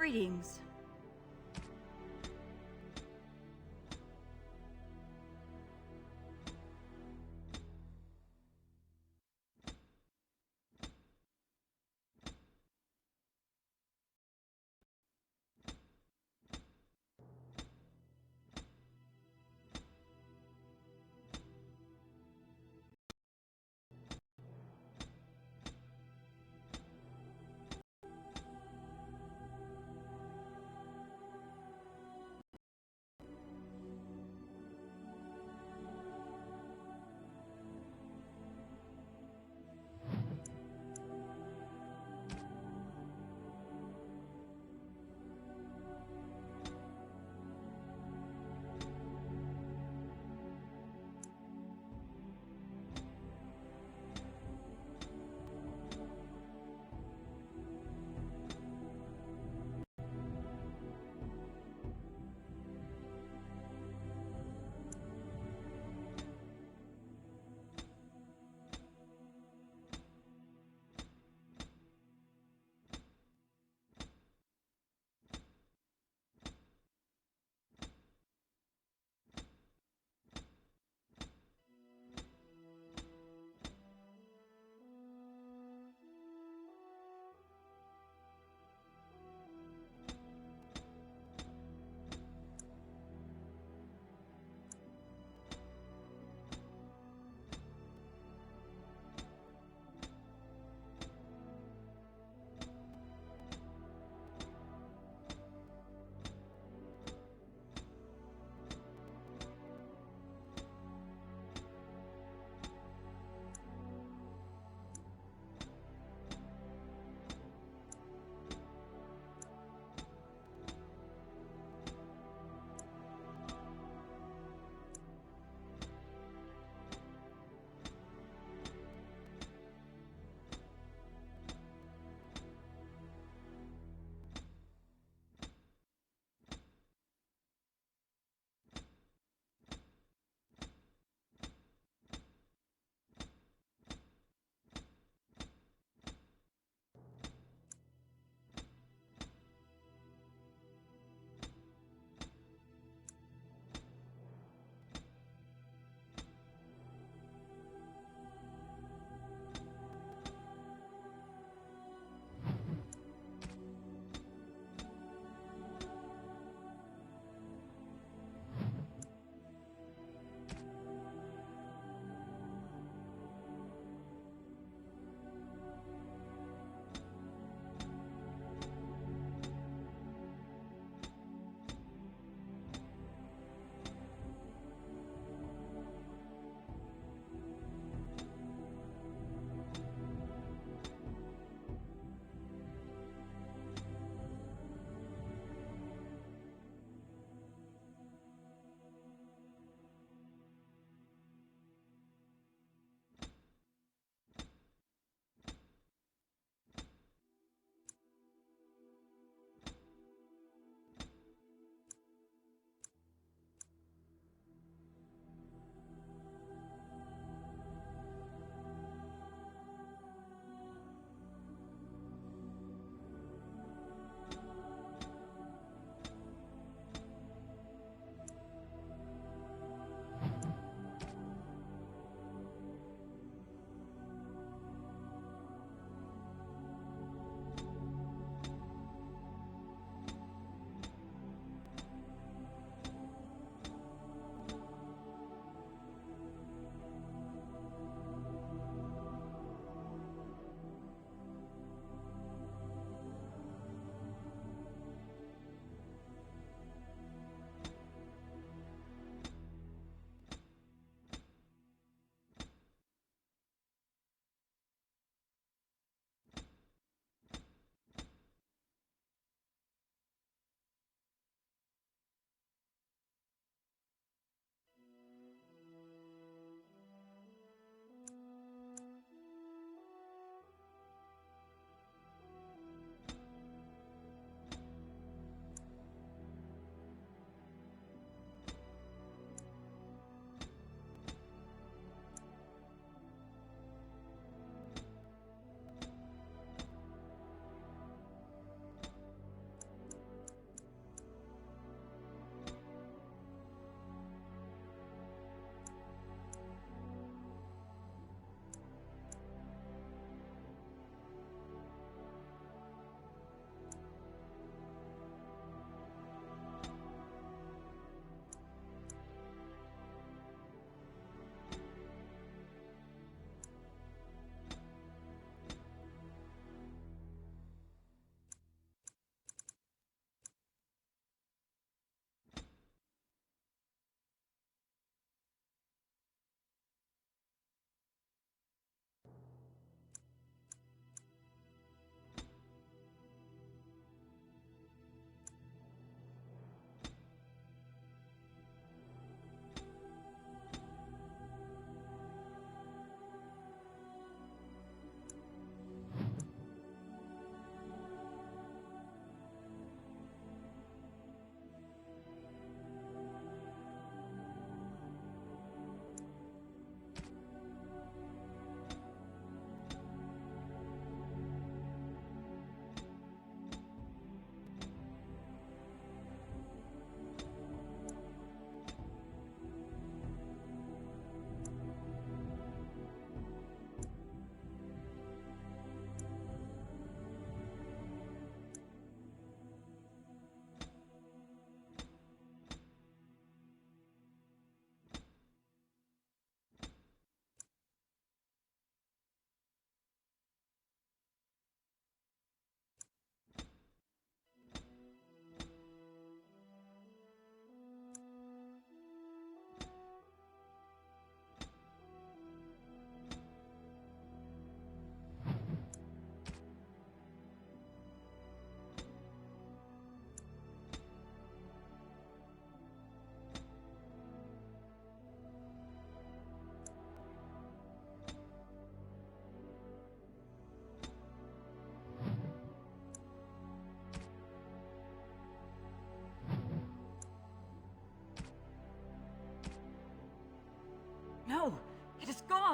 Greetings.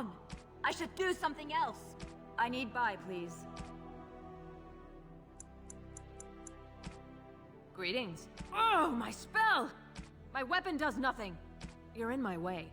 wrong! I should do something else. I need buy, please. Greetings. Oh, my spell! My weapon does nothing. You're in my way.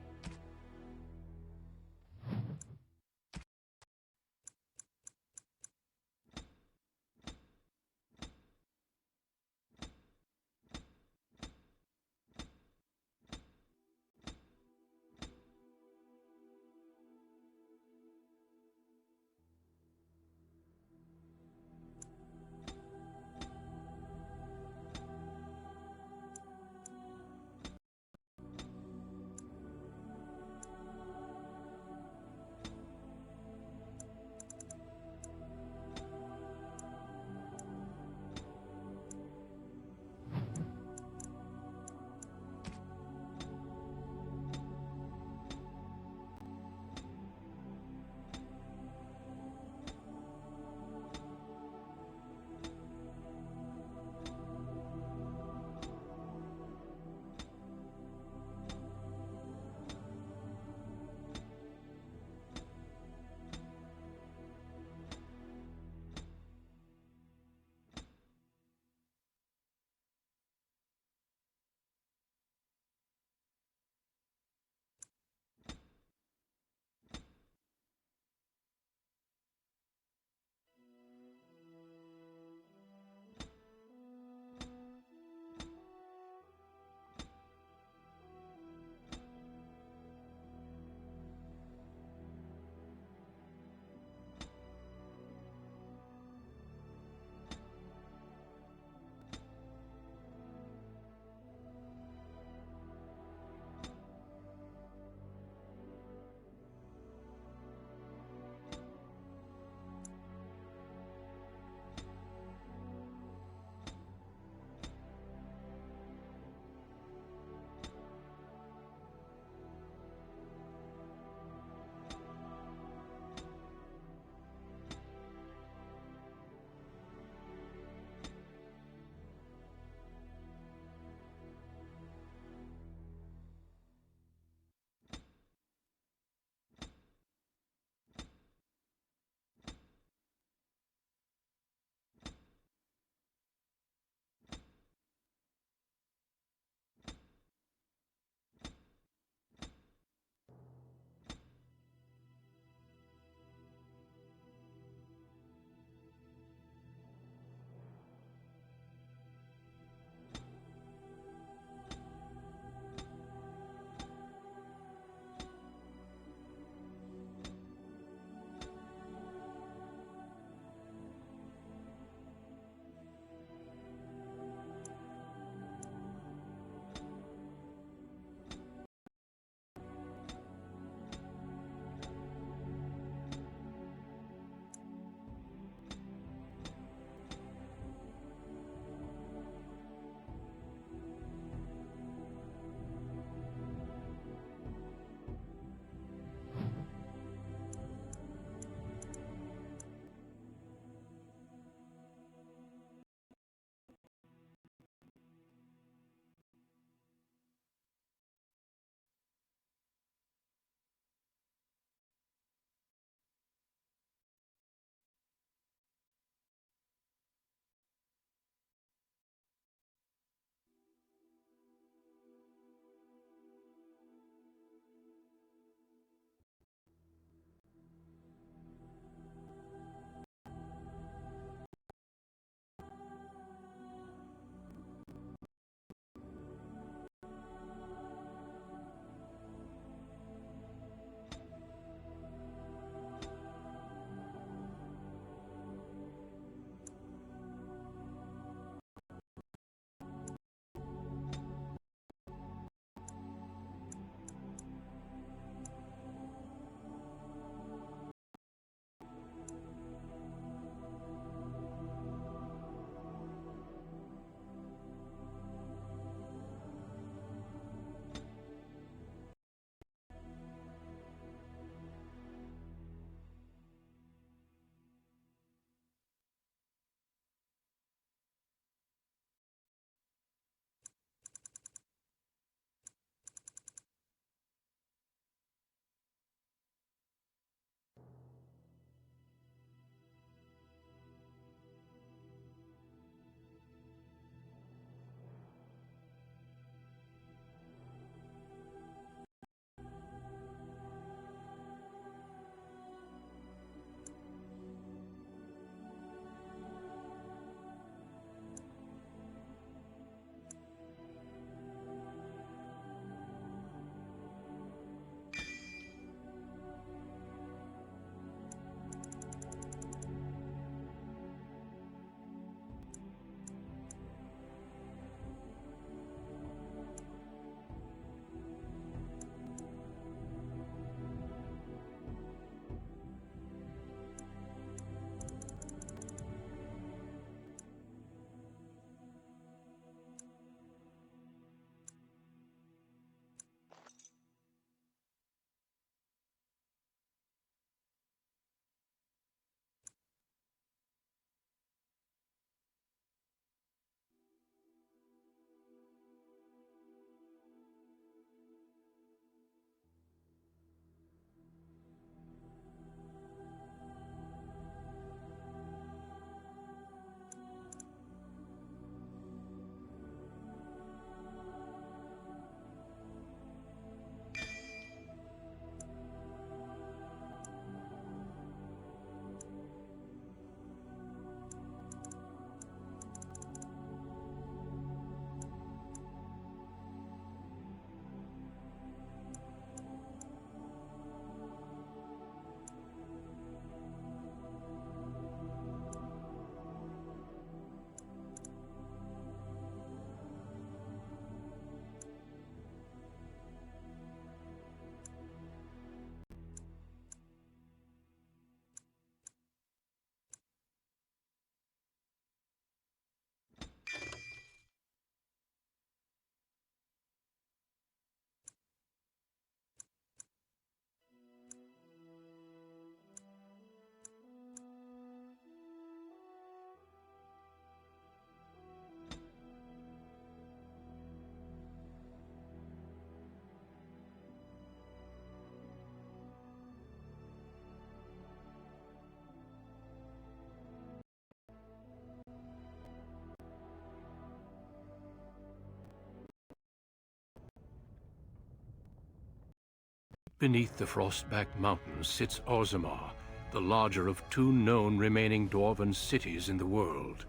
beneath the Frostback Mountains sits Orzammar, the larger of two known remaining dwarven cities in the world.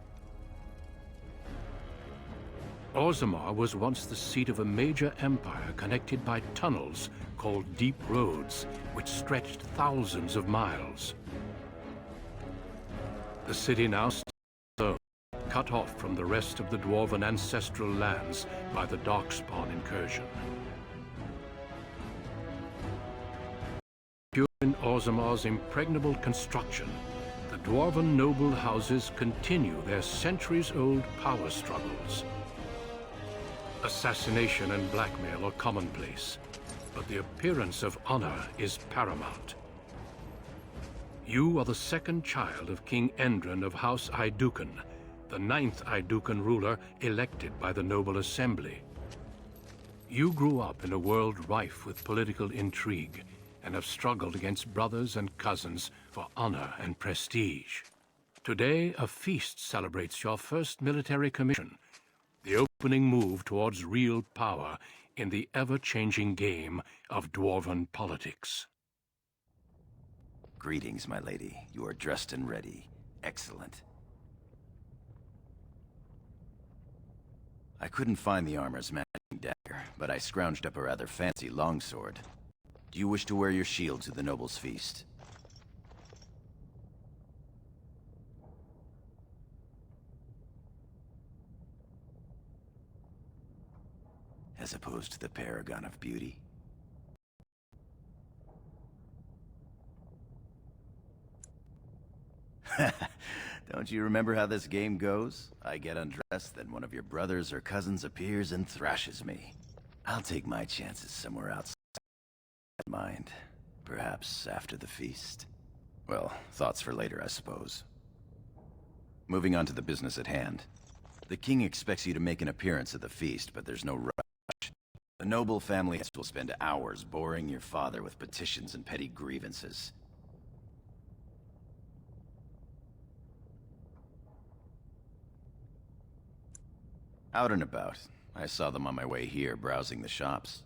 Orzammar was once the seat of a major empire connected by tunnels called Deep Roads, which stretched thousands of miles. The city now stands alone, cut off from the rest of the dwarven ancestral lands by the Darkspawn incursion. In Orzammar's impregnable construction, the dwarven noble houses continue their centuries-old power struggles. Assassination and blackmail are commonplace, but the appearance of honor is paramount. You are the second child of King Endren of House Aeducan, the 9th Aeducan ruler elected by the Noble Assembly. You grew up in a world rife with political intrigue, and have struggled against brothers and cousins for honor and prestige. Today, a feast celebrates your first military commission, the opening move towards real power in the ever-changing game of dwarven politics. Greetings, my lady. You are dressed and ready. Excellent. I couldn't find the armor's matching dagger, but I scrounged up a rather fancy longsword. Do you wish to wear your shield to the noble's feast? As opposed to the paragon of beauty? Don't you remember how this game goes? I get undressed, then one of your brothers or cousins appears and thrashes me. I'll take my chances somewhere outside. Mind. Perhaps after the feast. Well, thoughts for later, I suppose. Moving on to the business at hand. The king expects you to make an appearance at the feast, but there's no rush. The noble family will spend hours boring your father with petitions and petty grievances. Out and about. I saw them on my way here, browsing the shops.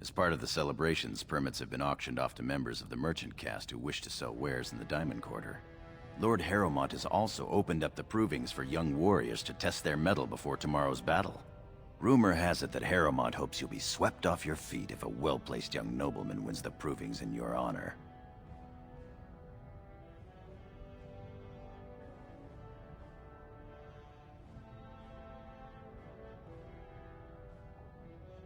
As part of the celebrations, permits have been auctioned off to members of the merchant caste who wish to sell wares in the Diamond Quarter. Lord Harrowmont has also opened up the provings for young warriors to test their mettle before tomorrow's battle. Rumor has it that Harrowmont hopes you'll be swept off your feet if a well-placed young nobleman wins the provings in your honor.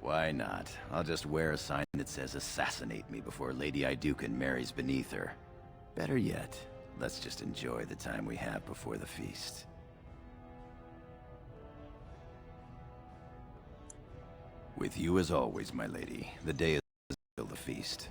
Why not? I'll just wear a sign that says "Assassinate me" before Lady Aeducan marries beneath her. Better yet, let's just enjoy the time we have before the feast. With you as always, my lady. The day is still the feast.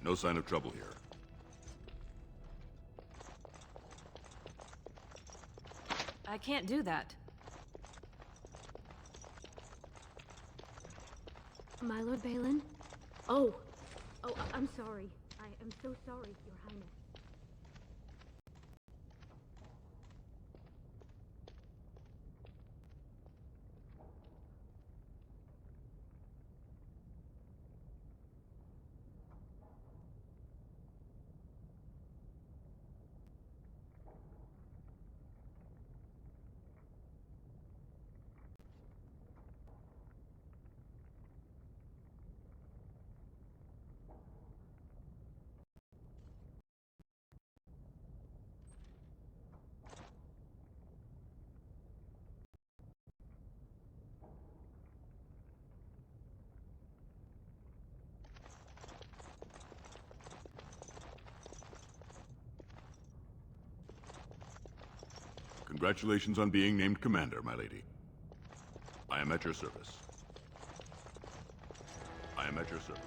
No sign of trouble here. I can't do that. My Lord Balin? Oh, I'm sorry. I am so sorry, Your Highness. Congratulations on being named commander, my lady. I am at your service. I am at your service.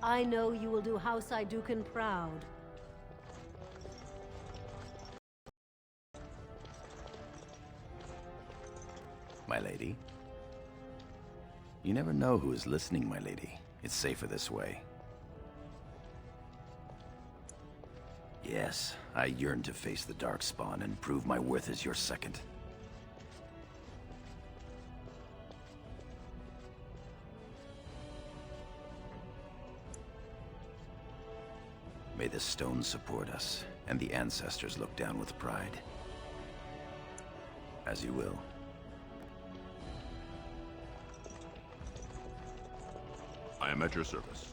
I know you will do House Aeducan proud. My lady? You never know who is listening, my lady. It's safer this way. Yes, I yearn to face the Darkspawn and prove my worth as your second. May the stones support us, and the ancestors look down with pride. As you will. I am at your service.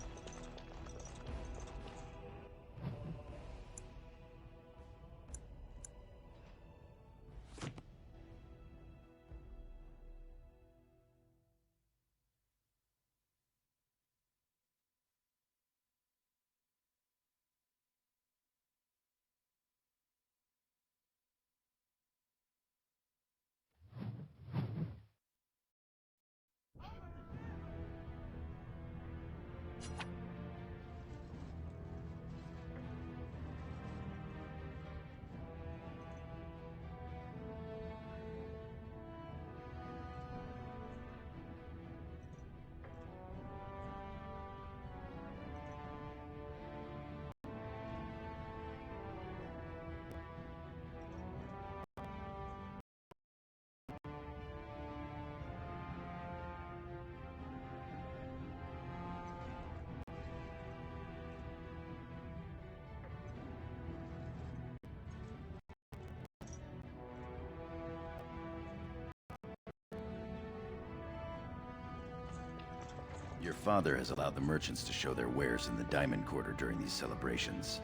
Your father has allowed the merchants to show their wares in the Diamond Quarter during these celebrations.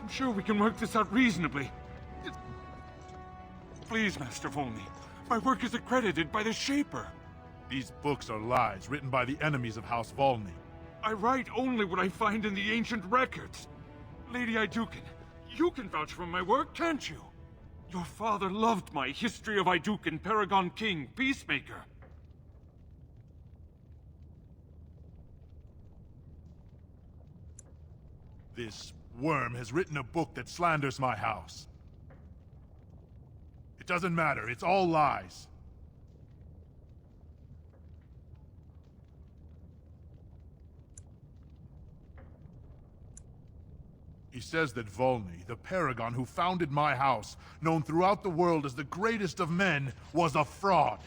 I'm sure we can work this out reasonably. Please, Master Volney. My work is accredited by the Shaper. These books are lies written by the enemies of House Volney. I write only what I find in the ancient records. Lady Aeducan, you can vouch for my work, can't you? Your father loved my History of Aeducan, Paragon King, Peacemaker. This worm has written a book that slanders my house. It doesn't matter, it's all lies. He says that Volney, the Paragon who founded my house, known throughout the world as the greatest of men, was a fraud.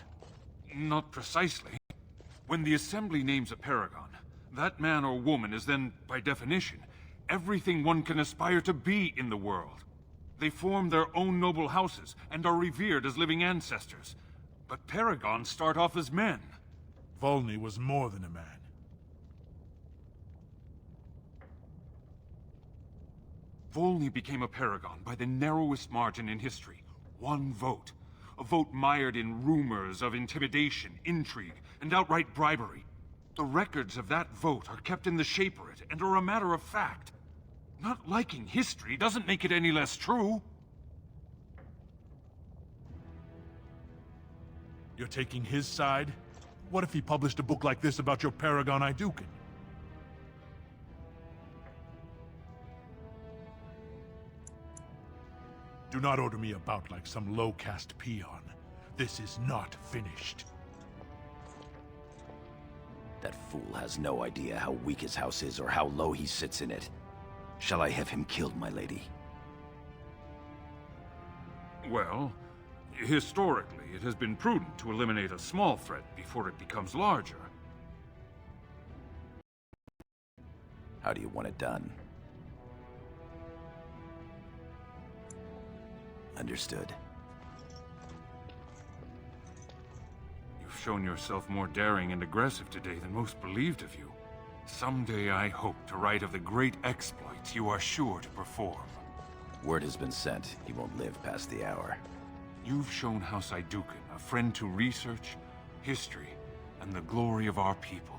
Not precisely. When the Assembly names a Paragon, that man or woman is then, by definition, everything one can aspire to be in the world. They form their own noble houses and are revered as living ancestors. But Paragons start off as men. Volney was more than a man. Volney became a Paragon by the narrowest margin in history. One vote. A vote mired in rumors of intimidation, intrigue, and outright bribery. The records of that vote are kept in the Shaperate and are a matter of fact. Not liking history doesn't make it any less true. You're taking his side? What if he published a book like this about your Paragon Aeducan? Do not order me about like some low-caste peon. This is not finished. That fool has no idea how weak his house is or how low he sits in it. Shall I have him killed, my lady? Well, historically, it has been prudent to eliminate a small threat before it becomes larger. How do you want it done? Understood. You've shown yourself more daring and aggressive today than most believed of you. Someday I hope to write of the great exploits you are sure to perform. Word has been sent. He won't live past the hour. You've shown House Aeducan a friend to research, history, and the glory of our people.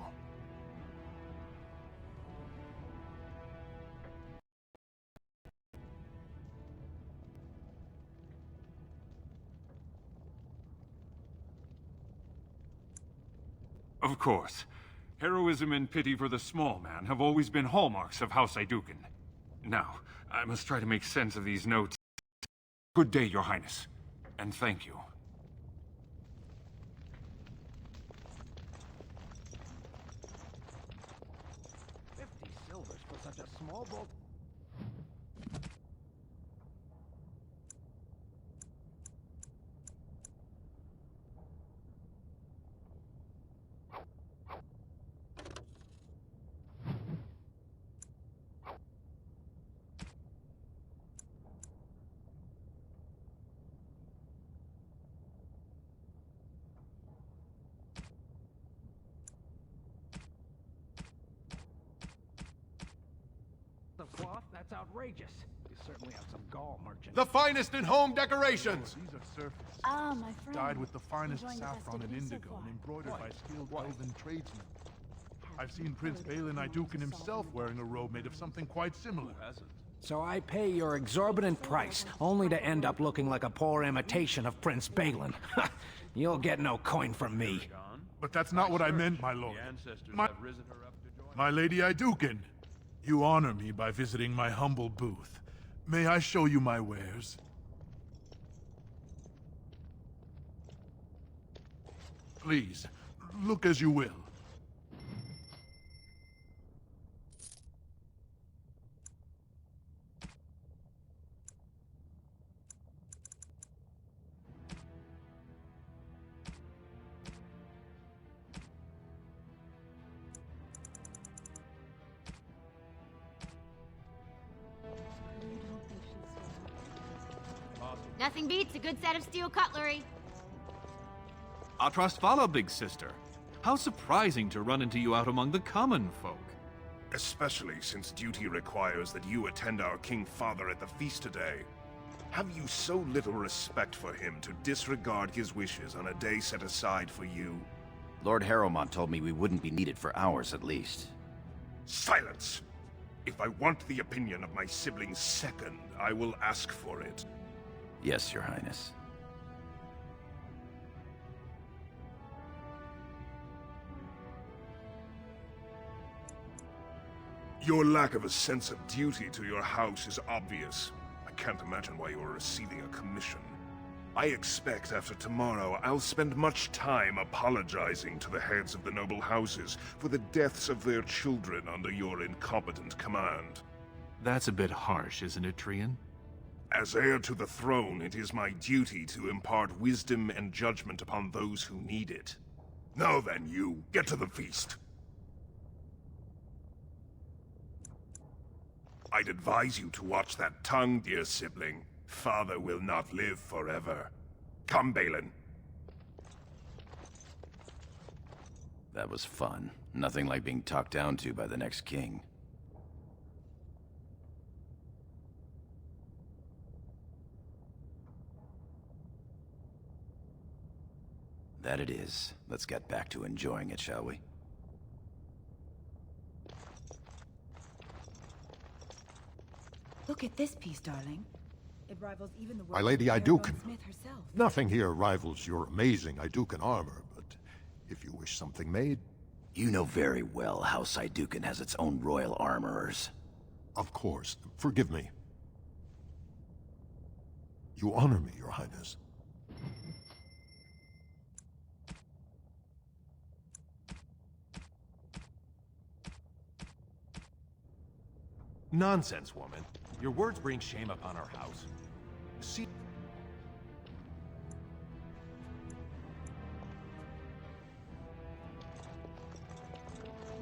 Of course, Heroism and pity for the small man have always been hallmarks of House Aeducan. Now, I must try to make sense of these notes. Good day, Your Highness, and thank you. 50 silvers for such a small bolt. Of cloth? That's outrageous. You certainly have some gall, merchant. The finest in home decorations! These are surfaces. Ah, my friend. Dyed with the finest Enjoying the saffron and festivities so indigo far. and embroidered by skilled elven tradesmen. I've seen Prince Balin Aeducan himself wearing a robe made of something quite similar. So I pay your exorbitant price, only to end up looking like a poor imitation of Prince Balin. You'll get no coin from me. But that's not what I meant, my lord. My Lady Aeducan, you honor me by visiting my humble booth. May I show you my wares? Please, look as you will. Nothing beats a good set of steel cutlery. Our trust follow, big sister. How surprising to run into you out among the common folk. Especially since duty requires that you attend our King Father at the feast today. Have you so little respect for him to disregard his wishes on a day set aside for you? Lord Harrowmont told me we wouldn't be needed for hours at least. Silence! If I want the opinion of my sibling's second, I will ask for it. Yes, Your Highness. Your lack of a sense of duty to your house is obvious. I can't imagine why you are receiving a commission. I expect after tomorrow I'll spend much time apologizing to the heads of the noble houses for the deaths of their children under your incompetent command. That's a bit harsh, isn't it, Trian? As heir to the throne, it is my duty to impart wisdom and judgment upon those who need it. Now then, you, get to the feast. I'd advise you to watch that tongue, dear sibling. Father will not live forever. Come, Balin. That was fun. Nothing like being talked down to by the next king. That it is. Let's get back to enjoying it, shall we? Look at this piece, darling. It rivals even the work My Lady of Aeducan. Smith herself. Nothing here rivals your amazing Aeducan armor, but if you wish something made... You know very well House Aeducan has its own royal armorers. Of course. Forgive me. You honor me, Your Highness. Nonsense, woman. Your words bring shame upon our house. See...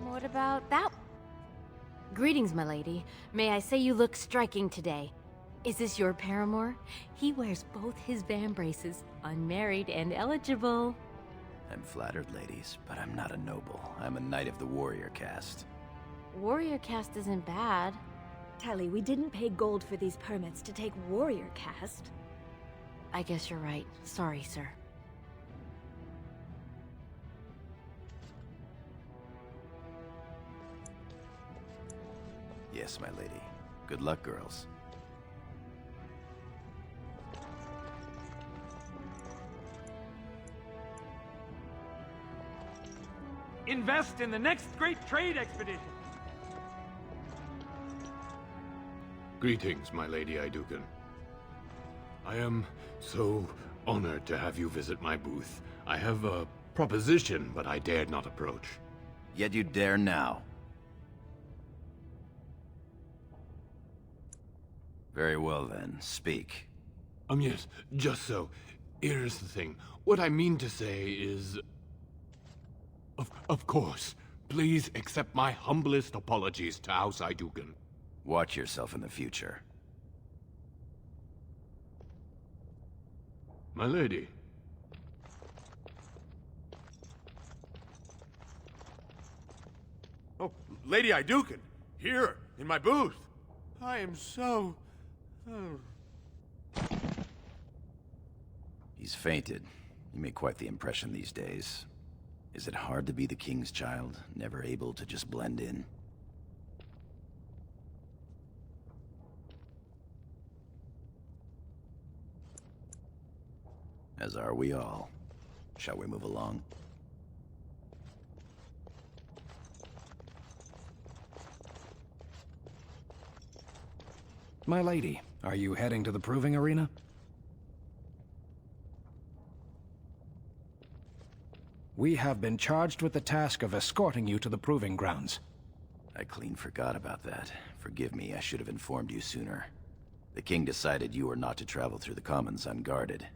What about that? Greetings, my lady. May I say you look striking today. Is this your paramour? He wears both his vambraces, unmarried and eligible. I'm flattered, ladies, but I'm not a noble. I'm a knight of the warrior caste. Warrior caste isn't bad. Tally, we didn't pay gold for these permits to take warrior caste. I guess you're right. Sorry, sir. Yes, my lady. Good luck, girls. invest in the next great trade expedition. Greetings, my Lady Aeducan. I am so honored to have you visit my booth. I have a proposition, but I dared not approach. Yet you dare now. Very well then, speak. Yes, just so. Here's the thing. What I mean to say is... Of course, please accept my humblest apologies to House Aeducan. Watch yourself in the future. My lady. Oh, Lady Aeducan, here, in my booth. I am so... He's fainted. You make quite the impression these days. Is it hard to be the king's child, never able to just blend in? As are we all. Shall we move along? My lady, are you heading to the proving arena? We have been charged with the task of escorting you to the proving grounds. I clean forgot about that. Forgive me, I should have informed you sooner. The king decided you were not to travel through the commons unguarded.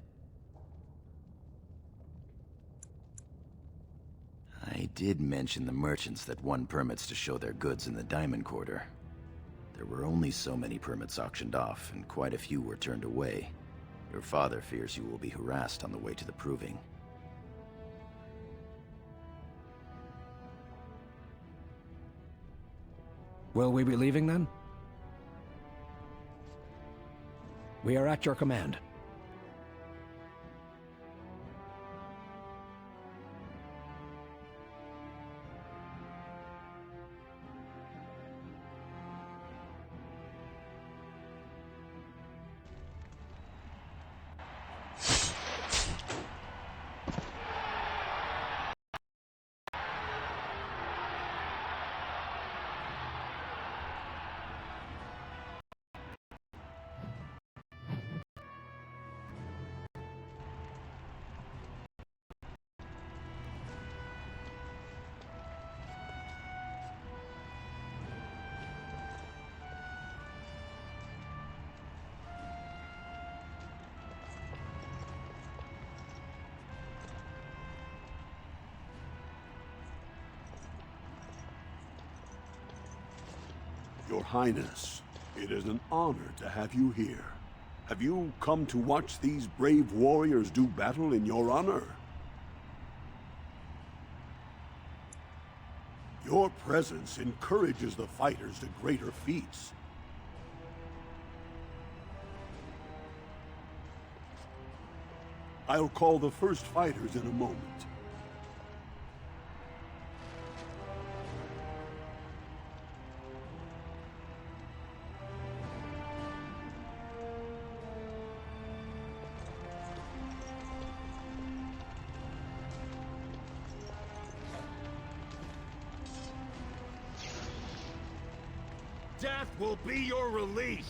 I did mention the merchants that won permits to show their goods in the Diamond Quarter. There were only so many permits auctioned off, and quite a few were turned away. Your father fears you will be harassed on the way to the proving. Will we be leaving then? We are at your command. Your Highness, it is an honor to have you here. Have you come to watch these brave warriors do battle in your honor? Your presence encourages the fighters to greater feats. I'll call the first fighters in a moment. Death will be your release!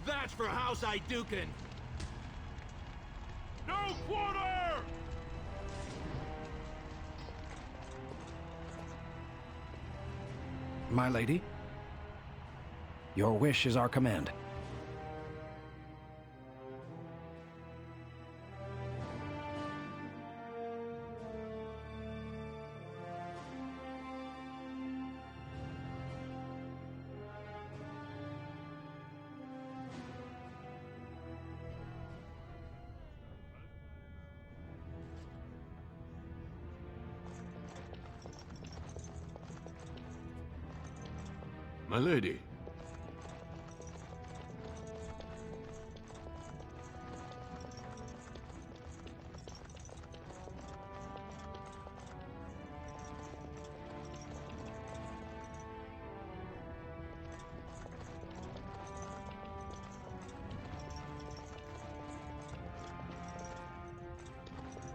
That's for House Aeducan! No quarter! My lady? Your wish is our command. My lady.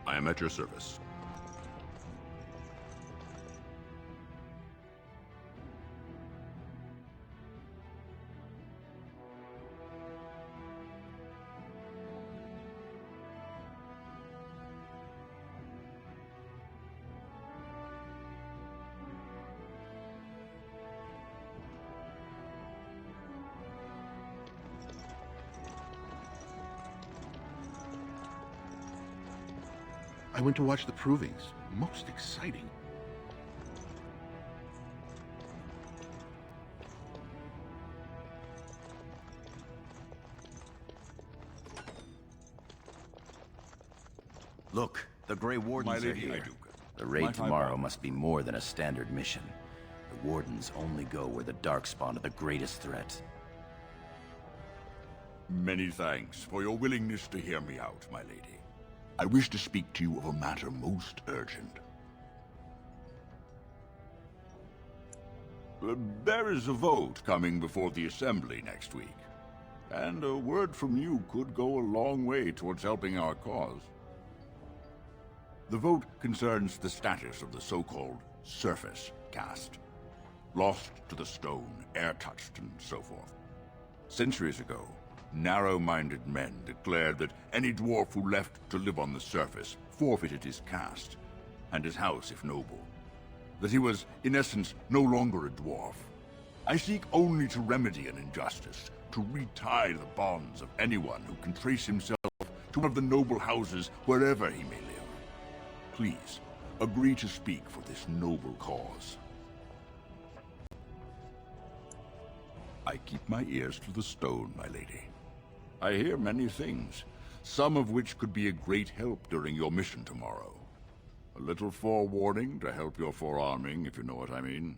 I am at your service. I went to watch the provings. Most exciting. Look, the Grey Wardens are here. The raid My tomorrow highball. must be more than a standard mission. The Wardens only go where the Darkspawn are the greatest threat. Many thanks for your willingness to hear me out, my lady. I wish to speak to you of a matter most urgent. There is a vote coming before the Assembly next week, and a word from you could go a long way towards helping our cause. The vote concerns the status of the so-called surface caste. Lost to the stone, air-touched, and so forth. Centuries ago, narrow-minded men declared that any dwarf who left to live on the surface forfeited his caste, and his house if noble. That he was, in essence, no longer a dwarf. I seek only to remedy an injustice, to retie the bonds of anyone who can trace himself to one of the noble houses wherever he may live. Please, agree to speak for this noble cause. I keep my ears to the stone, my lady. I hear many things, some of which could be a great help during your mission tomorrow. A little forewarning to help your forearming, if you know what I mean.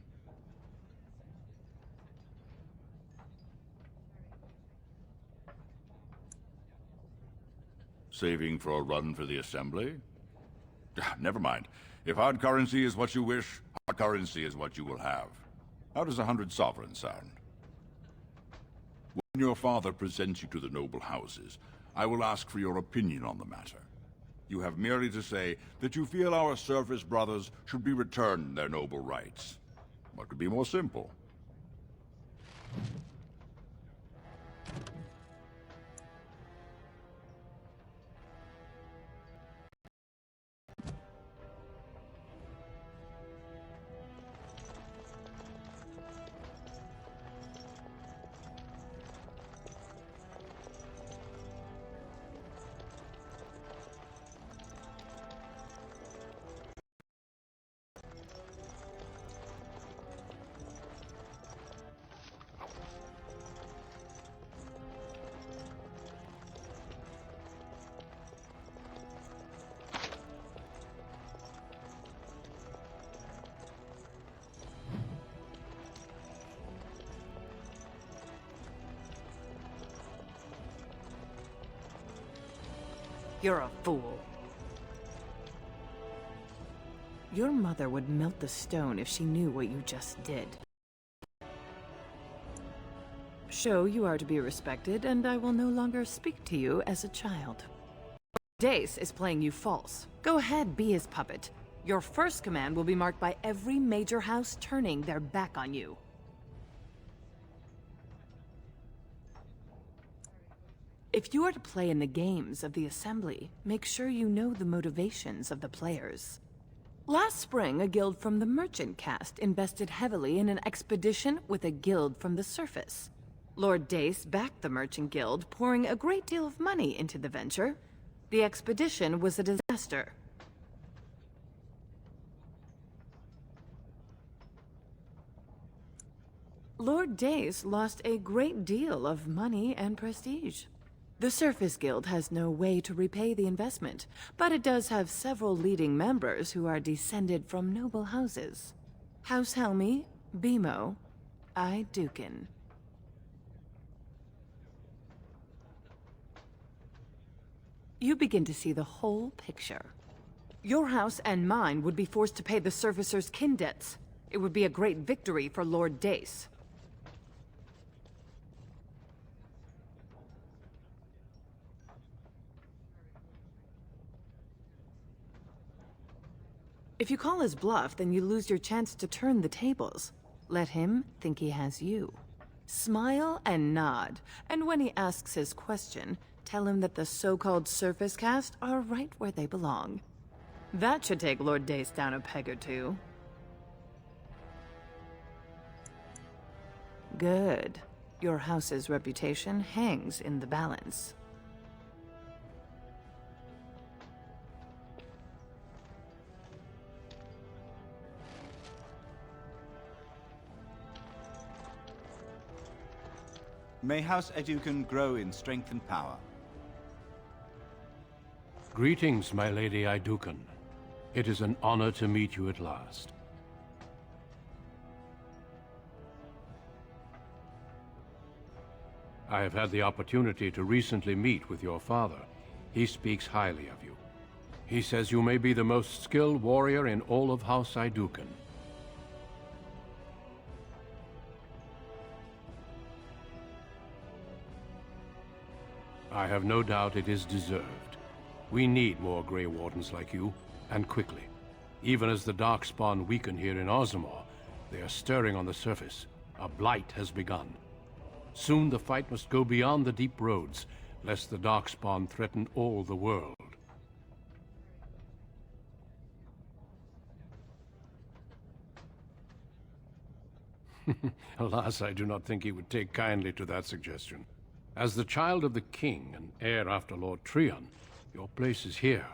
Saving for a run for the Assembly? Never mind. If hard currency is what you wish, hard currency is what you will have. How does 100 sovereigns sound? When your father presents you to the noble houses, I will ask for your opinion on the matter. You have merely to say that you feel our surface brothers should be returned their noble rights. What could be more simple? You're a fool. Your mother would melt the stone if she knew what you just did. Show you are to be respected, and I will no longer speak to you as a child. Dace is playing you false. Go ahead, be his puppet. Your first command will be marked by every major house turning their back on you. If you are to play in the games of the Assembly, make sure you know the motivations of the players. Last spring, a guild from the Merchant caste invested heavily in an expedition with a guild from the surface. Lord Dace backed the Merchant Guild, pouring a great deal of money into the venture. The expedition was a disaster. Lord Dace lost a great deal of money and prestige. The Surface Guild has no way to repay the investment, but it does have several leading members who are descended from noble houses. House Helmi, Bimo, Aeducan. You begin to see the whole picture. Your house and mine would be forced to pay the Surfacer's kin debts. It would be a great victory for Lord Dace. If you call his bluff, then you lose your chance to turn the tables. Let him think he has you. Smile and nod, and when he asks his question, tell him that the so-called surface caste are right where they belong. That should take Lord Dace down a peg or two. Good. Your house's reputation hangs in the balance. May House Aeducan grow in strength and power. Greetings, my Lady Aeducan. It is an honor to meet you at last. I have had the opportunity to recently meet with your father. He speaks highly of you. He says you may be the most skilled warrior in all of House Aeducan. I have no doubt it is deserved. We need more Grey Wardens like you, and quickly. Even as the Darkspawn weaken here in Orzammar, they are stirring on the surface. A blight has begun. Soon the fight must go beyond the deep roads, lest the Darkspawn threaten all the world. Alas, I do not think he would take kindly to that suggestion. As the child of the king and heir after Lord Treon, your place is here.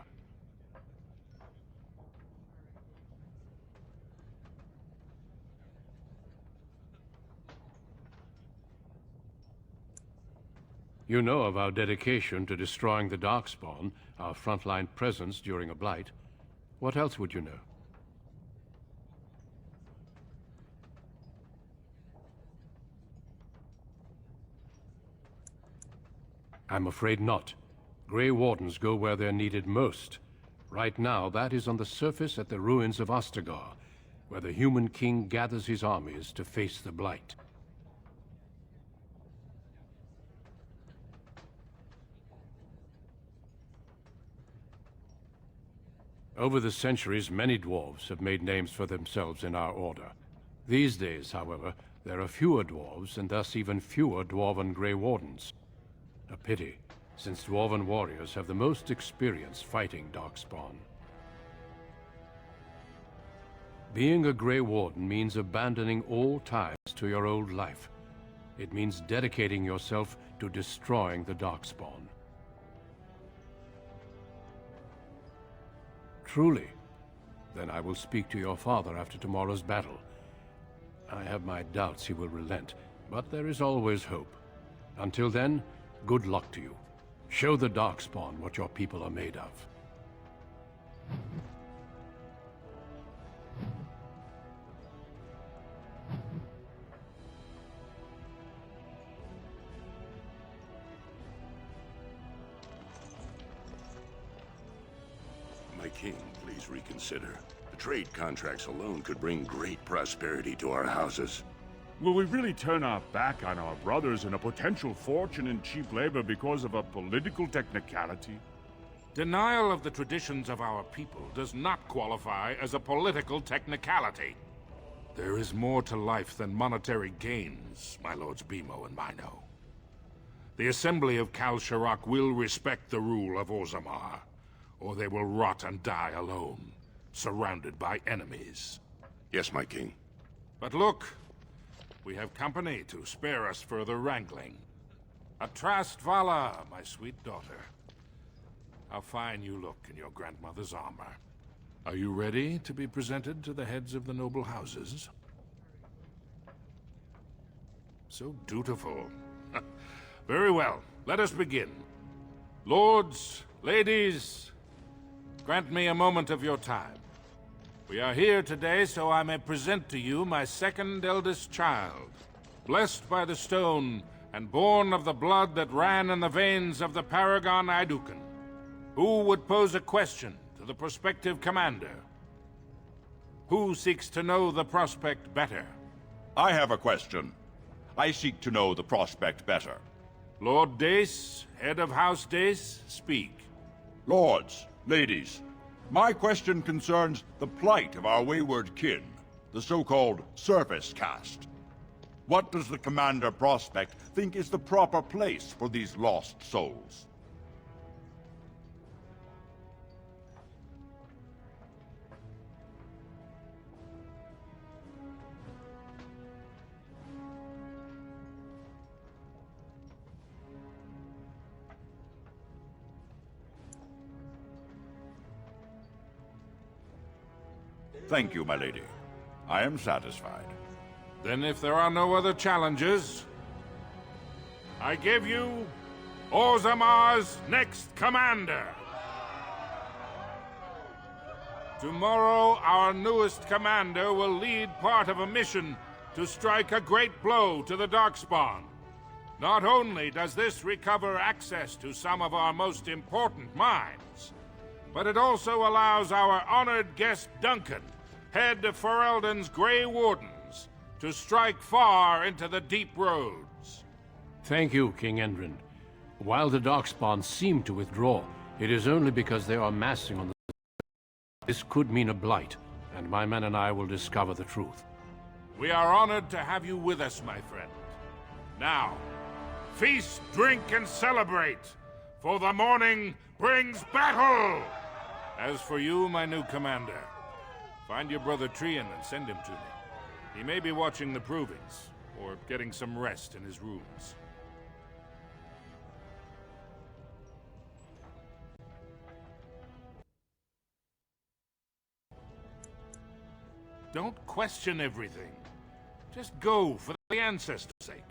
You know of our dedication to destroying the Darkspawn, our frontline presence during a blight. What else would you know? I'm afraid not. Grey Wardens go where they're needed most. Right now, that is on the surface at the ruins of Ostagar, where the human king gathers his armies to face the blight. Over the centuries, many dwarves have made names for themselves in our order. These days, however, there are fewer dwarves, and thus even fewer dwarven Grey Wardens. A pity, since dwarven warriors have the most experience fighting Darkspawn. Being a Grey Warden means abandoning all ties to your old life. It means dedicating yourself to destroying the Darkspawn. Truly? Then I will speak to your father after tomorrow's battle. I have my doubts he will relent, but there is always hope. Until then, good luck to you. Show the Darkspawn what your people are made of. My king, please reconsider. The trade contracts alone could bring great prosperity to our houses. Will we really turn our back on our brothers and a potential fortune in cheap labor because of a political technicality? Denial of the traditions of our people does not qualify as a political technicality. There is more to life than monetary gains, my lords Bimo and Mino. The Assembly of Kal Sharok will respect the rule of Orzammar, or they will rot and die alone, surrounded by enemies. Yes, my king. But look, we have company to spare us further wrangling. Atrast Vala, my sweet daughter. How fine you look in your grandmother's armor. Are you ready to be presented to the heads of the noble houses? So dutiful. Very well, let us begin. Lords, ladies, grant me a moment of your time. We are here today so I may present to you my second eldest child, blessed by the stone and born of the blood that ran in the veins of the Paragon Aeducan. Who would pose a question to the prospective commander? Who seeks to know the prospect better? I have a question. I seek to know the prospect better. Lord Dace, head of House Dace, speak. Lords, ladies, My question concerns the plight of our wayward kin, the so-called surface caste. What does the Commander Prospect think is the proper place for these lost souls? Thank you, my lady. I am satisfied. Then if there are no other challenges, I give you Orzammar's next commander. Tomorrow, our newest commander will lead part of a mission to strike a great blow to the Darkspawn. Not only does this recover access to some of our most important mines, but it also allows our honored guest Duncan, head of Ferelden's Grey Wardens, to strike far into the deep roads. Thank you, King Endrin. While the Darkspawn seem to withdraw, it is only because they are massing on the... This could mean a blight, and my men and I will discover the truth. We are honored to have you with us, my friend. Now, feast, drink, and celebrate, for the morning brings battle! As for you, my new commander, find your brother Trian and send him to me. He may be watching the provings, or getting some rest in his rooms. Don't question everything. Just go for the ancestors' sake.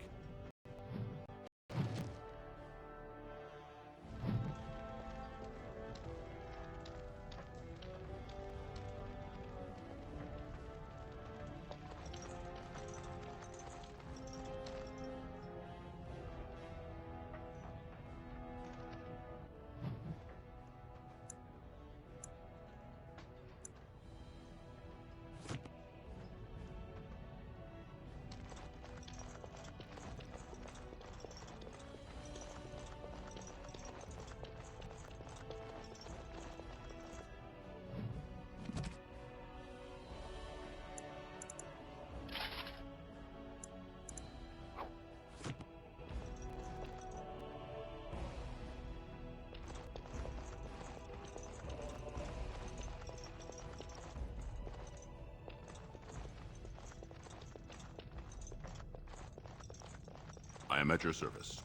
I am at your service.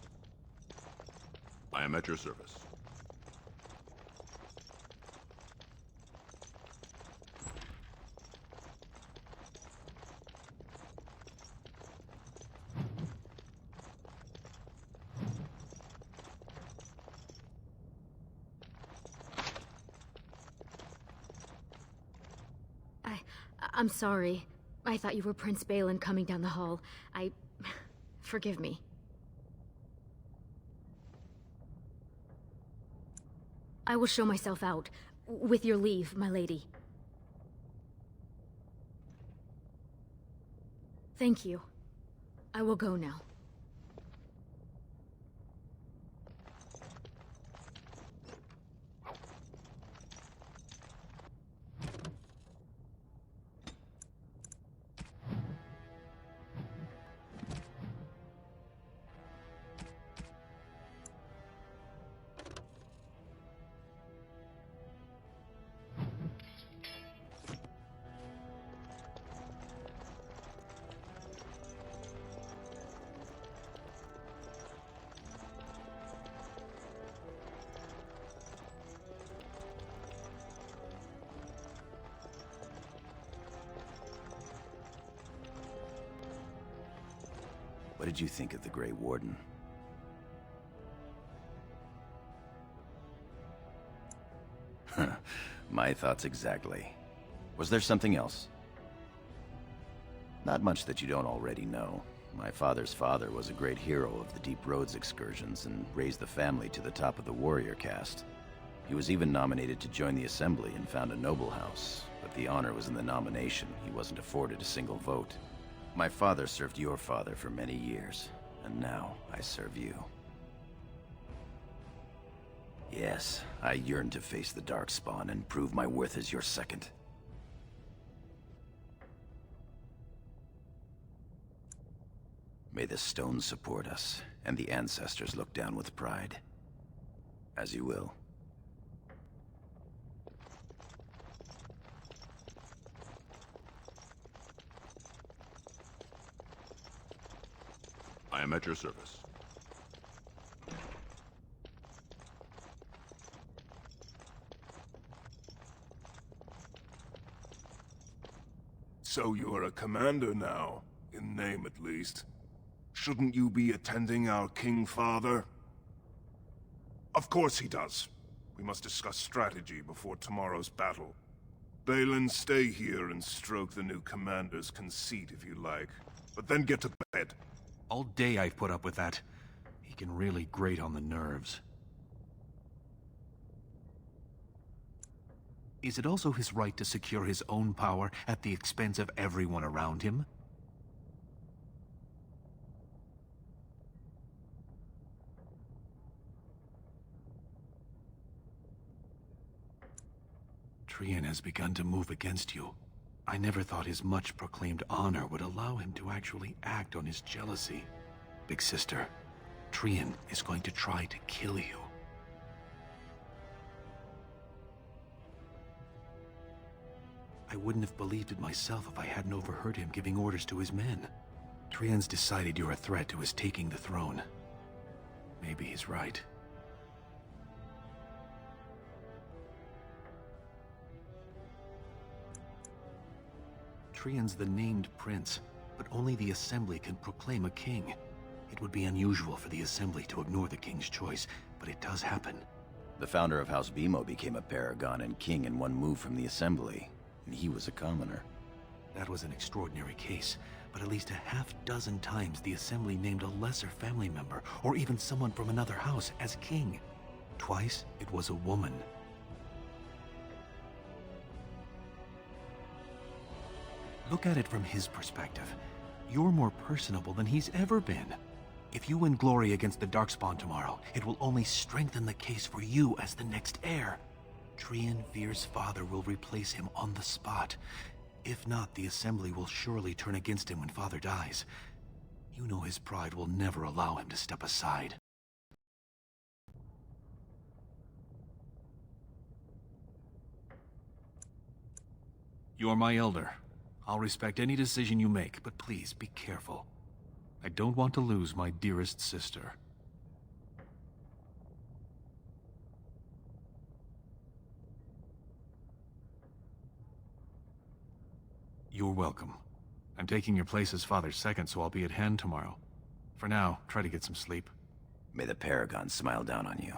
I am at your service. I'm sorry. I thought you were Prince Balin coming down the hall. Forgive me. I will show myself out. With your leave, my lady. Thank you. I will go now. What did you think of the Grey Warden? My thoughts exactly. Was there something else? Not much that you don't already know. My father's father was a great hero of the Deep Roads excursions and raised the family to the top of the warrior caste. He was even nominated to join the Assembly and found a noble house, but the honor was in the nomination. He wasn't afforded a single vote. My father served your father for many years, and now I serve you. Yes, I yearn to face the Darkspawn and prove my worth as your second. May the stones support us, and the ancestors look down with pride. As you will. I am at your service. So you're a commander now, in name at least. Shouldn't you be attending our King Father? Of course he does. We must discuss strategy before tomorrow's battle. Balin, stay here and stroke the new commander's conceit if you like. But then get to bed. All day I've put up with that. He can really grate on the nerves. Is it also his right to secure his own power at the expense of everyone around him? Trian has begun to move against you. I never thought his much-proclaimed honor would allow him to actually act on his jealousy. Big Sister, Trian is going to try to kill you. I wouldn't have believed it myself if I hadn't overheard him giving orders to his men. Trian's decided you're a threat to his taking the throne. Maybe he's right. Trian's the named prince, but only the Assembly can proclaim a king. It would be unusual for the Assembly to ignore the king's choice, but it does happen. The founder of House Bimo became a paragon and king in one move from the Assembly, and he was a commoner. That was an extraordinary case, but at least a half-dozen times the Assembly named a lesser family member, or even someone from another house, as king. Twice, it was a woman. Look at it from his perspective. You're more personable than he's ever been. If you win glory against the Darkspawn tomorrow, it will only strengthen the case for you as the next heir. Trian Veer's father will replace him on the spot. If not, the Assembly will surely turn against him when father dies. You know his pride will never allow him to step aside. You're my elder. I'll respect any decision you make, but please be careful. I don't want to lose my dearest sister. You're welcome. I'm taking your place as father's second, so I'll be at hand tomorrow. For now, try to get some sleep. May the Paragon smile down on you.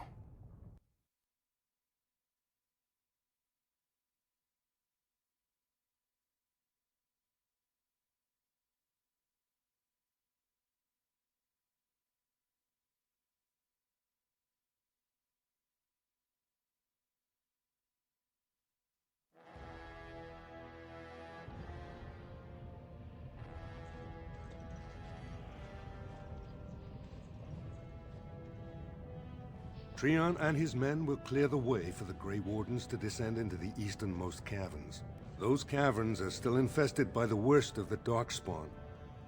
Trian and his men will clear the way for the Grey Wardens to descend into the easternmost caverns. Those caverns are still infested by the worst of the Darkspawn.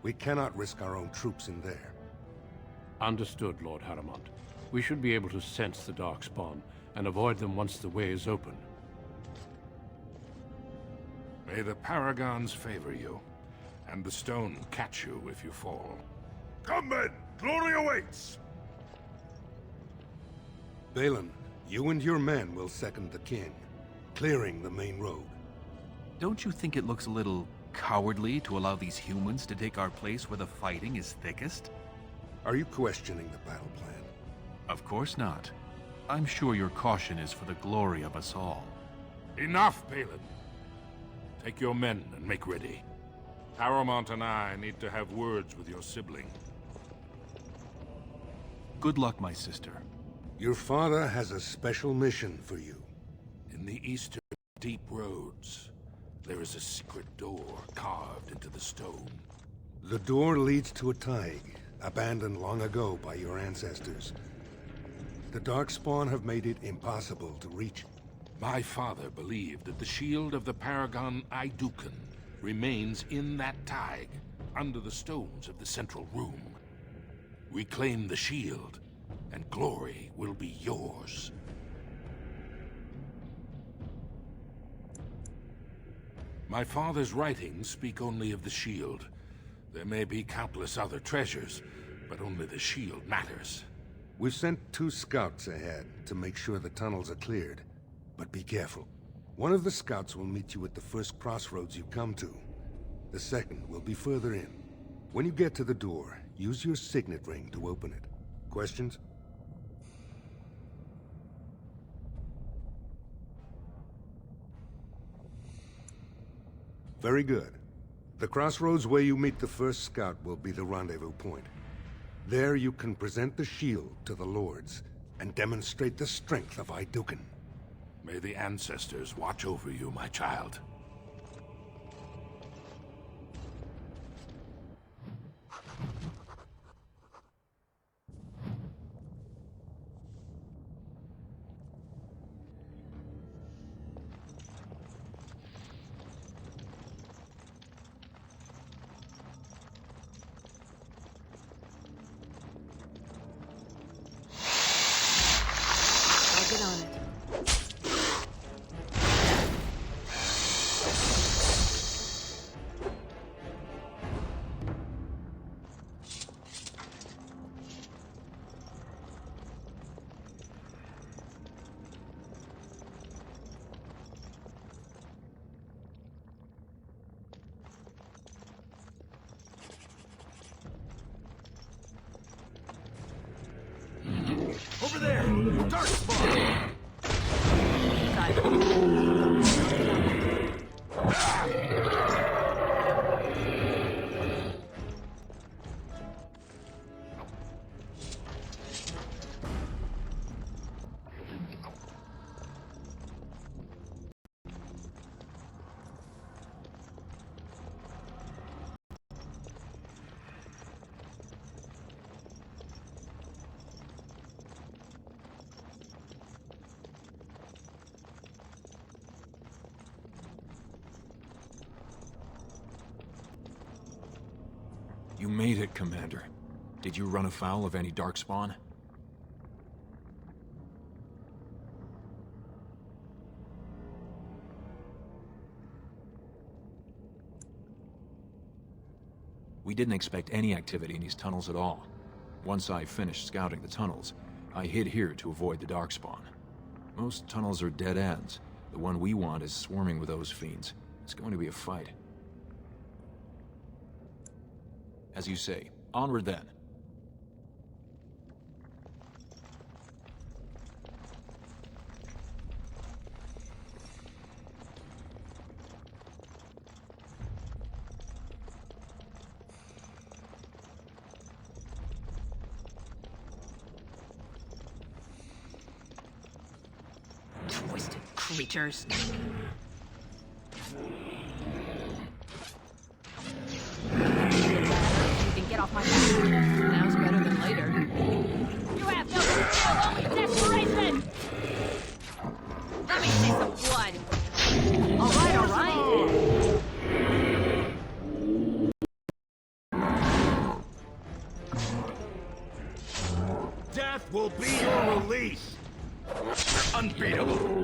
We cannot risk our own troops in there. Understood, Lord Harrimont. We should be able to sense the Darkspawn and avoid them once the way is open. May the Paragons favor you, and the stone catch you if you fall. Come men! Glory awaits! Balin, you and your men will second the king, clearing the main road. Don't you think it looks a little cowardly to allow these humans to take our place where the fighting is thickest? Are you questioning the battle plan? Of course not. I'm sure your caution is for the glory of us all. Enough, Balin. Take your men and make ready. Harrimont and I need to have words with your sibling. Good luck, my sister. Your father has a special mission for you. In the eastern deep roads, there is a secret door carved into the stone. The door leads to a thaig, abandoned long ago by your ancestors. The Darkspawn have made it impossible to reach. My father believed that the shield of the Paragon Aeducan remains in that tag, under the stones of the central room. Reclaim the shield, and glory will be yours. My father's writings speak only of the shield. There may be countless other treasures, but only the shield matters. We've sent 2 scouts ahead to make sure the tunnels are cleared. But be careful. One of the scouts will meet you at the first crossroads you come to. The second will be further in. When you get to the door, use your signet ring to open it. Questions? Very good. The crossroads where you meet the first scout will be the rendezvous point. There you can present the shield to the Lords and demonstrate the strength of Aeducan. May the ancestors watch over you, my child. I'll get on it. Over there! Darkspawn! You made it, Commander. Did you run afoul of any Darkspawn? We didn't expect any activity in these tunnels at all. Once I finished scouting the tunnels, I hid here to avoid the Darkspawn. Most tunnels are dead ends. The one we want is swarming with those fiends. It's going to be a fight. As you say, onward then. Twisted creatures. Get off my back. Now's better than later. You have no skill, only desperation! Let me see some blood. Alright, alright. Death will be your release! You're unbeatable!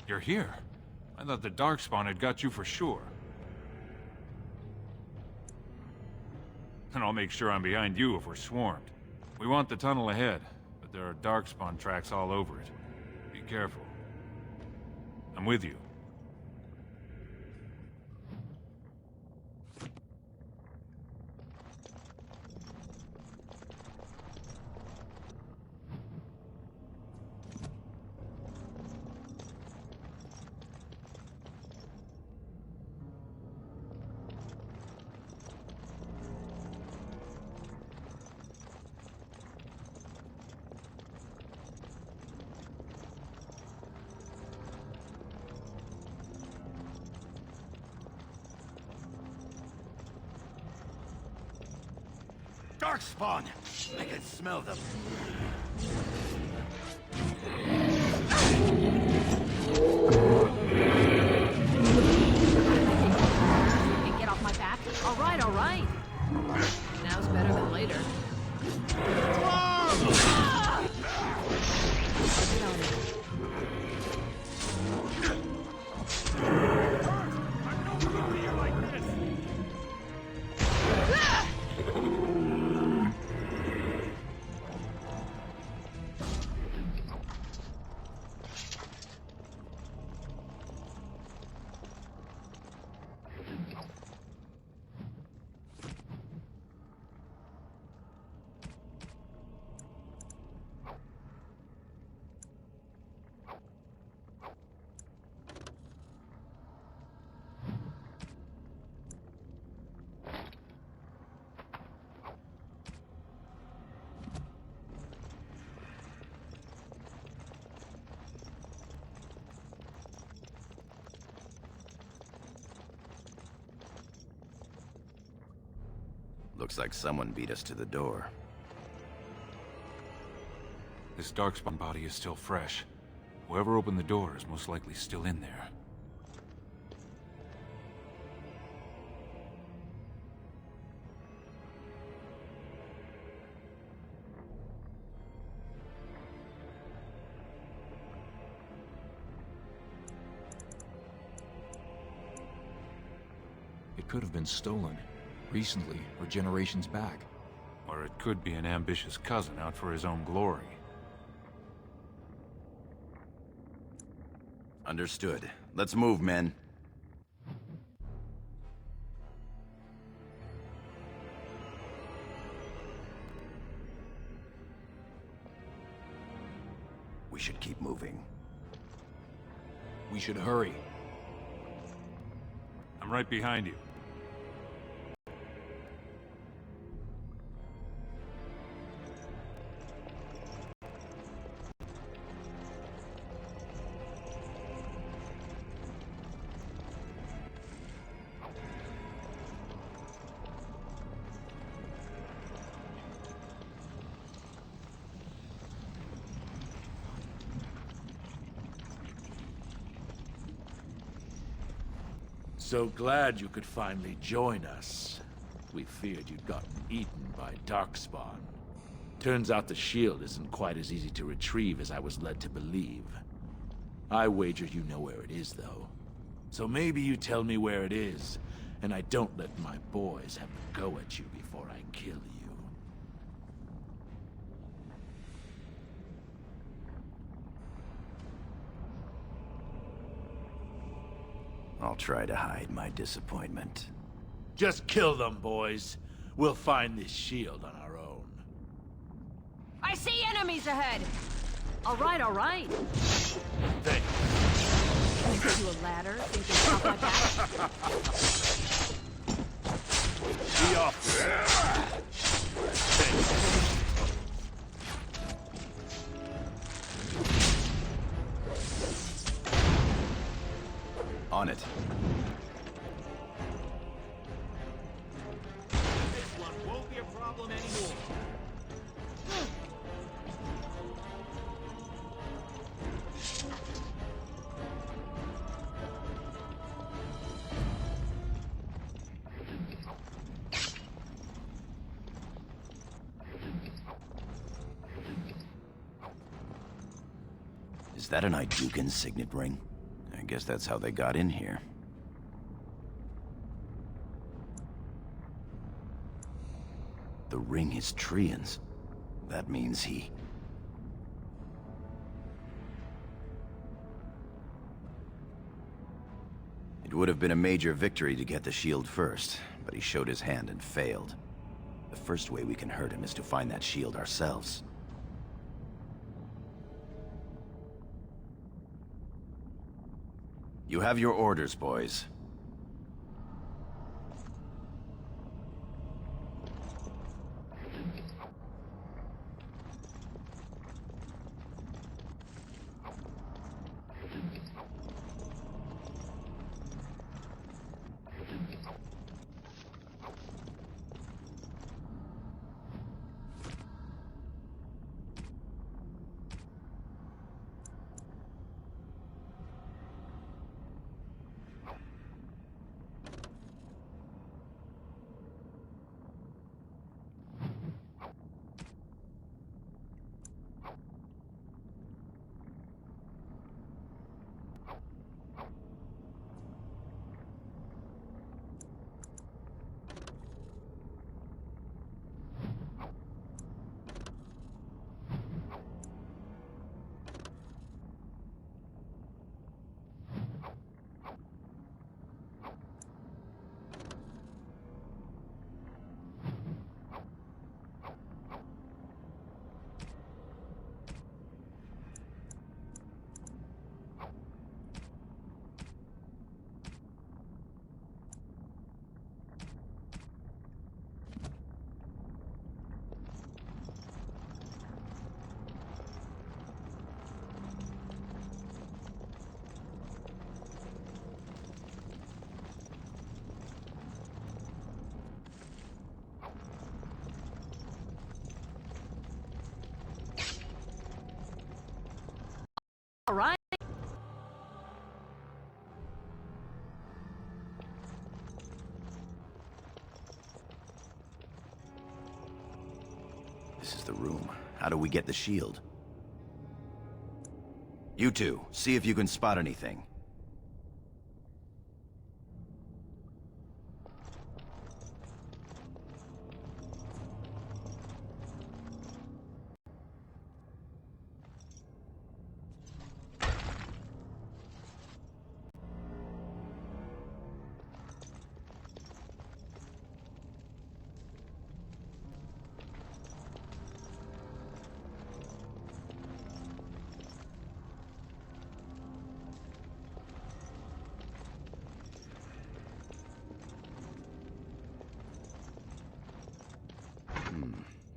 You're here. I thought the Darkspawn had got you for sure. And I'll make sure I'm behind you if we're swarmed. We want the tunnel ahead, but there are Darkspawn tracks all over it. Be careful. I'm with you. Darkspawn! I can smell them. Hey, get off my back. All right, all right. Now's better than later. Looks like someone beat us to the door. This Darkspawn body is still fresh. Whoever opened the door is most likely still in there. It could have been stolen. Recently, or generations back. Or it could be an ambitious cousin out for his own glory. Understood. Let's move, men. We should keep moving. We should hurry. I'm right behind you. So glad you could finally join us. We feared you'd gotten eaten by Darkspawn. Turns out the shield isn't quite as easy to retrieve as I was led to believe. I wager you know where it is, though. So maybe you tell me where it is, and I don't let my boys have a go at you before I kill you. I'll try to hide my disappointment. Just kill them, boys. We'll find this shield on our own. I see enemies ahead! All right, all right. Thanks. Can I give you a ladder so you can stop my back? Be off. Thanks. On it. This one won't be a problem anymore. Is that an Aeducan signet ring? I guess that's how they got in here. The ring is Trian's. That means he... It would have been a major victory to get the shield first, but he showed his hand and failed. The first way we can hurt him is to find that shield ourselves. You have your orders, boys. This is the room. How do we get the shield? You two, see if you can spot anything.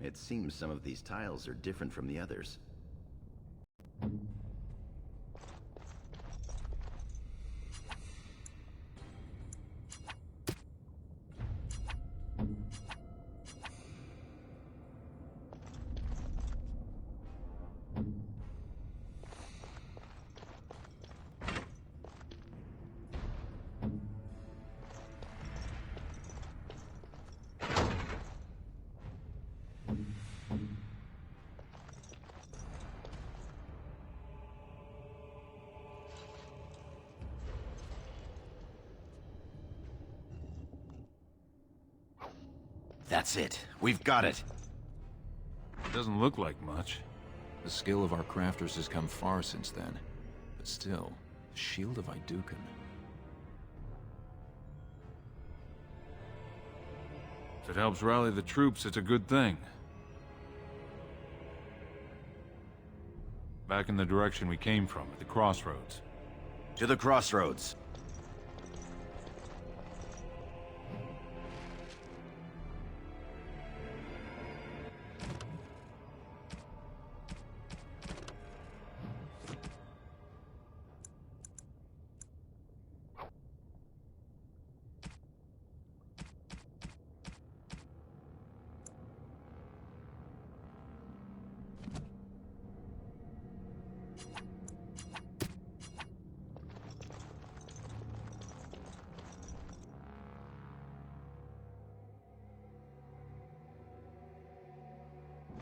It seems some of these tiles are different from the others. That's it. We've got it. It doesn't look like much. The skill of our crafters has come far since then. But still, the Shield of Aeducan. If it helps rally the troops, it's a good thing. Back in the direction we came from, at the crossroads. To the crossroads.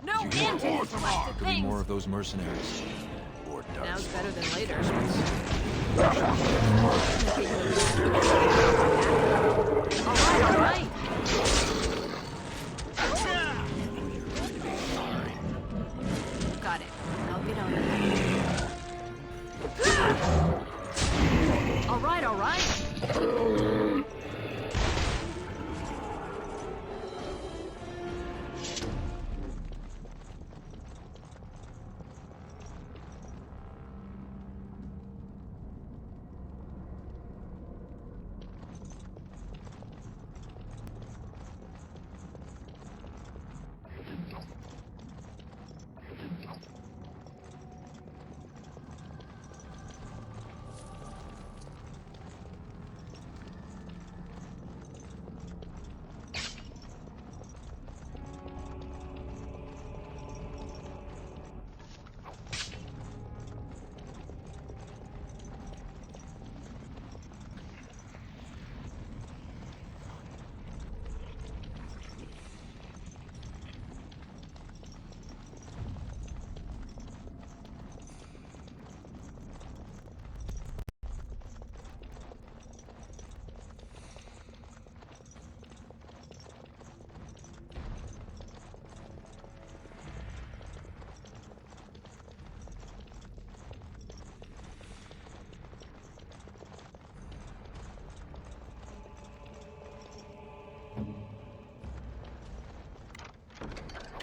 No end to this blessed Could be more of those mercenaries. Or Now's better than later. All right. Got it. I'll get on it. All right.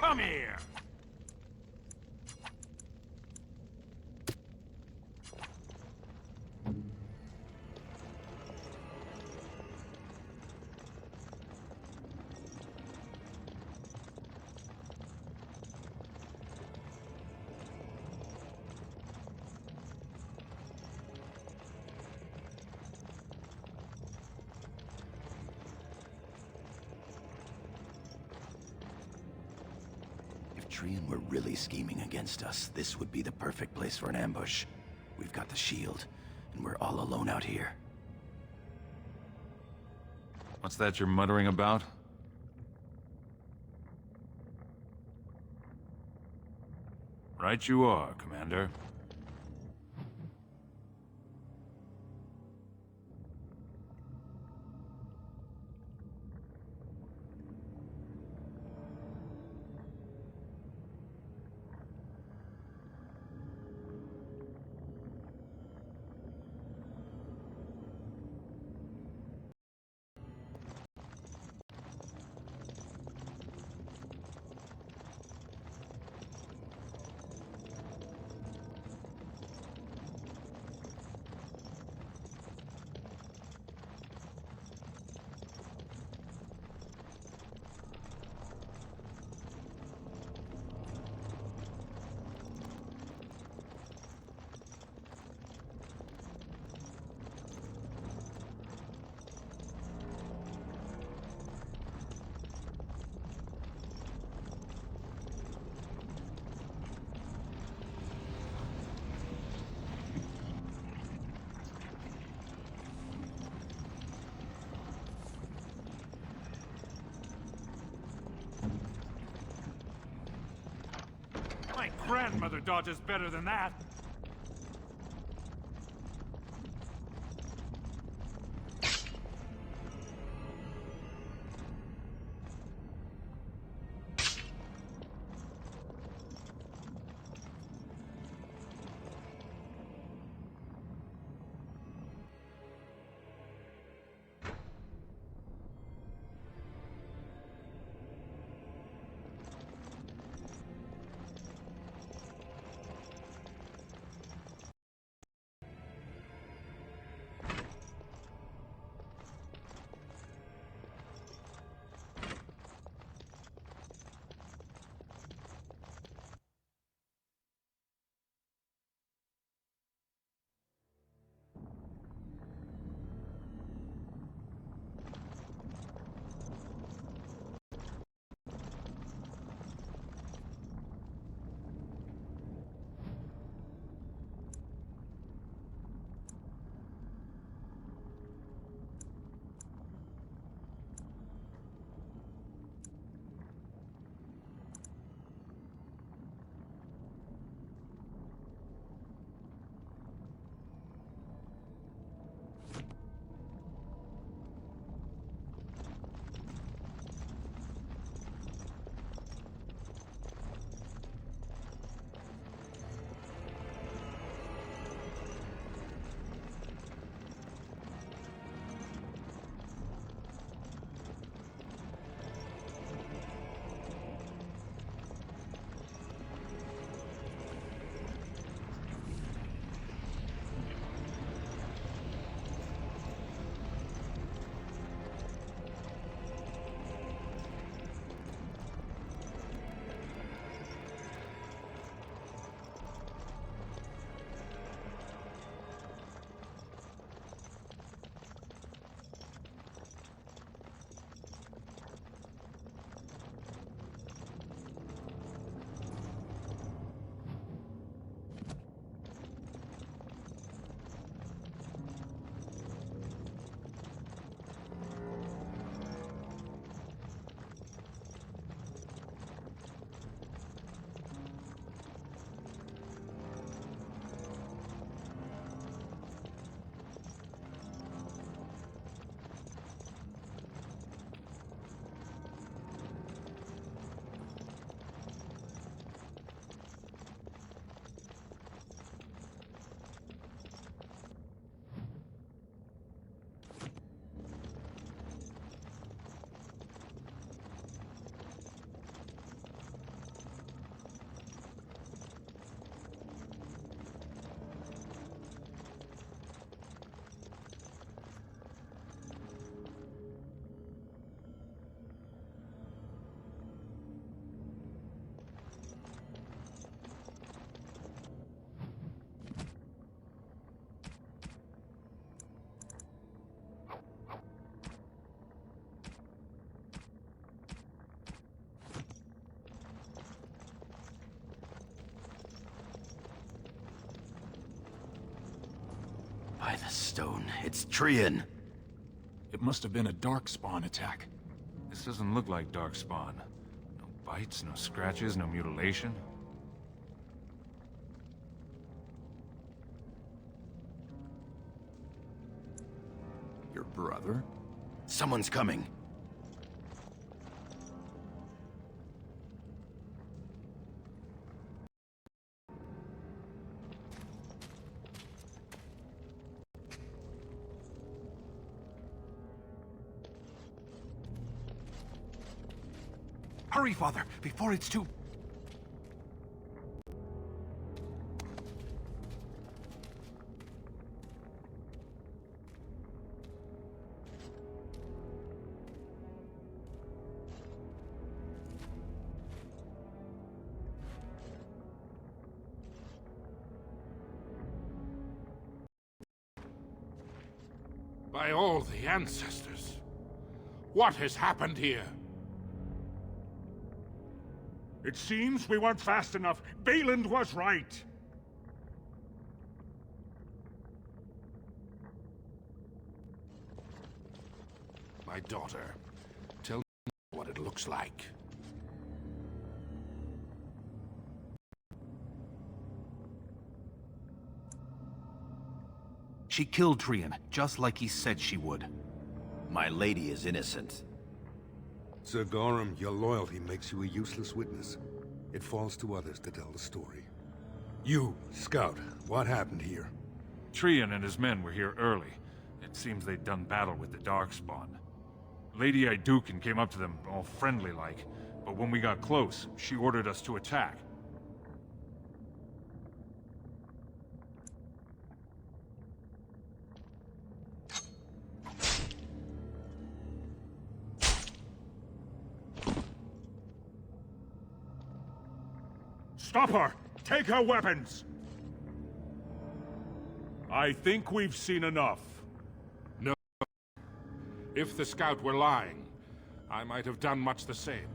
Come here! Trian were really scheming against us, this would be the perfect place for an ambush. We've got the shield, and we're all alone out here. What's that you're muttering about? Right you are, Commander. My grandmother dodges better than that. By the stone, it's Trian. It must have been a darkspawn attack. This doesn't look like darkspawn. No bites, no scratches, no mutilation. Your brother? Someone's coming. Hurry, Father, before it's too... By all the ancestors, what has happened here? It seems we weren't fast enough. Balin was right. My daughter, tell me what it looks like. She killed Trian, just like he said she would. My lady is innocent. Sir Gorham, your loyalty makes you a useless witness. It falls to others to tell the story. You, Scout, what happened here? Trian and his men were here early. It seems they'd done battle with the Darkspawn. Lady Aeducan came up to them, all friendly-like, but when we got close, she ordered us to attack. Stop her! Take her weapons! I think we've seen enough. No. If the scout were lying, I might have done much the same.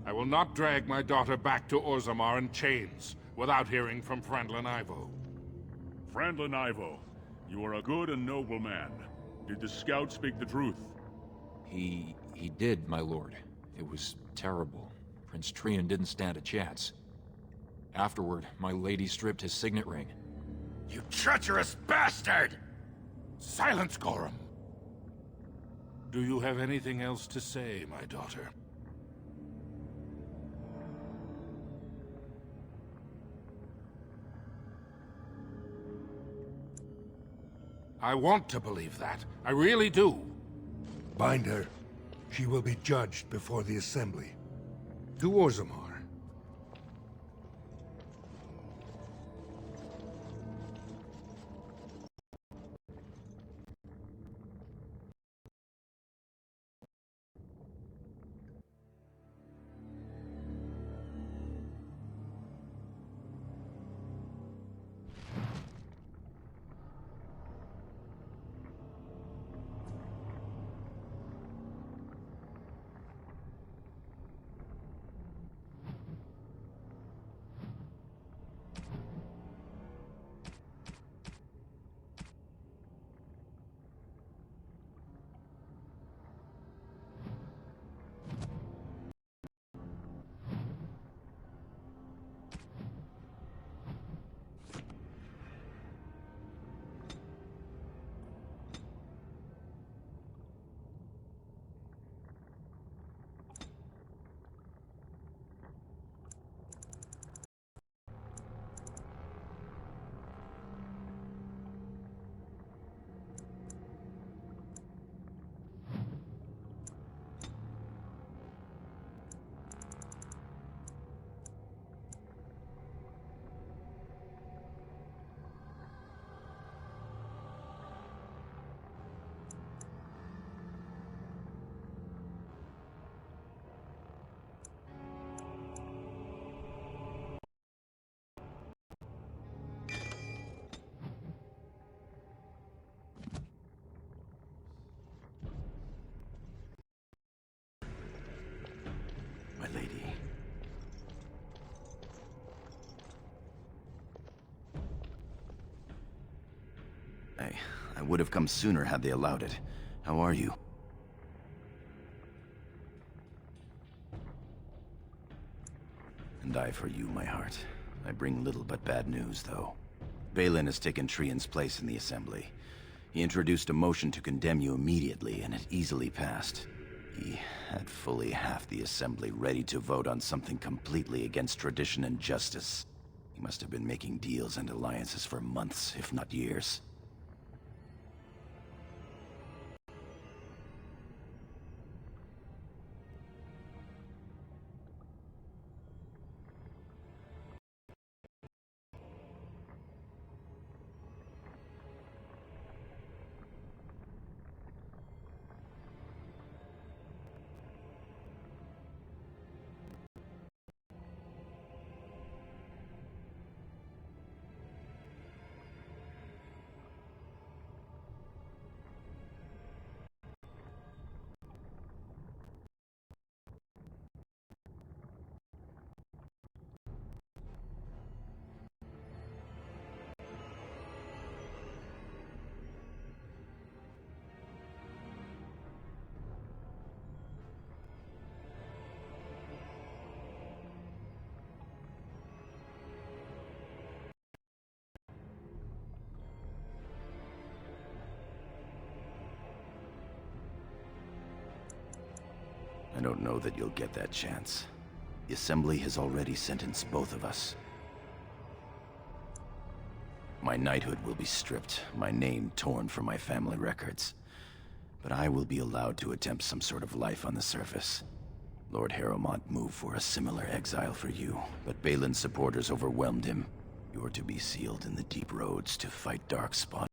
I will not drag my daughter back to Orzammar in chains without hearing from Frandlin Ivo. Frandlin Ivo, you are a good and noble man. Did the scout speak the truth? He did, my lord. It was terrible. Prince Trian didn't stand a chance. Afterward, my lady stripped his signet ring. You treacherous bastard! Silence, Gorham! Do you have anything else to say, my daughter? I want to believe that. I really do. Bind her. She will be judged before the Assembly. To Orzammar. I would have come sooner had they allowed it. How are you? And I for you, my heart. I bring little but bad news, though. Balin has taken Trian's place in the Assembly. He introduced a motion to condemn you immediately, and it easily passed. He had fully half the Assembly ready to vote on something completely against tradition and justice. He must have been making deals and alliances for months, if not years. I don't know that you'll get that chance. The Assembly has already sentenced both of us. My knighthood will be stripped, my name torn from my family records. But I will be allowed to attempt some sort of life on the surface. Lord Harrowmont moved for a similar exile for you, but Balin's supporters overwhelmed him. You are to be sealed in the deep roads to fight Darkspawn,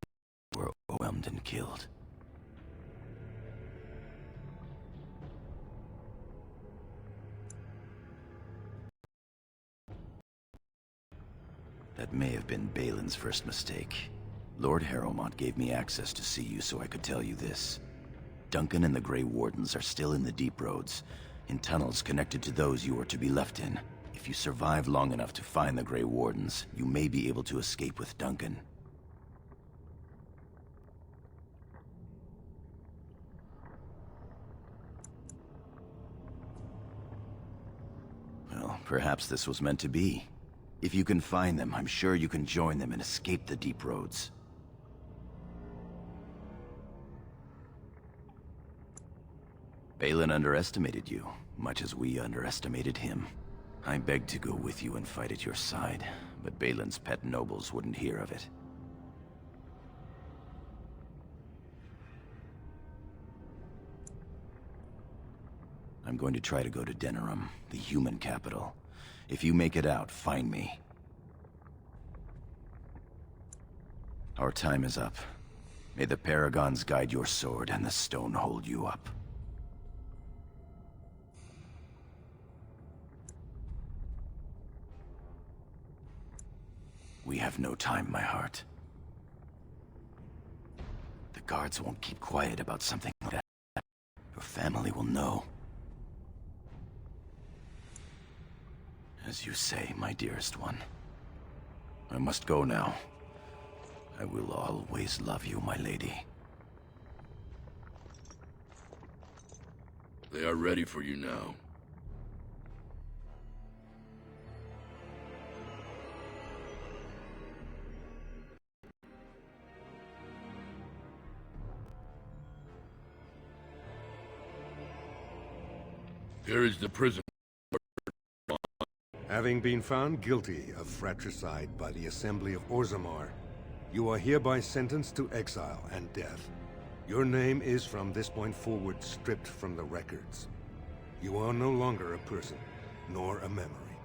who were overwhelmed and killed. That may have been Balin's first mistake. Lord Harrowmont gave me access to see you so I could tell you this. Duncan and the Grey Wardens are still in the deep roads, in tunnels connected to those you are to be left in. If you survive long enough to find the Grey Wardens, you may be able to escape with Duncan. Well, perhaps this was meant to be. If you can find them, I'm sure you can join them and escape the deep roads. Balin underestimated you, much as we underestimated him. I begged to go with you and fight at your side, but Balin's pet nobles wouldn't hear of it. I'm going to try to go to Denerim, the human capital. If you make it out, find me. Our time is up. May the Paragons guide your sword and the stone hold you up. We have no time, my heart. The guards won't keep quiet about something like that. Your family will know. As you say, my dearest one. I must go now. I will always love you, my lady. They are ready for you now. Here is the prison. Having been found guilty of fratricide by the Assembly of Orzammar, you are hereby sentenced to exile and death. Your name is from this point forward stripped from the records. You are no longer a person, nor a memory.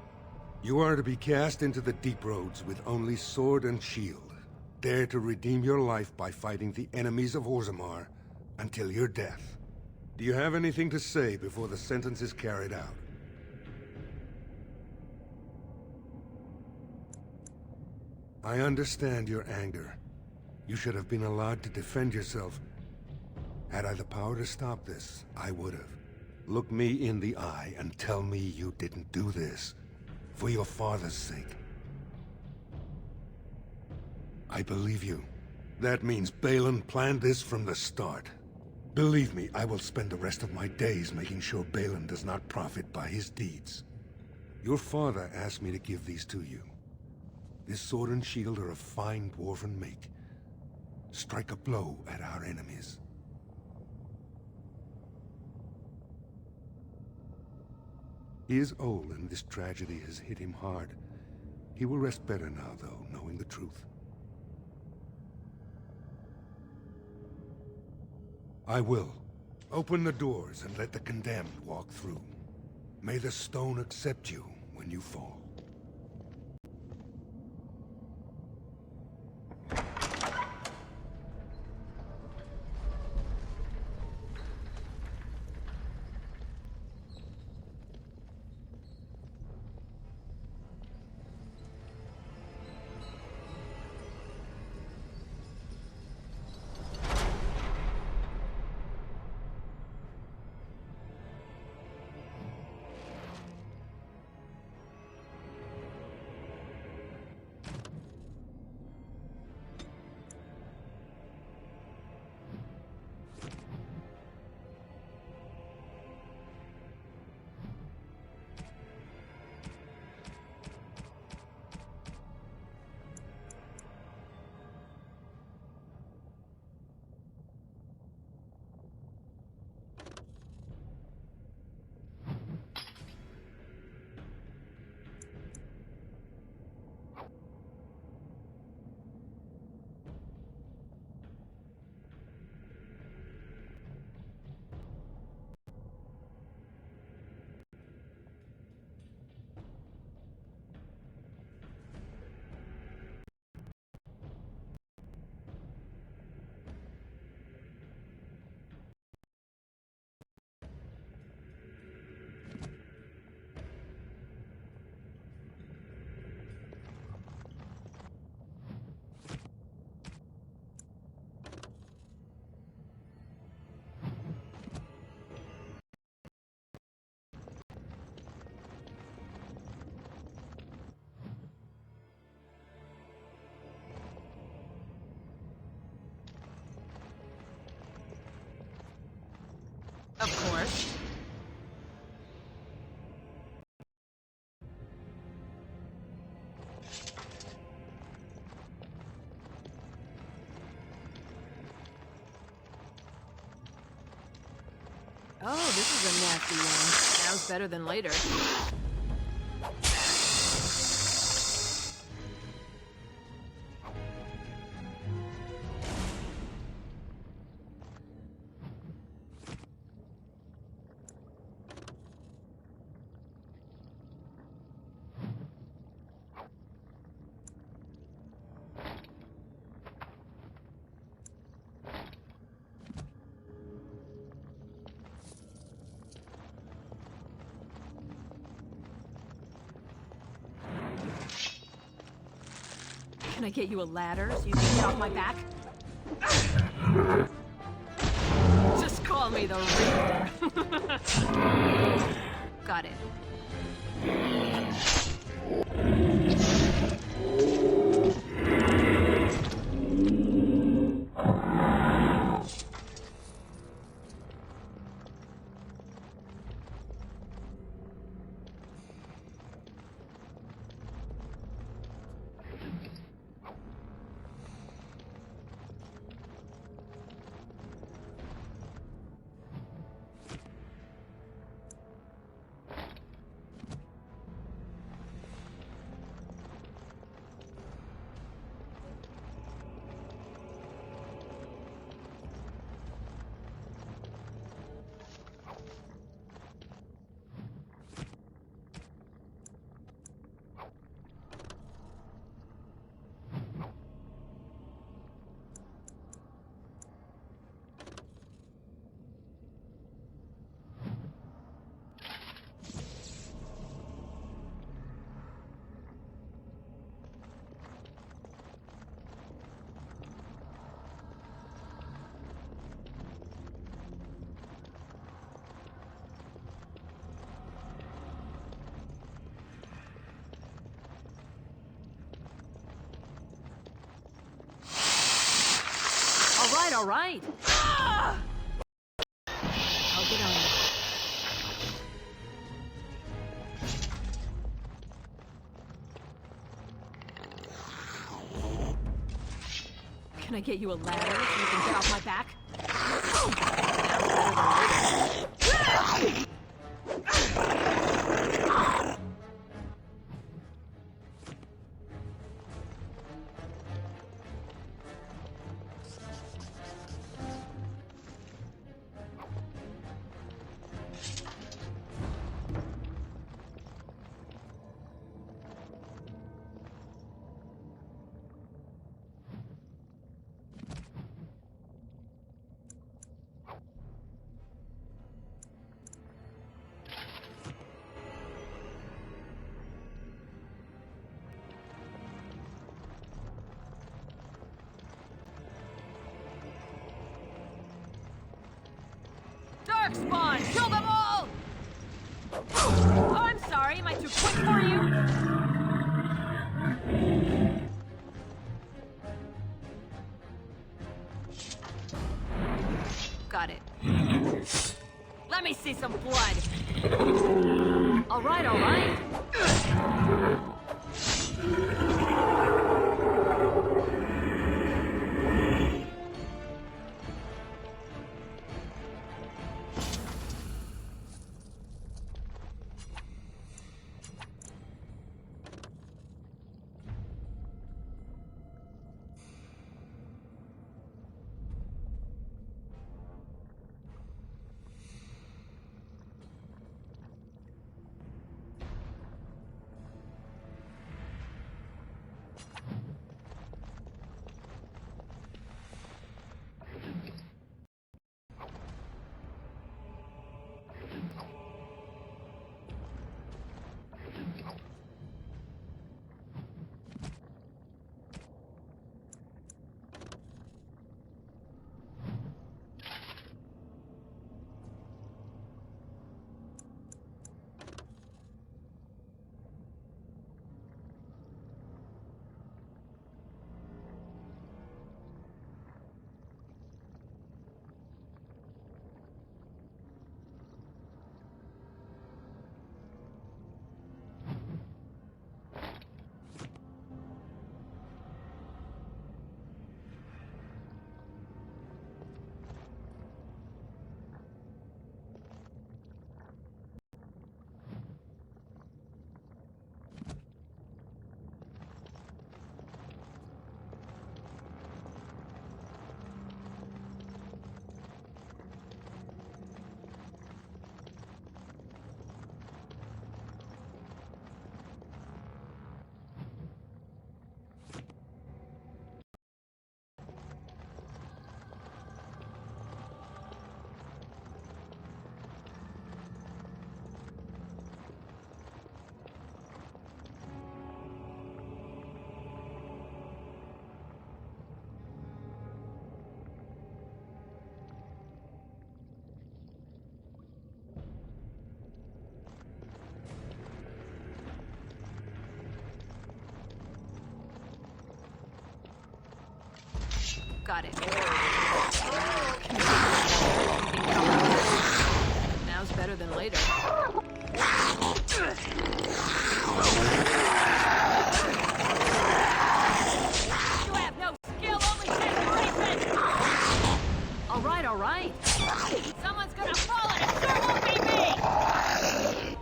You are to be cast into the deep roads with only sword and shield. Dare to redeem your life by fighting the enemies of Orzammar until your death. Do you have anything to say before the sentence is carried out? I understand your anger. You should have been allowed to defend yourself. Had I the power to stop this, I would have. Look me in the eye and tell me you didn't do this. For your father's sake. I believe you. That means Balin planned this from the start. Believe me, I will spend the rest of my days making sure Balin does not profit by his deeds. Your father asked me to give these to you. This sword and shield are of fine dwarven make. Strike a blow at our enemies. He is old, and this tragedy has hit him hard. He will rest better now, though, knowing the truth. I will. Open the doors and let the condemned walk through. May the stone accept you when you fall. Of course. Oh, this is a nasty one. Sounds better than later. Can I get you a ladder so you can get off my back? Just call me the Reaper. Got it. All right. Ah! I'll get on it. Can I get you a ladder so you can get off my back? Darkspawn! Kill them all! Oh, I'm sorry. Am I too quick for you? Got it. Let me see some blood. All right, all right. Got it. Now's better than later. You have no skill, only desperation! Alright, alright. Someone's gonna fall and it sure won't be me!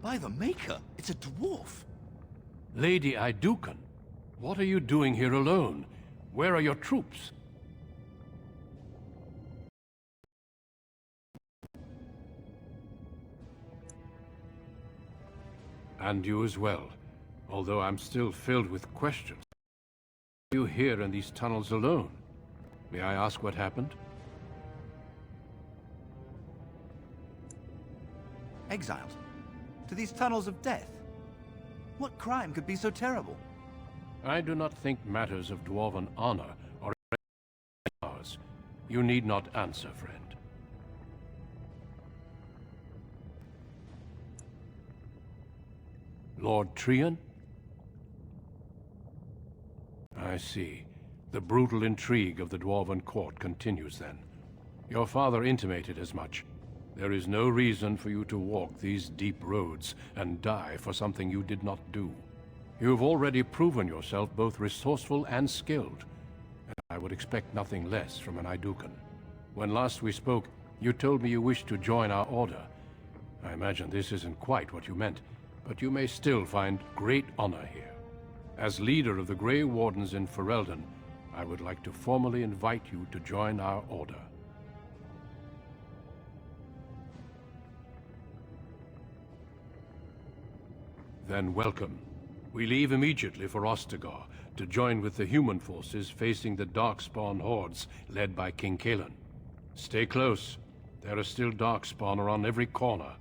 By the Maker, it's a dwarf! Lady Aeducan, what are you doing here alone? Where are your troops? And you as well, although I'm still filled with questions. Why are you here in these tunnels alone? May I ask what happened? Exiled? To these tunnels of death? What crime could be so terrible? I do not think matters of dwarven honor are ours. You need not answer, friend. Lord Trian? I see. The brutal intrigue of the Dwarven court continues then. Your father intimated as much. There is no reason for you to walk these deep roads and die for something you did not do. You have already proven yourself both resourceful and skilled, and I would expect nothing less from an Aeducan. When last we spoke, you told me you wished to join our order. I imagine this isn't quite what you meant, but you may still find great honor here. As leader of the Grey Wardens in Ferelden, I would like to formally invite you to join our order. Then welcome. We leave immediately for Ostagar to join with the human forces facing the Darkspawn hordes led by King Kaelan. Stay close. There are still Darkspawn around every corner.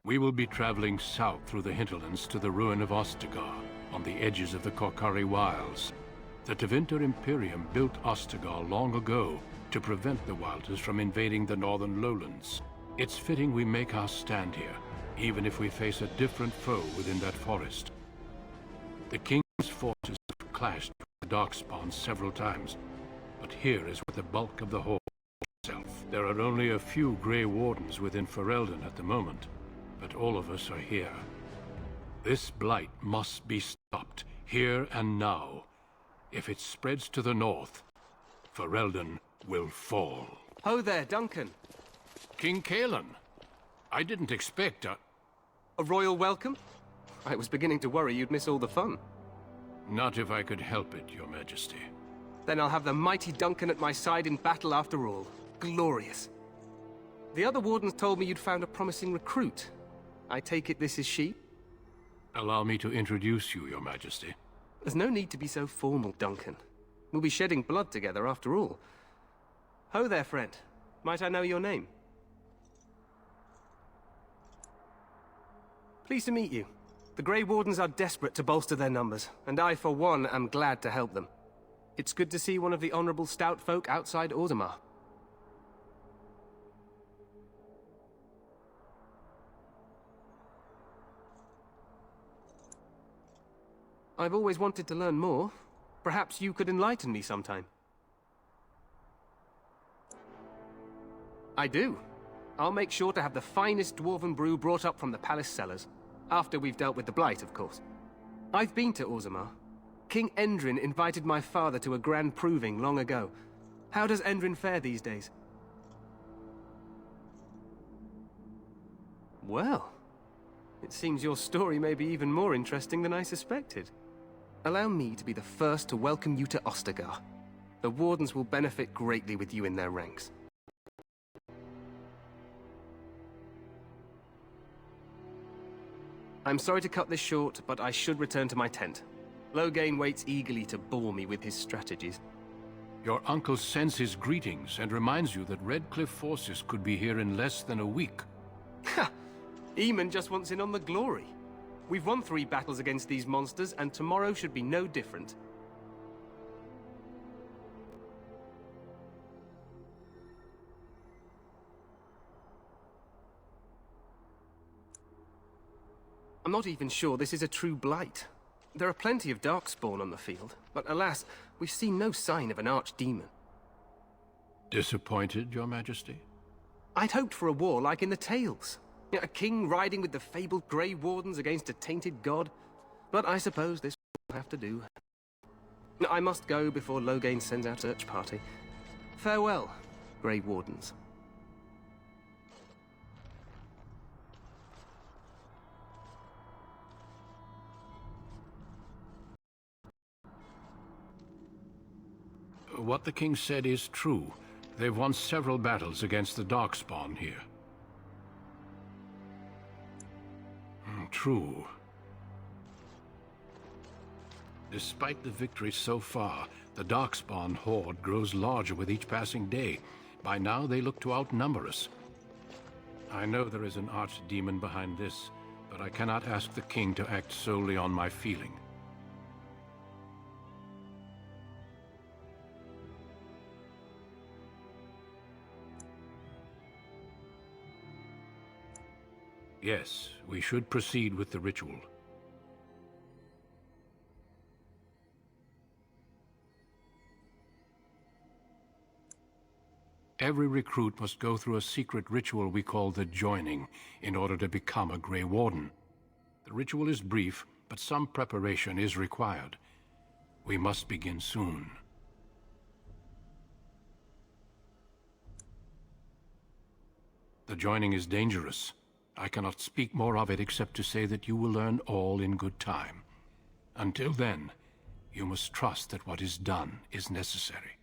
We will be traveling south through the hinterlands to the ruin of Ostagar, on the edges of the Korcari Wilds. The Tevinter Imperium built Ostagar long ago to prevent the Wilders from invading the northern lowlands. It's fitting we make our stand here, even if we face a different foe within that forest. The King's forces have clashed with the Darkspawn several times, but here is where the bulk of the horde itself. There are only a few Grey Wardens within Ferelden at the moment, but all of us are here. This blight must be stopped, here and now. If it spreads to the north, Ferelden will fall. Ho there, Duncan. King Kaelan. I didn't expect a royal welcome? I was beginning to worry you'd miss all the fun. Not if I could help it, Your Majesty. Then I'll have the mighty Duncan at my side in battle after all. Glorious. The other wardens told me you'd found a promising recruit. I take it this is she? Allow me to introduce you, Your Majesty. There's no need to be so formal, Duncan. We'll be shedding blood together after all. Ho there, friend. Might I know your name? Pleased to meet you. The Grey Wardens are desperate to bolster their numbers, and I, for one, am glad to help them. It's good to see one of the honorable stout folk outside Orzammar. I've always wanted to learn more. Perhaps you could enlighten me sometime. I do. I'll make sure to have the finest dwarven brew brought up from the palace cellars. After we've dealt with the blight, of course. I've been to Orzammar. King Endrin invited my father to a grand proving long ago. How does Endrin fare these days? Well, it seems your story may be even more interesting than I suspected. Allow me to be the first to welcome you to Ostagar. The Wardens will benefit greatly with you in their ranks. I'm sorry to cut this short, but I should return to my tent. Loghain waits eagerly to bore me with his strategies. Your uncle sends his greetings and reminds you that Redcliffe forces could be here in less than a week. Ha! Eamon just wants in on the glory. We've won 3 battles against these monsters, and tomorrow should be no different. I'm not even sure this is a true blight. There are plenty of darkspawn on the field, but alas, we've seen no sign of an archdemon. Disappointed, Your Majesty? I'd hoped for a war like in the tales. A king riding with the fabled Grey Wardens against a tainted god. But I suppose this will have to do. I must go before Loghain sends out a search party. Farewell, Grey Wardens. What the king said is true. They've won several battles against the Darkspawn here. True. Despite the victories so far, the Darkspawn horde grows larger with each passing day. By now, they look to outnumber us. I know there is an archdemon behind this, but I cannot ask the king to act solely on my feeling. Yes, we should proceed with the ritual. Every recruit must go through a secret ritual we call the Joining in order to become a Grey Warden. The ritual is brief, but some preparation is required. We must begin soon. The Joining is dangerous. I cannot speak more of it except to say that you will learn all in good time. Until then, you must trust that what is done is necessary.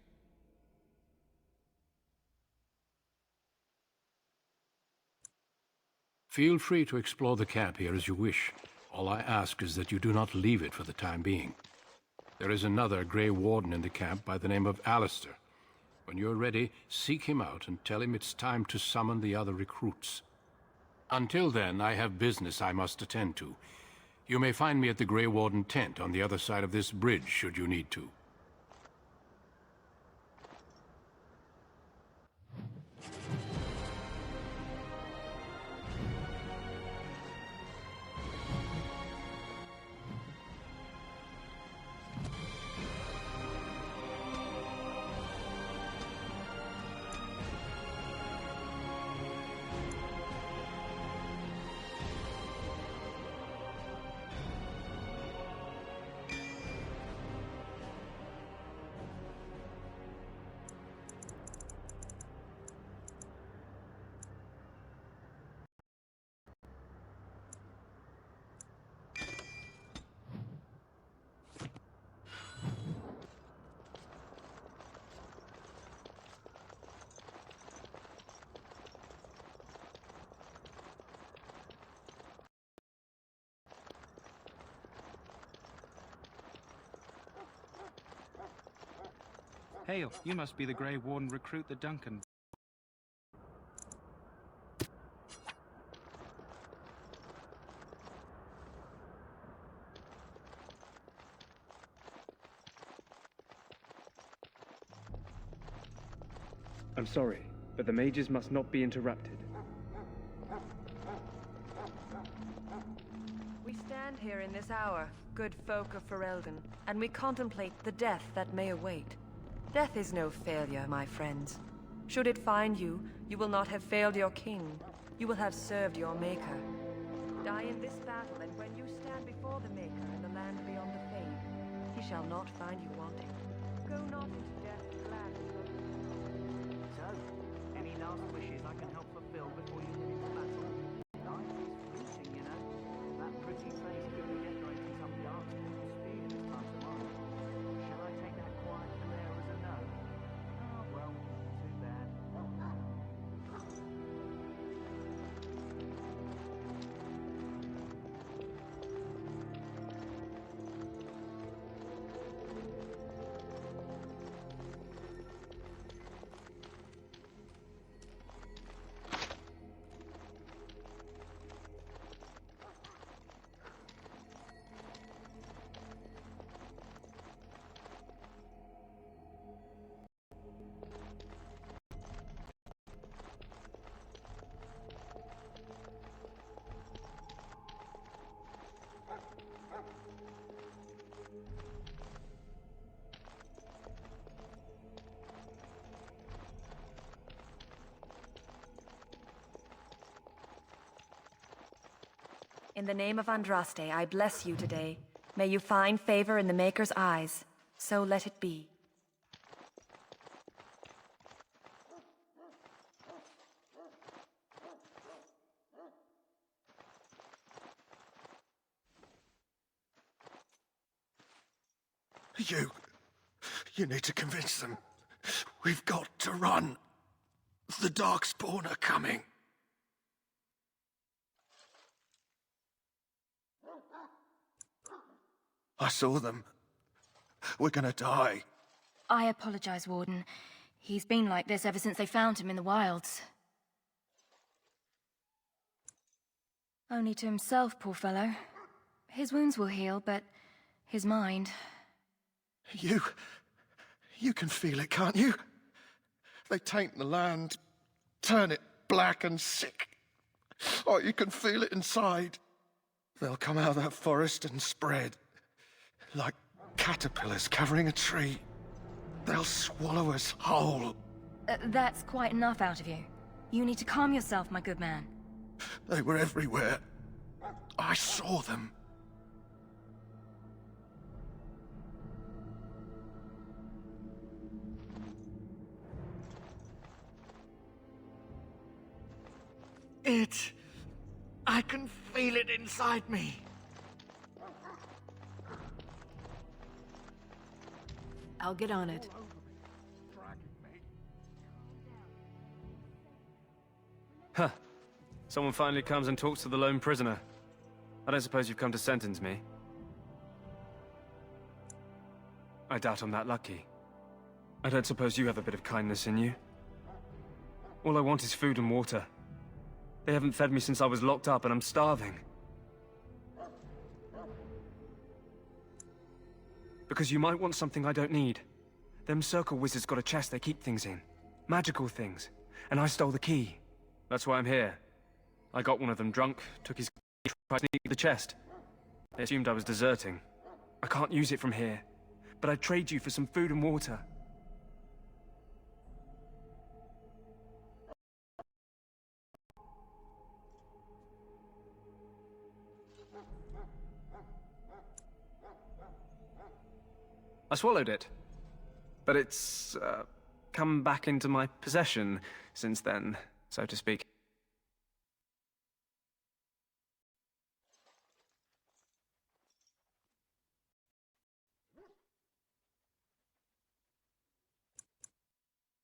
Feel free to explore the camp here as you wish. All I ask is that you do not leave it for the time being. There is another Grey Warden in the camp by the name of Alistair. When you're ready, seek him out and tell him it's time to summon the other recruits. Until then, I have business I must attend to. You may find me at the Grey Warden tent on the other side of this bridge, should you need to. Hail, you must be the Grey Warden recruit the Duncan. I'm sorry, but the mages must not be interrupted. We stand here in this hour, good folk of Ferelden, and we contemplate the death that may await. Death is no failure, my friends. Should it find you, you will not have failed your king. You will have served your maker. Die in this battle, and when you stand before the maker in the land beyond the fane, he shall not find you wanting. Go not into death gladly. So, any last wishes I can help fulfill before you get into battle? Life is fleeting, you know. That pretty face could be decorating some dark spear this time tomorrow. Shall I take that quiet glare as a no? Oh, well, too bad. In the name of Andraste, I bless you today. May you find favor in the Maker's eyes. So let it be. You need to convince them. We've got to run. The Darkspawn are coming. I saw them. We're gonna die. I apologize, Warden. He's been like this ever since they found him in the wilds. Only to himself, poor fellow. His wounds will heal, but his mind... You can feel it, can't you? They taint the land, turn it black and sick. Oh, you can feel it inside. They'll come out of that forest and spread, like caterpillars covering a tree. They'll swallow us whole. That's quite enough out of you. You need to calm yourself, my good man. They were everywhere. I saw them. I can feel it inside me. I'll get on it. Huh. Someone finally comes and talks to the lone prisoner. I don't suppose you've come to sentence me. I doubt I'm that lucky. I don't suppose you have a bit of kindness in you. All I want is food and water. They haven't fed me since I was locked up, and I'm starving. Because you might want something I don't need. Them circle wizards got a chest they keep things in. Magical things. And I stole the key. That's why I'm here. I got one of them drunk, took his key, tried to sneak the chest. They assumed I was deserting. I can't use it from here. But I'd trade you for some food and water. I swallowed it. But it's, come back into my possession since then, so to speak.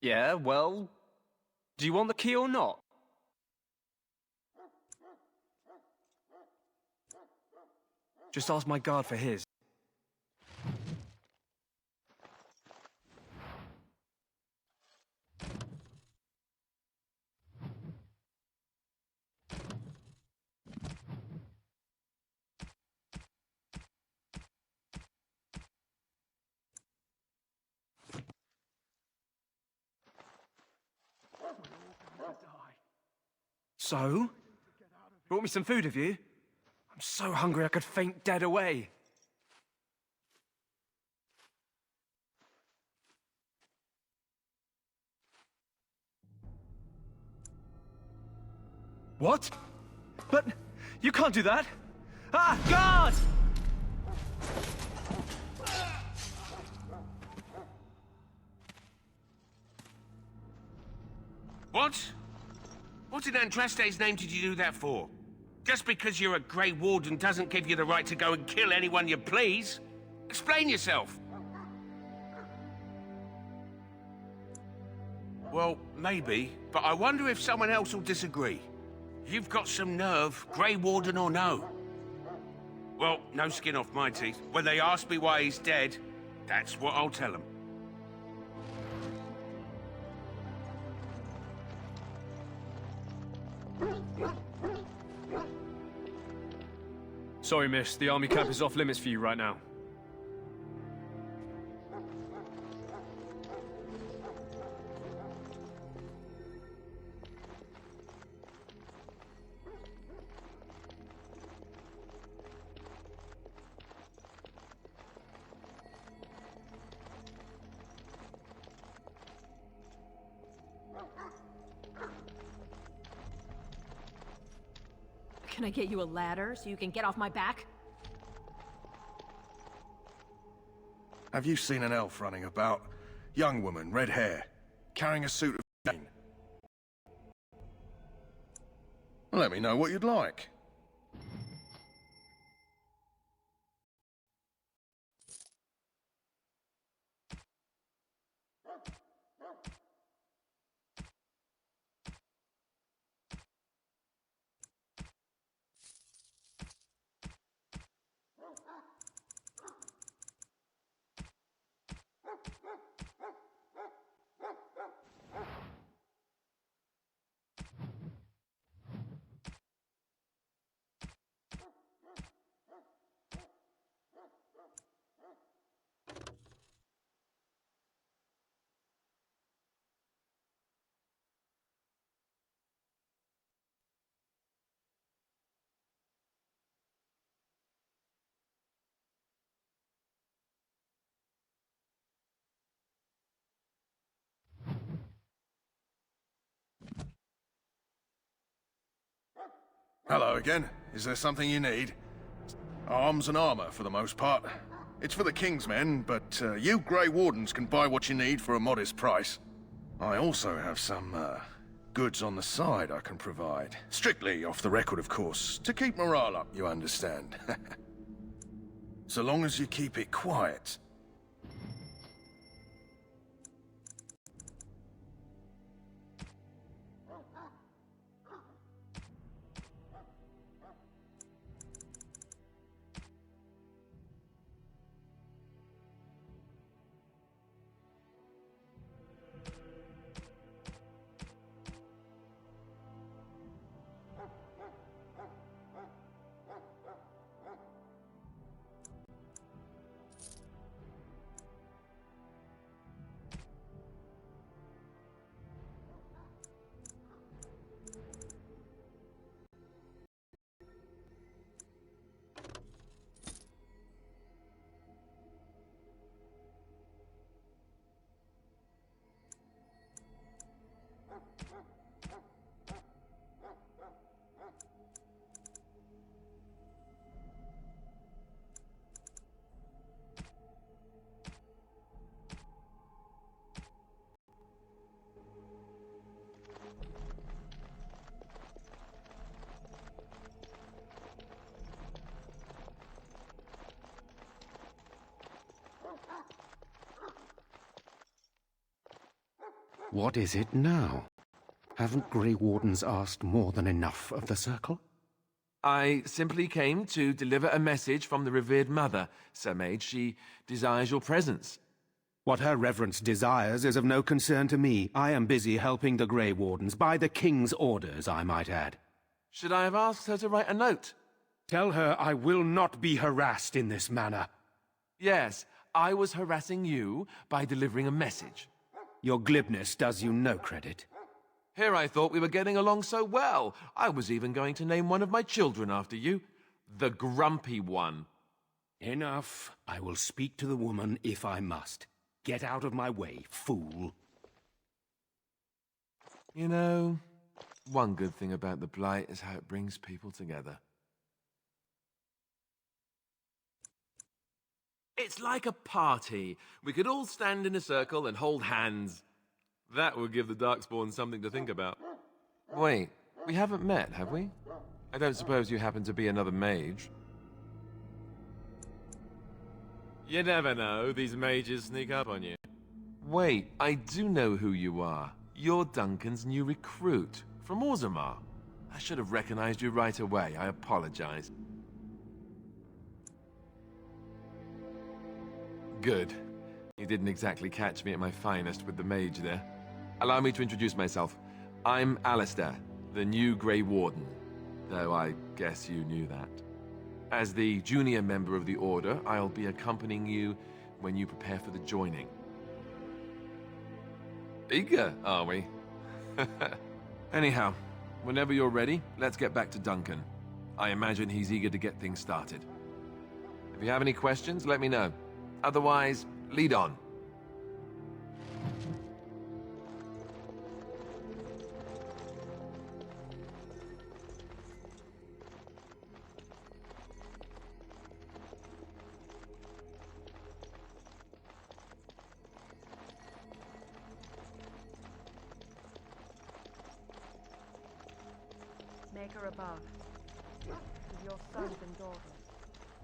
Yeah, well... do you want the key or not? Just ask my guard for his. So? Brought me some food, have you? I'm so hungry I could faint dead away. What? But you can't do that! Ah, guard! What? What in Andraste's name did you do that for? Just because you're a Grey Warden doesn't give you the right to go and kill anyone you please. Explain yourself. Well, maybe, but I wonder if someone else will disagree. You've got some nerve, Grey Warden or no. Well, no skin off my teeth. When they ask me why he's dead, that's what I'll tell them. Sorry, miss. The army camp is off limits for you right now. Can I get you a ladder so you can get off my back? Have you seen an elf running about? Young woman, red hair, carrying a suit of cane. Let me know what you'd like. Hello again. Is there something you need? Arms and armor, for the most part. It's for the King's men, but you Grey Wardens can buy what you need for a modest price. I also have some, goods on the side I can provide. Strictly off the record, of course. To keep morale up, you understand. So long as you keep it quiet. What is it now? Haven't Grey Wardens asked more than enough of the Circle? I simply came to deliver a message from the revered mother, Sir Mage. She desires your presence. What her reverence desires is of no concern to me. I am busy helping the Grey Wardens, by the King's orders, I might add. Should I have asked her to write a note? Tell her I will not be harassed in this manner. Yes, I was harassing you by delivering a message. Your glibness does you no credit. Here I thought we were getting along so well. I was even going to name one of my children after you. The Grumpy One. Enough. I will speak to the woman if I must. Get out of my way, fool. You know, one good thing about the Blight is how it brings people together. It's like a party. We could all stand in a circle and hold hands. That would give the Darkspawn something to think about. Wait, we haven't met, have we? I don't suppose you happen to be another mage? You never know, these mages sneak up on you. Wait, I do know who you are. You're Duncan's new recruit, from Orzammar. I should have recognized you right away, I apologize. Good. You didn't exactly catch me at my finest with the mage there. Allow me to introduce myself. I'm Alistair, the new Grey Warden. Though I guess you knew that. As the junior member of the Order, I'll be accompanying you when you prepare for the joining. Eager, are we? Anyhow, whenever you're ready, let's get back to Duncan. I imagine he's eager to get things started. If you have any questions, let me know. Otherwise, lead on. Maker above, to your sons and daughters,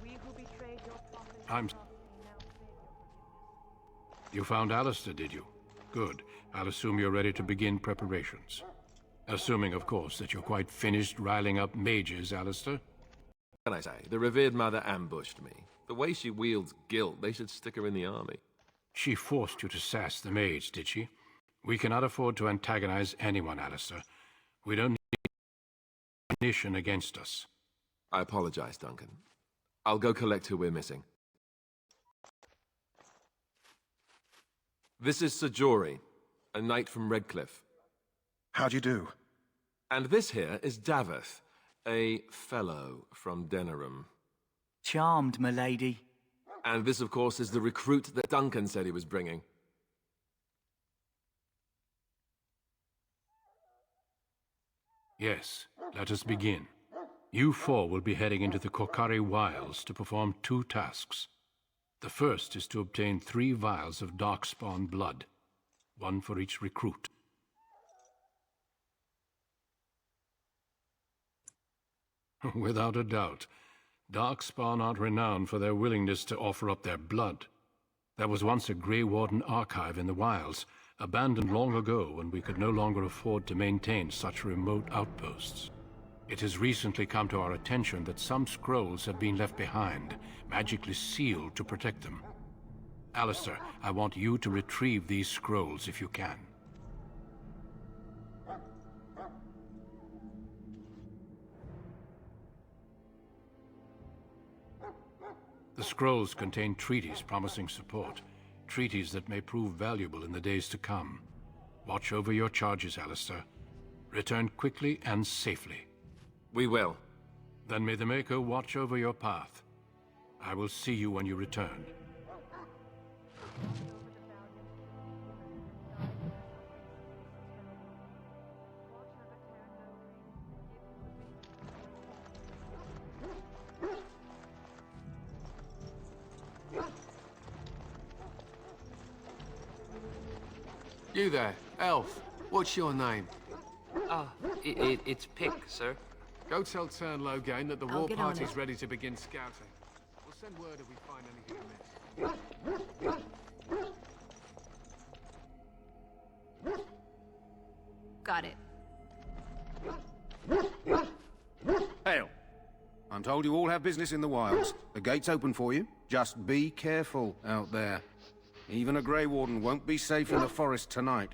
we who betrayed your prophets I'm... You found Alistair, did you? Good. I'll assume you're ready to begin preparations. Assuming, of course, that you're quite finished riling up mages, Alistair. What can I say? The revered mother ambushed me. The way she wields guilt, they should stick her in the army. She forced you to sass the mage, did she? We cannot afford to antagonize anyone, Alistair. We don't need ammunition against us. I apologize, Duncan. I'll go collect who we're missing. This is Sir Jory, a knight from Redcliffe. How do you do? And this here is Daveth, a fellow from Denerim. Charmed, m'lady. And this, of course, is the recruit that Duncan said he was bringing. Yes, let us begin. You four will be heading into the Korcari Wilds to perform 2 tasks. The first is to obtain 3 vials of Darkspawn blood, 1 for each recruit. Without a doubt, Darkspawn aren't renowned for their willingness to offer up their blood. There was once a Grey Warden archive in the wilds, abandoned long ago when we could no longer afford to maintain such remote outposts. It has recently come to our attention that some scrolls have been left behind, magically sealed to protect them. Alistair, I want you to retrieve these scrolls if you can. The scrolls contain treaties promising support, treaties that may prove valuable in the days to come. Watch over your charges, Alistair. Return quickly and safely. We will. Then may the Maker watch over your path. I will see you when you return. You there, elf. What's your name? It's Pick, sir. Go tell Turnlogane that the I'll war get on party's it. ready to begin scouting. We'll send word if we find anything amiss. Got it. Hail. I'm told you all have business in the wilds. The gate's open for you. Just be careful out there. Even a Grey Warden won't be safe in the forest tonight.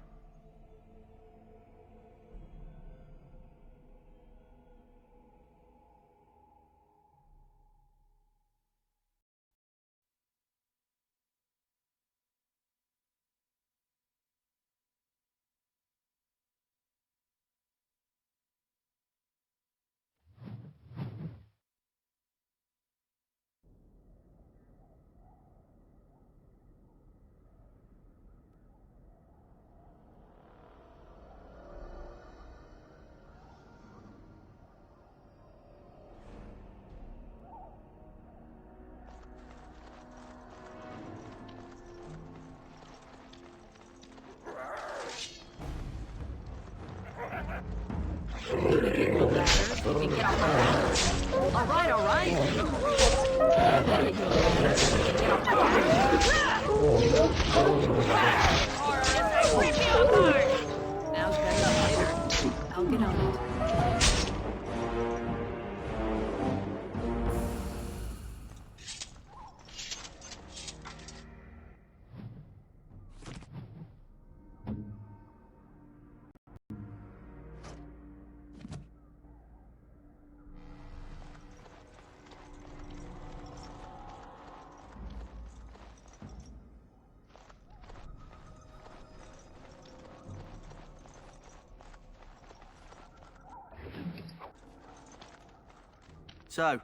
All right. Now's better than later. I'll get on it. So,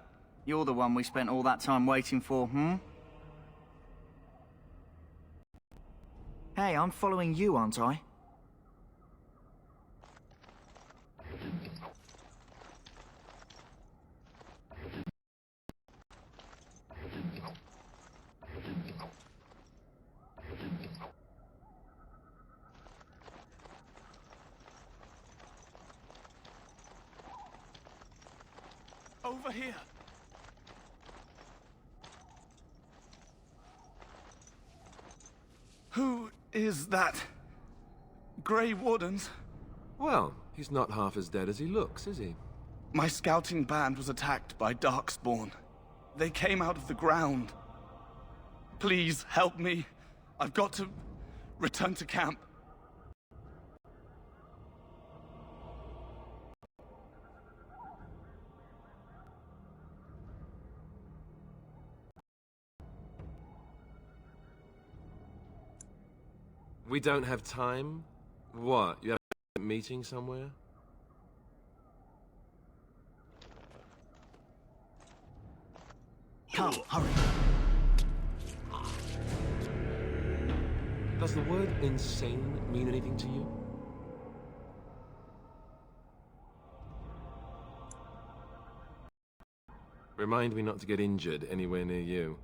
you're the one we spent all that time waiting for, hmm? Hey, I'm following you, aren't I? Over here. Who is that? Grey Wardens? Well, he's not half as dead as he looks, is he? My scouting band was attacked by Darkspawn. They came out of the ground. Please help me. I've got to return to camp. We don't have time? What, you have a meeting somewhere? Come, hurry. Does the word insane mean anything to you? Remind me not to get injured anywhere near you.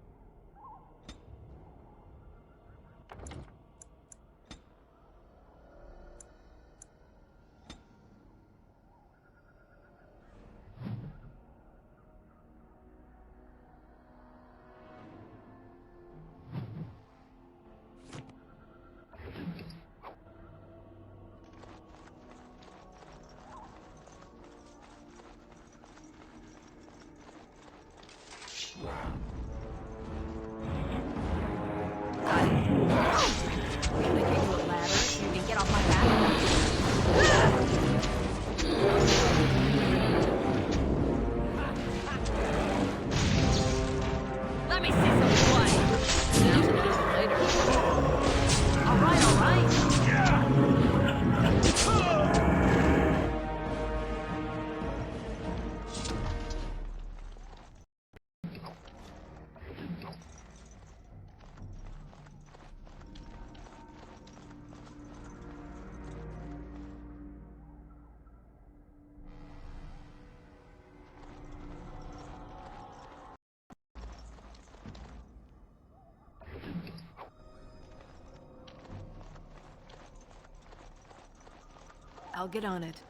I'll get on it.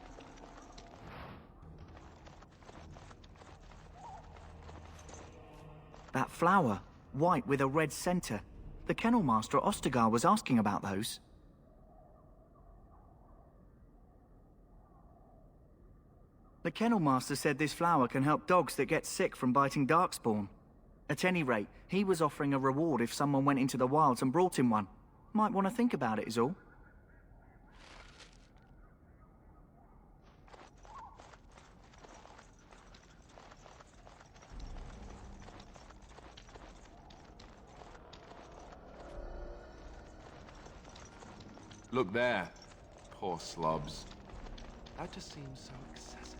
That flower, white with a red center. The kennel master at Ostagar was asking about those. The kennel master said this flower can help dogs that get sick from biting darkspawn. At any rate, he was offering a reward if someone went into the wilds and brought him one. Might want to think about it is all. Look there. Poor slobs. That just seems so excessive.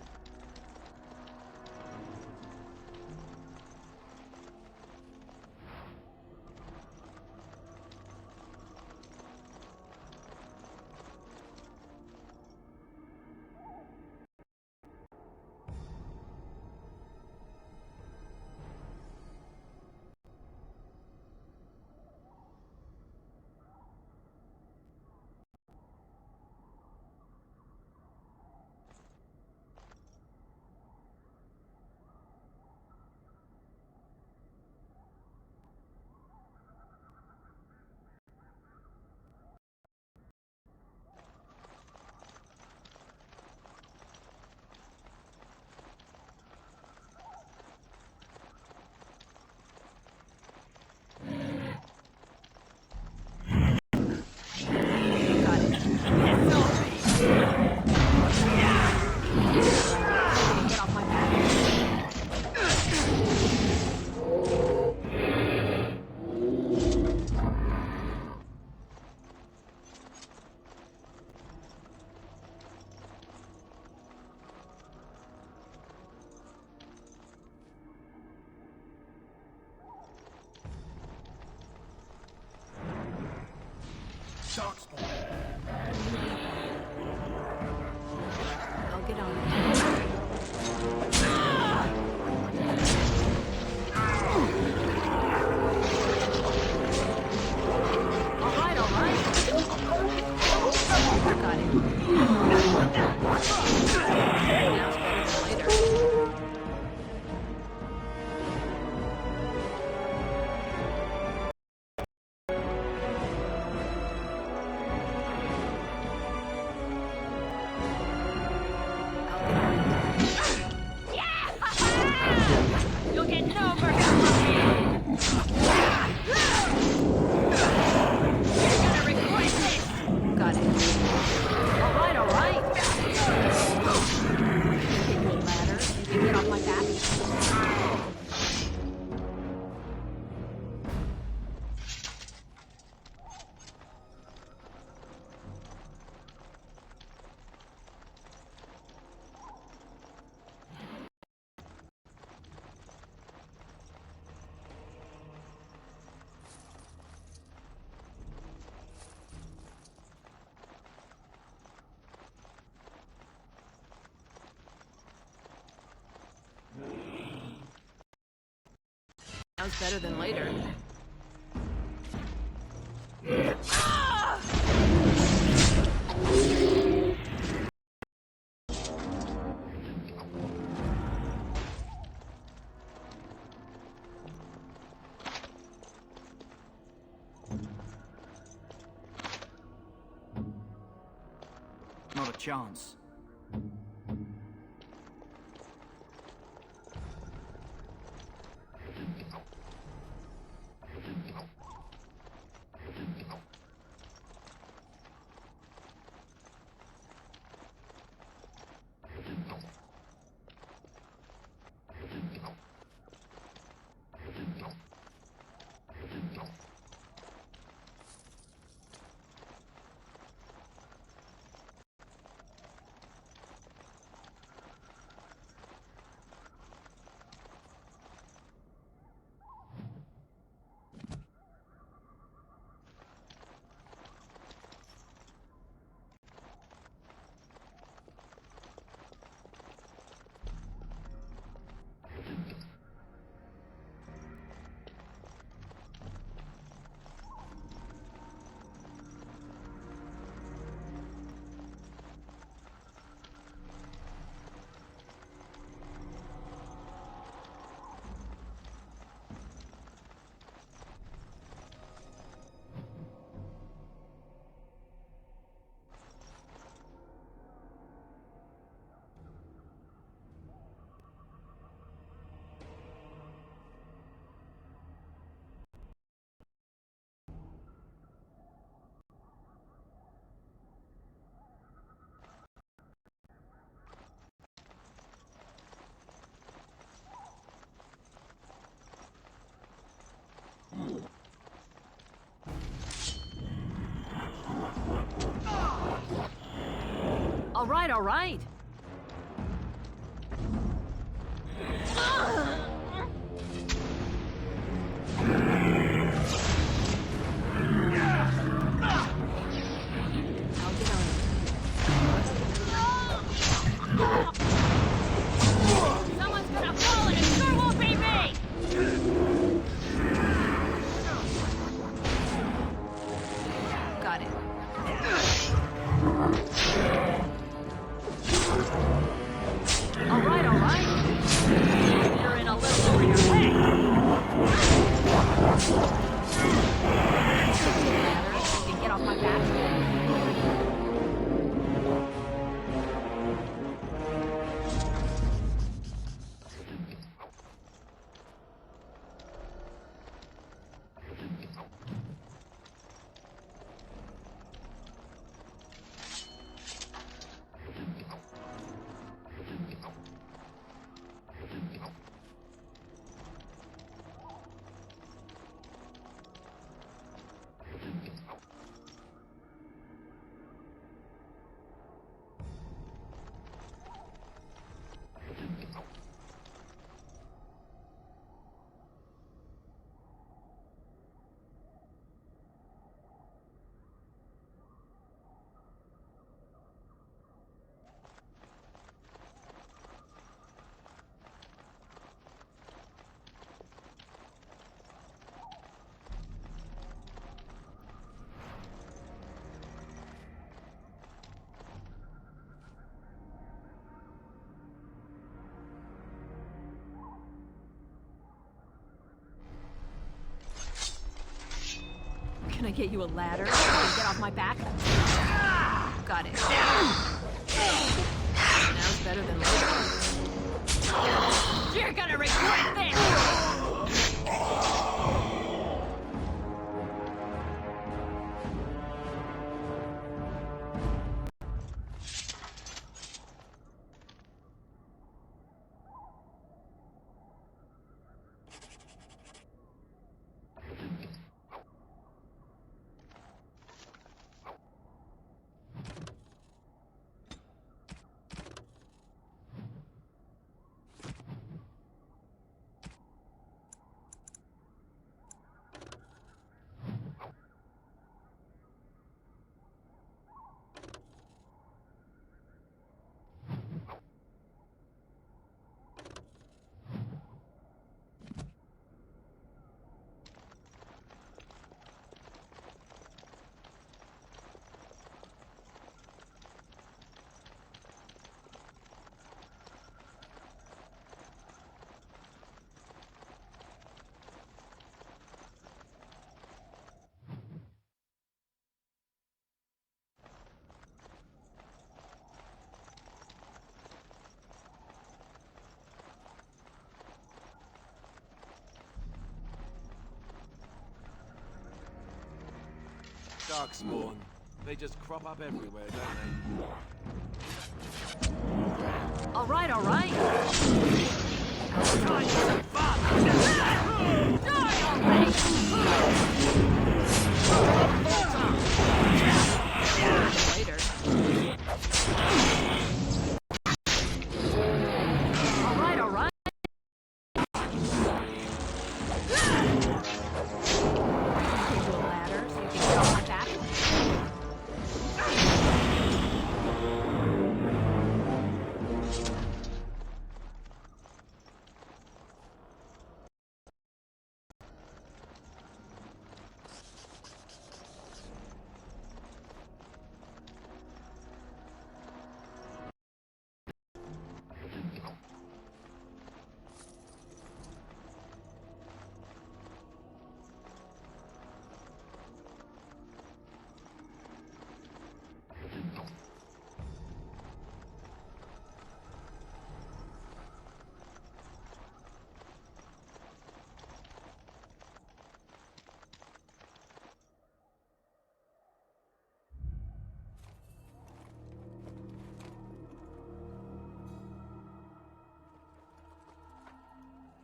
I'll get on it. Now's better than later. Not a chance. All right, all right. Someone's gonna fall and it sure won't be me! Got it. All right, all right. You're in a little over your head. You can get off my back. Can I get you a ladder? Get off my back? Got it. Now's better than later. You're gonna regret this! Darkspawn. They just crop up everywhere, don't they? All right, all right. Trying some fun. Die already! Later. All right, all right. Into a ladder so you can get off my back.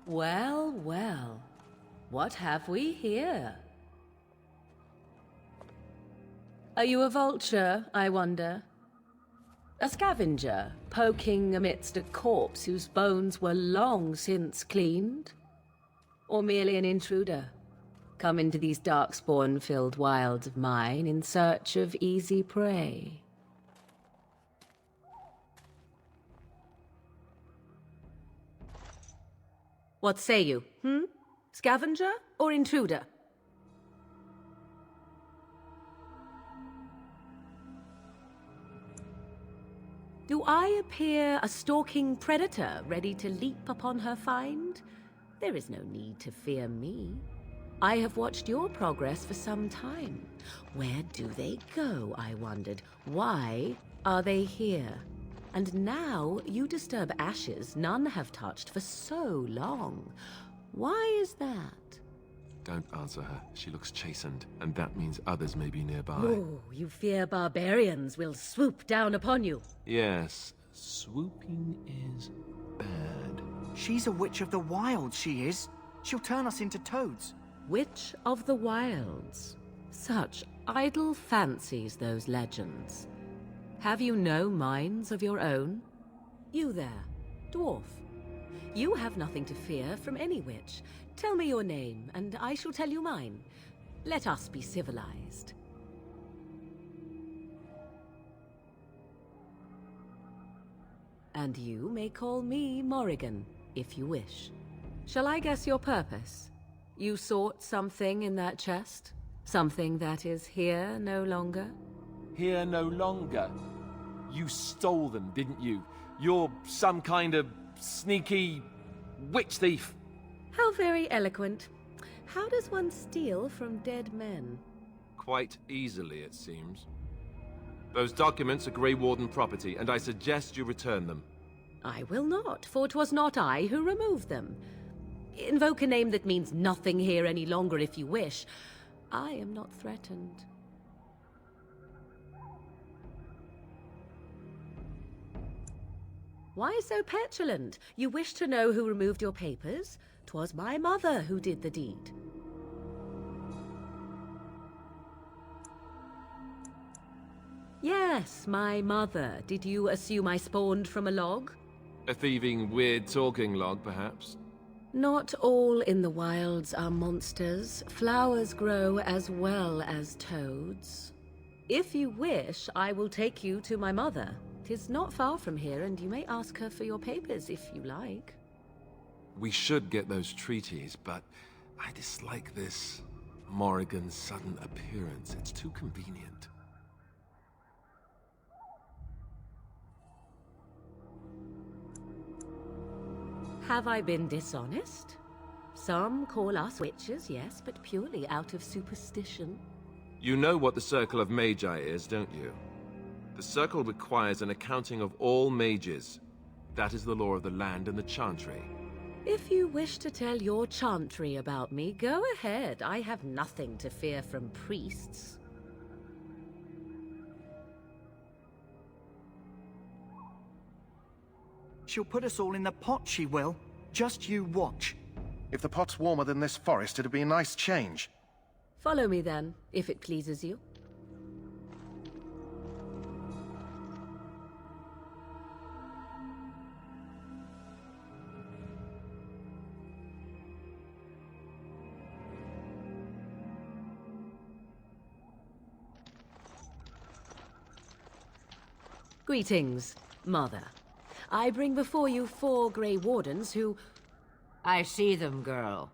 Well, well. What have we here? Are you a vulture, I wonder? A scavenger, poking amidst a corpse whose bones were long since cleaned? Or merely an intruder, come into these darkspawn-filled wilds of mine in search of easy prey? What say you, Scavenger or intruder? Do I appear a stalking predator ready to leap upon her find? There is no need to fear me. I have watched your progress for some time. Where do they go, I wondered? Why are they here? And now you disturb ashes none have touched for so long. Why is that? Don't answer her. She looks chastened, and that means others may be nearby. Oh, you fear barbarians will swoop down upon you. Yes, swooping is bad. She's a witch of the wilds, she is. She'll turn us into toads. Witch of the wilds. Such idle fancies, those legends. Have you no minds of your own? You there, dwarf. You have nothing to fear from any witch. Tell me your name, and I shall tell you mine. Let us be civilized. And you may call me Morrigan, if you wish. Shall I guess your purpose? You sought something in that chest? Something that is here no longer? Here no longer. You stole them, didn't you? You're some kind of sneaky witch thief. How very eloquent. How does one steal from dead men? Quite easily, it seems. Those documents are Grey Warden property, and I suggest you return them. I will not, for 'twas not I who removed them. Invoke a name that means nothing here any longer if you wish. I am not threatened. Why so petulant? You wish to know who removed your papers? 'Twas my mother who did the deed. Yes, my mother. Did you assume I spawned from a log? A thieving, weird-talking log, perhaps? Not all in the wilds are monsters. Flowers grow as well as toads. If you wish, I will take you to my mother. 'Tis not far from here, and you may ask her for your papers if you like. We should get those treaties, but I dislike this Morrigan's sudden appearance. It's too convenient. Have I been dishonest? Some call us witches, yes, but purely out of superstition. You know what the Circle of Magi is, don't you? The Circle requires an accounting of all mages. That is the law of the land and the Chantry. If you wish to tell your chantry about me, go ahead. I have nothing to fear from priests. She'll put us all in the pot, she will. Just you watch. If the pot's warmer than this forest, it'd be a nice change. Follow me then, if it pleases you. Greetings, Mother. I bring before you 4 Grey Wardens who... I see them, girl.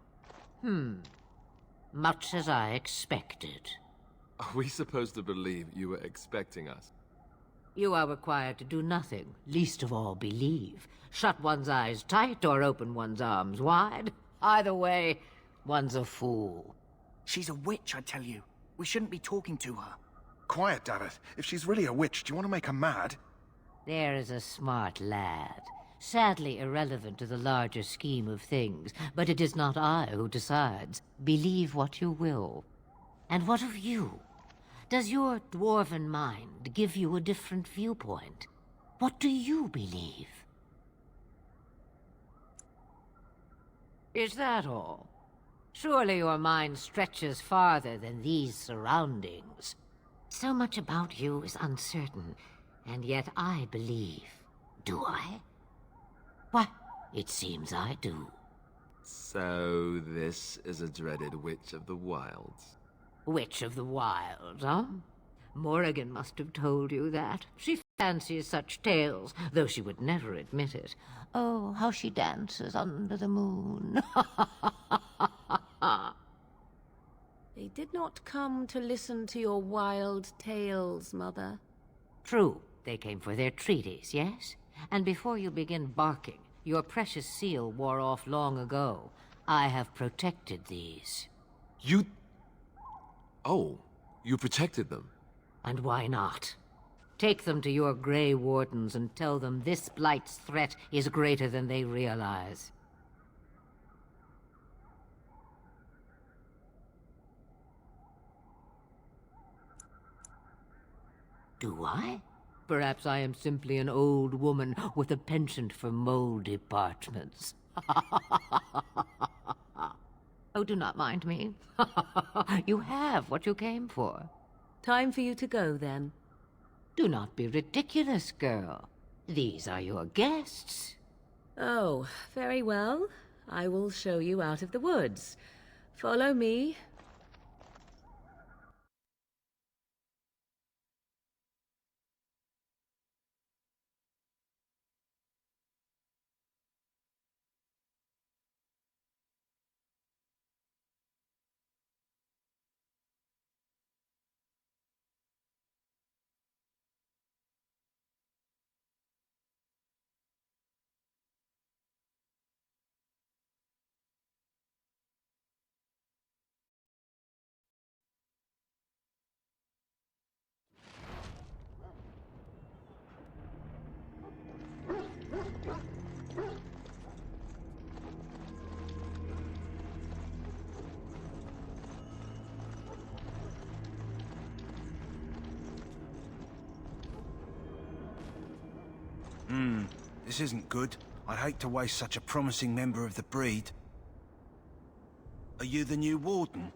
Much as I expected. Are we supposed to believe you were expecting us? You are required to do nothing, least of all believe. Shut one's eyes tight or open one's arms wide. Either way, one's a fool. She's a witch, I tell you. We shouldn't be talking to her. Quiet, Davith. If she's really a witch, do you want to make her mad? There is a smart lad. Sadly irrelevant to the larger scheme of things, but it is not I who decides. Believe what you will. And what of you? Does your dwarven mind give you a different viewpoint? What do you believe? Is that all? Surely your mind stretches farther than these surroundings. So much about you is uncertain, and yet I believe. Do I? Why, it seems I do. So this is a dreaded Witch of the Wilds. Witch of the Wilds, huh? Morrigan must have told you that. She fancies such tales, though she would never admit it. Oh, how she dances under the moon. They did not come to listen to your wild tales, Mother. True, they came for their treaties, yes? And before you begin barking, your precious seal wore off long ago. I have protected these. You... Oh, you protected them? And why not? Take them to your Grey Wardens and tell them this Blight's threat is greater than they realize. Do I? Perhaps I am simply an old woman with a penchant for moldy parchments. Oh, do not mind me. You have what you came for. Time for you to go, then. Do not be ridiculous, girl. These are your guests. Oh, very well. I will show you out of the woods. Follow me. This isn't good. I'd hate to waste such a promising member of the breed. Are you the new warden?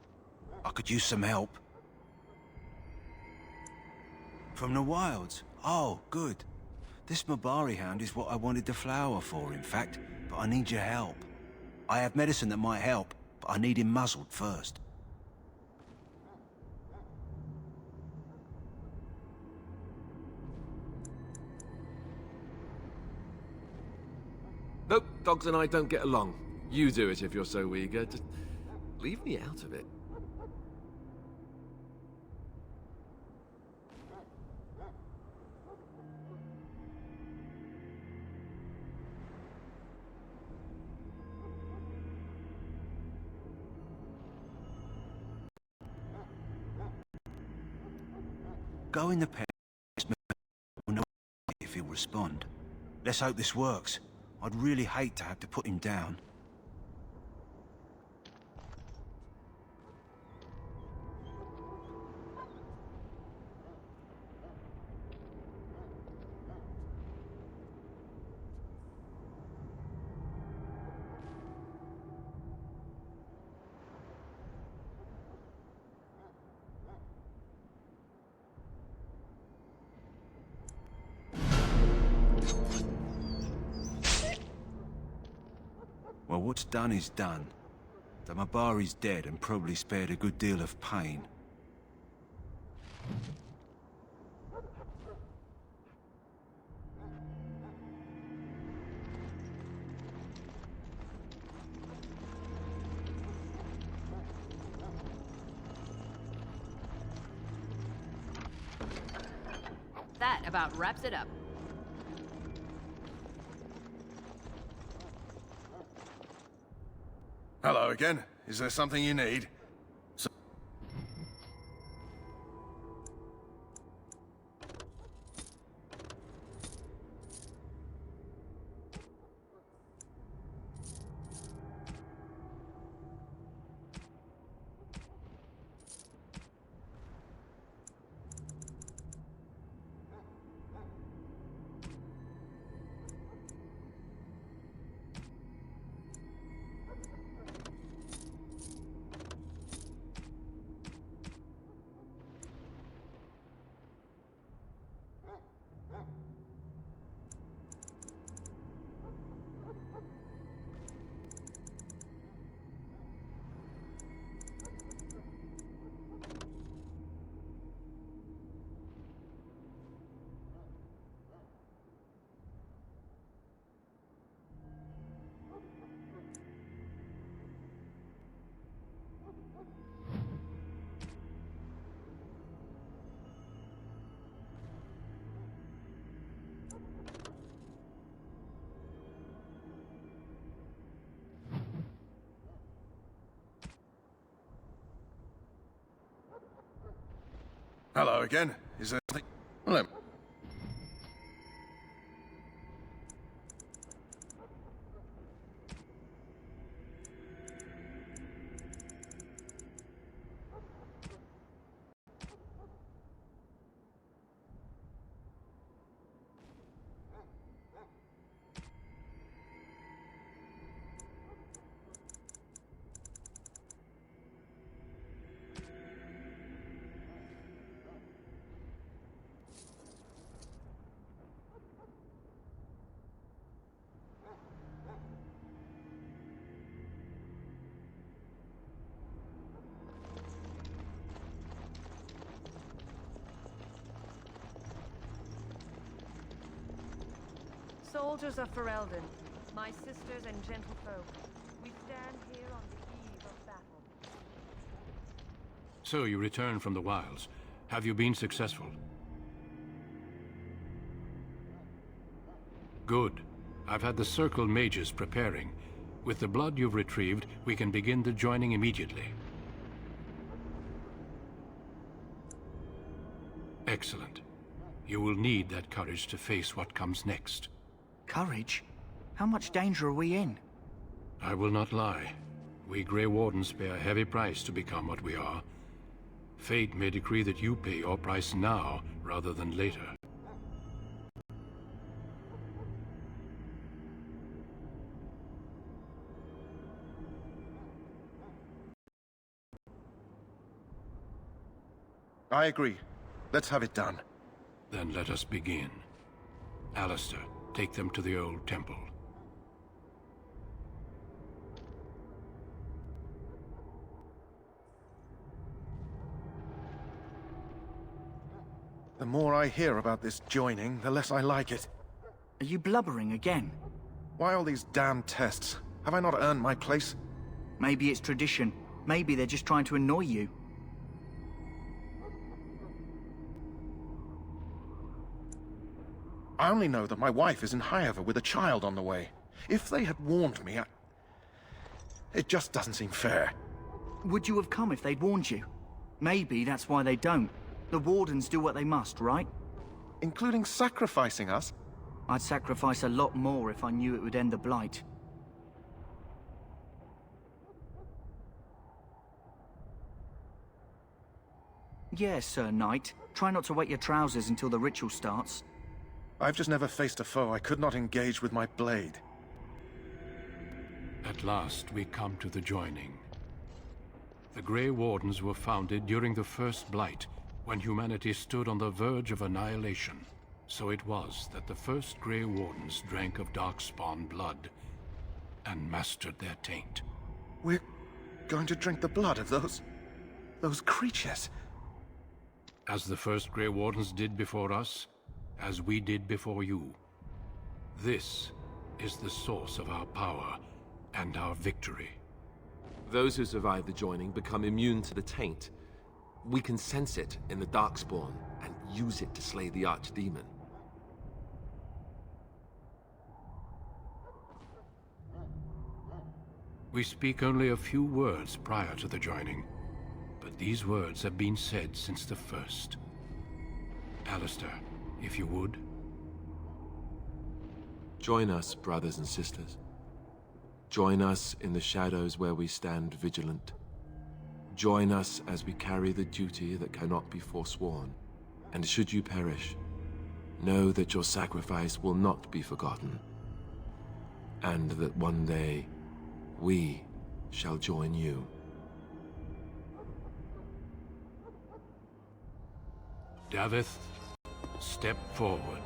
I could use some help. From the wilds? Oh, good. This Mabari hound is what I wanted the flower for, in fact, but I need your help. I have medicine that might help, but I need him muzzled first. Nope, dogs and I don't get along. You do it if you're so eager. Just leave me out of it. Go in the pen. We'll know if he'll respond. Let's hope this works. I'd really hate to have to put him down. Well, what's done is done. The Mabari's dead and probably spared a good deal of pain. That about wraps it up. Hello again. Is there something you need? Hello again. Is there something? Well, Soldiers of Ferelden, my sisters and gentlefolk, we stand here on the eve of battle. So you return from the wilds. Have you been successful? Good. I've had the Circle mages preparing. With the blood you've retrieved, we can begin the joining immediately. Excellent. You will need that courage to face what comes next. Courage? How much danger are we in? I will not lie. We Grey Wardens pay a heavy price to become what we are. Fate may decree that you pay your price now, rather than later. I agree. Let's have it done. Then let us begin. Alistair, take them to the old temple. The more I hear about this joining, the less I like it. Are you blubbering again? Why all these damn tests? Have I not earned my place? Maybe it's tradition. Maybe they're just trying to annoy you. I only know that my wife is in Highever with a child on the way. If they had warned me, it just doesn't seem fair. Would you have come if they'd warned you? Maybe that's why they don't. The Wardens do what they must, right? Including sacrificing us? I'd sacrifice a lot more if I knew it would end the Blight. Yes, Sir Knight. Try not to wet your trousers until the ritual starts. I've just never faced a foe I could not engage with my blade. At last, we come to the joining. The Grey Wardens were founded during the First Blight, when humanity stood on the verge of annihilation. So it was that the first Grey Wardens drank of Darkspawn blood. and mastered their taint. We're going to drink the blood of those creatures. As the first Grey Wardens did before us, as we did before you. This is the source of our power and our victory. Those who survive the joining become immune to the taint. We can sense it in the Darkspawn and use it to slay the Archdemon. We speak only a few words prior to the joining, but these words have been said since the first. Alistair, if you would. Join us, brothers and sisters. Join us in the shadows where we stand vigilant. Join us as we carry the duty that cannot be forsworn. And should you perish, know that your sacrifice will not be forgotten. And that one day, we shall join you. Davith, step forward.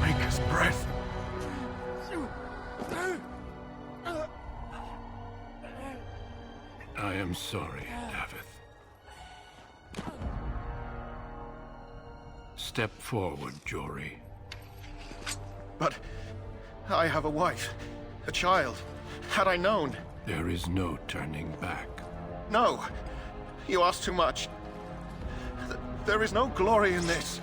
Maker's breath. I am sorry, Davith. Step forward, Jory. But I have a wife, a child. Had I known... There is no turning back. No! You ask too much. There is no glory in this.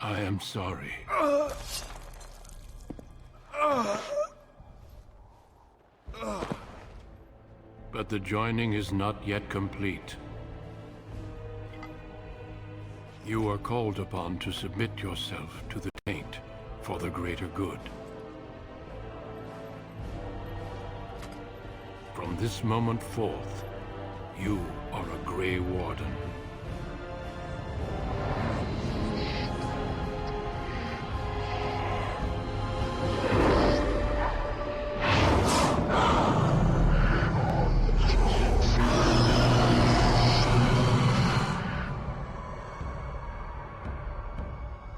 I am sorry. But the joining is not yet complete. You are called upon to submit yourself to the taint for the greater good. From this moment forth, you are a Grey Warden.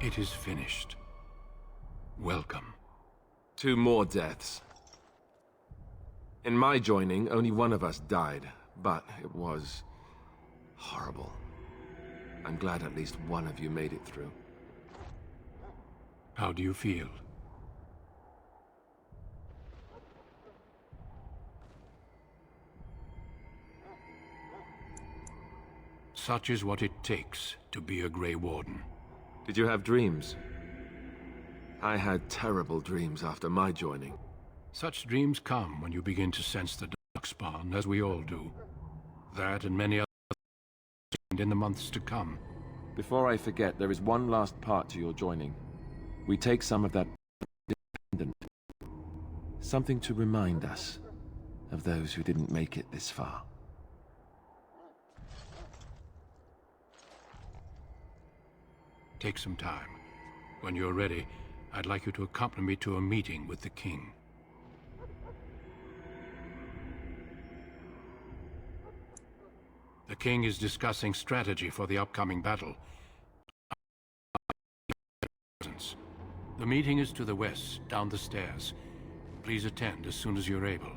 It is finished. Welcome. 2 more deaths. In my joining, only one of us died, but it was horrible. I'm glad at least one of you made it through. How do you feel? Such is what it takes to be a Grey Warden. Did you have dreams? I had terrible dreams after my joining. Such dreams come when you begin to sense the Darkspawn, as we all do. That and many others in the months to come. Before I forget, there is one last part to your joining. We take some of that independent. Something to remind us of those who didn't make it this far. Take some time. When you're ready, I'd like you to accompany me to a meeting with the king. The king is discussing strategy for the upcoming battle. The meeting is to the west, down the stairs. Please attend as soon as you're able.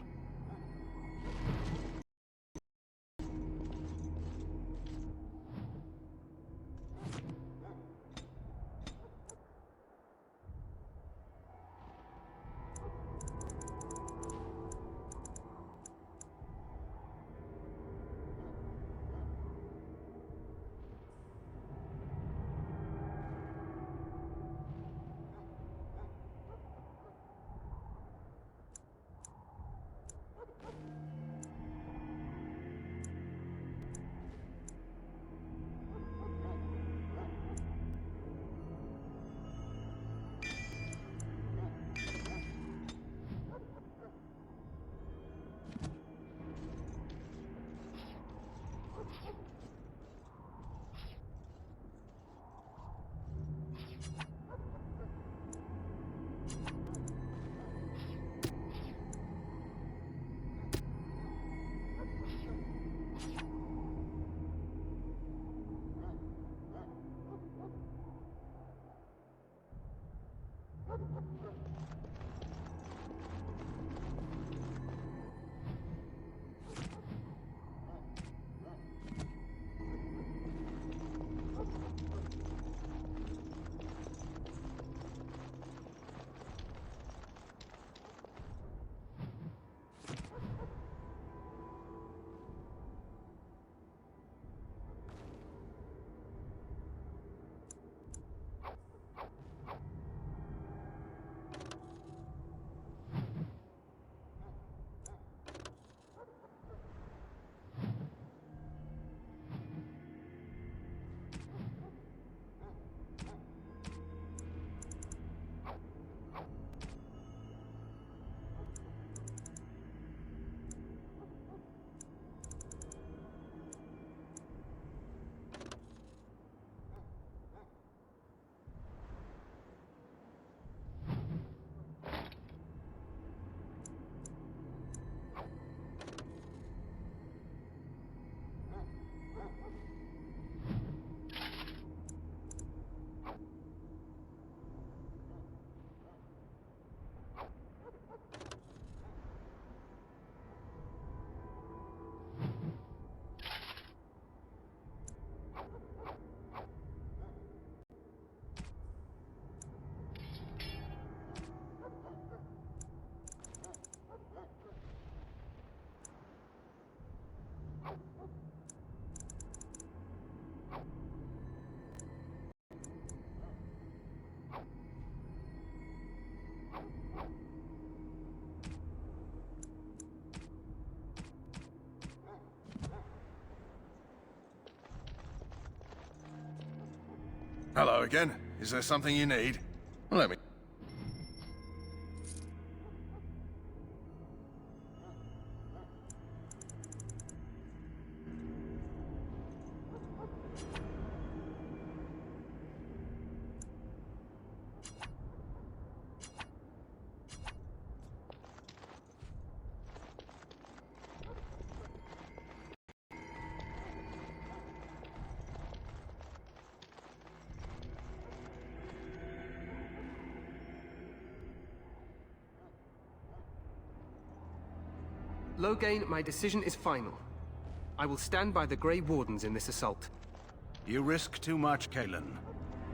Hello again. Is there something you need? Let me... Loghain, my decision is final. I will stand by the Grey Wardens in this assault. You risk too much, Cailan.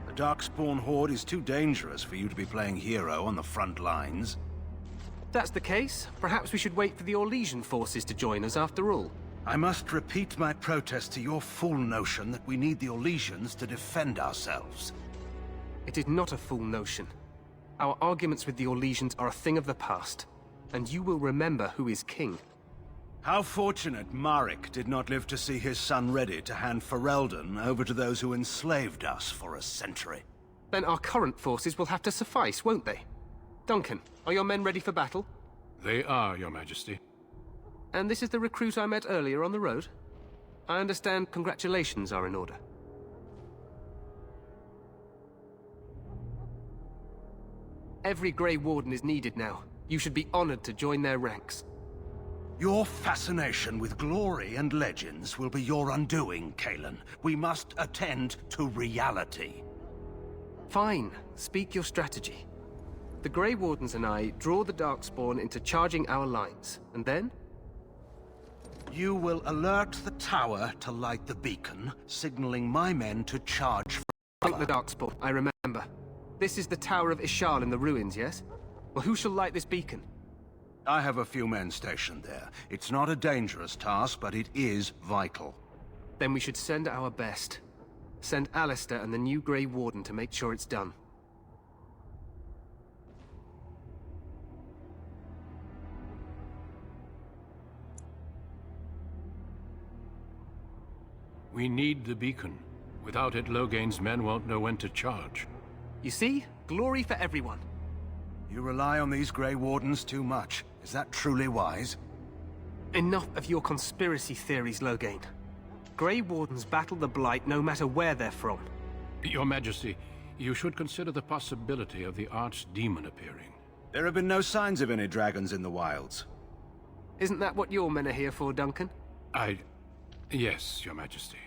The Darkspawn Horde is too dangerous for you to be playing hero on the front lines. If that's the case, perhaps we should wait for the Orlesian forces to join us after all. I must repeat my protest to your fool notion that we need the Orlesians to defend ourselves. It is not a fool notion. Our arguments with the Orlesians are a thing of the past, and you will remember who is king. How fortunate Marek did not live to see his son ready to hand Ferelden over to those who enslaved us for a century. Then our current forces will have to suffice, won't they? Duncan, are your men ready for battle? They are, Your Majesty. And this is the recruit I met earlier on the road? I understand congratulations are in order. Every Grey Warden is needed now. You should be honored to join their ranks. Your fascination with glory and legends will be your undoing, Cailan. We must attend to reality. Fine. Speak your strategy. The Grey Wardens and I draw the Darkspawn into charging our lines, and then? You will alert the tower to light the beacon, signaling my men to charge for... Light the Darkspawn, I remember. This is the Tower of Ishal in the ruins, yes? Well, who shall light this beacon? I have a few men stationed there. It's not a dangerous task, but it is vital. Then we should send our best. Send Alistair and the new Grey Warden to make sure it's done. We need the beacon. Without it, Loghain's men won't know when to charge. You see? Glory for everyone. You rely on these Grey Wardens too much. Is that truly wise? Enough of your conspiracy theories, Loghain. Grey Wardens battle the Blight no matter where they're from. Your Majesty, you should consider the possibility of the Archdemon appearing. There have been no signs of any dragons in the wilds. Isn't that what your men are here for, Duncan? Yes, Your Majesty.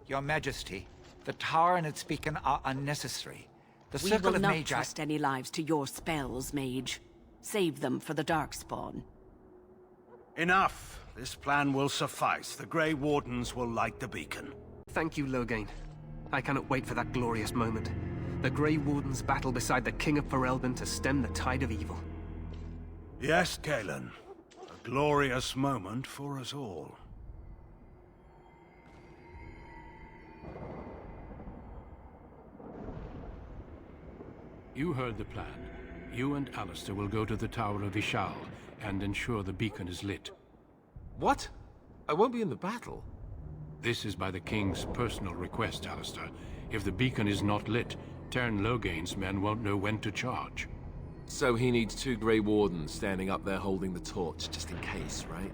Your Majesty, the tower and its beacon are unnecessary. The We circle will of not mage... trust any lives to your spells, mage. Save them for the Darkspawn. Enough! This plan will suffice. The Grey Wardens will light the beacon. Thank you, Loghain. I cannot wait for that glorious moment. The Grey Wardens battle beside the King of Ferelden to stem the tide of evil. Yes, Cailan. A glorious moment for us all. You heard the plan. You and Alistair will go to the Tower of Ishal and ensure the beacon is lit. What? I won't be in the battle. This is by the King's personal request, Alistair. If the beacon is not lit, Tern Loghain's men won't know when to charge. So he needs 2 Grey Wardens standing up there holding the torch, just in case, right?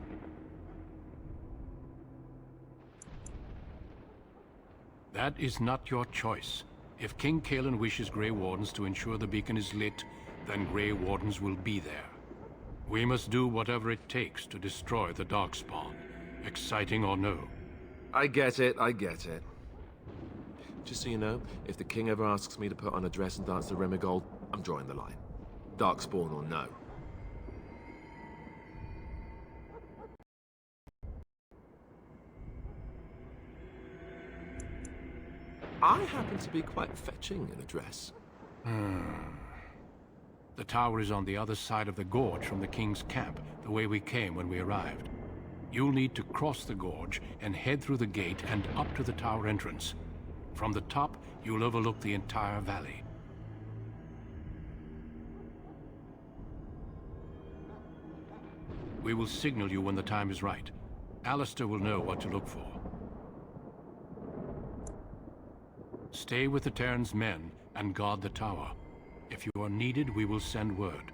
That is not your choice. If King Cailan wishes Grey Wardens to ensure the beacon is lit, then Grey Wardens will be there. We must do whatever it takes to destroy the Darkspawn, exciting or no. I get it, I get it. Just so you know, if the King ever asks me to put on a dress and dance to Remigold, I'm drawing the line. Darkspawn or no. I happen to be quite fetching in a dress. The tower is on the other side of the gorge from the King's camp, the way we came when we arrived. You'll need to cross the gorge and head through the gate and up to the tower entrance. From the top, you'll overlook the entire valley. We will signal you when the time is right. Alistair will know what to look for. Stay with the Terran's men and guard the tower. If you are needed, we will send word.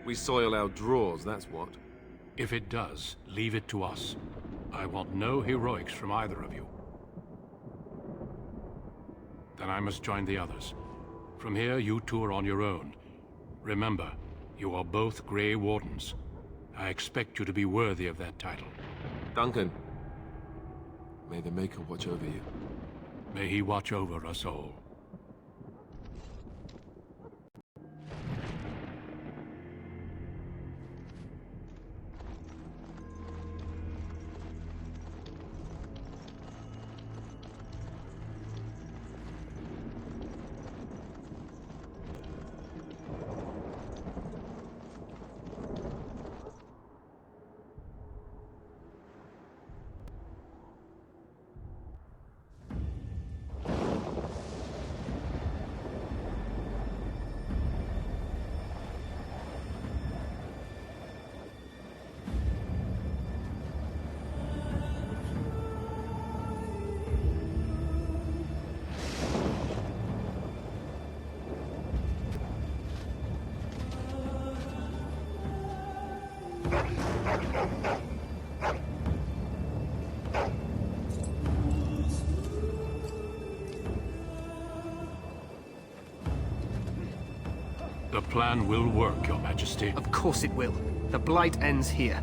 We soil our drawers, that's what. If it does, leave it to us. I want no heroics from either of you. Then I must join the others. From here, you two are on your own. Remember, you are both Grey Wardens. I expect you to be worthy of that title. Duncan, may the Maker watch over you. May he watch over us all. The plan will work, Your Majesty. Of course it will. The Blight ends here.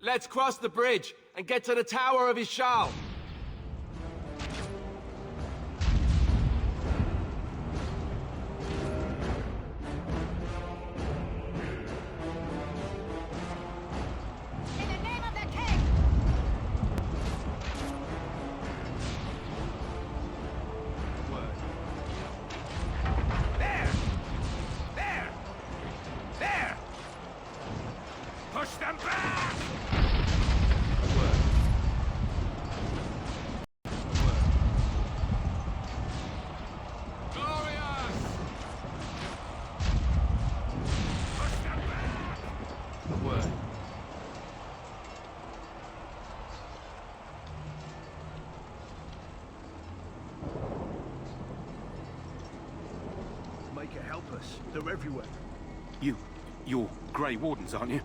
Let's cross the bridge and get to the Tower of Ishal. They're everywhere. You're Grey Wardens, aren't you?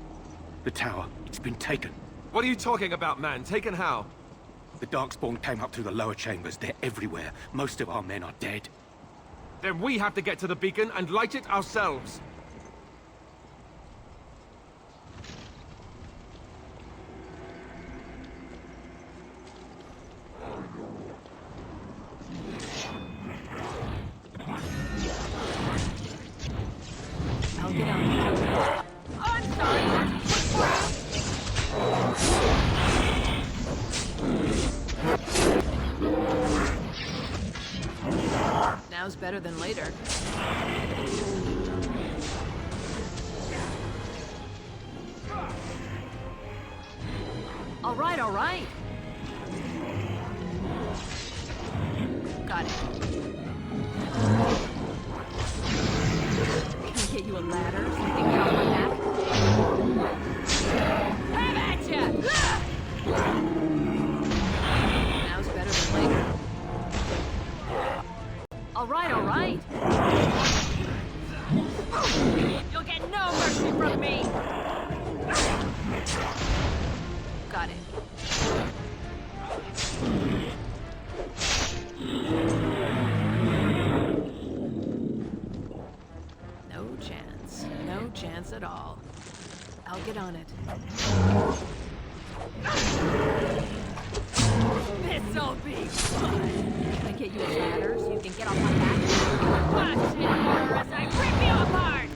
The tower, it's been taken. What are you talking about, man? Taken how? The Darkspawn came up through the lower chambers. They're everywhere. Most of our men are dead. Then we have to get to the beacon and light it ourselves. I'll get on. I'm sorry. Now's better than later. All right, all right. Got it. Can I get you a ladder so you can get off my back? Have at ya! Now's better than later. All right, all right. You'll get no mercy from me. Got it. No chance. No chance at all. I'll get on it. This'll be fun. Can I get you a ladder so you can get off my back? Watch it here as I rip you apart.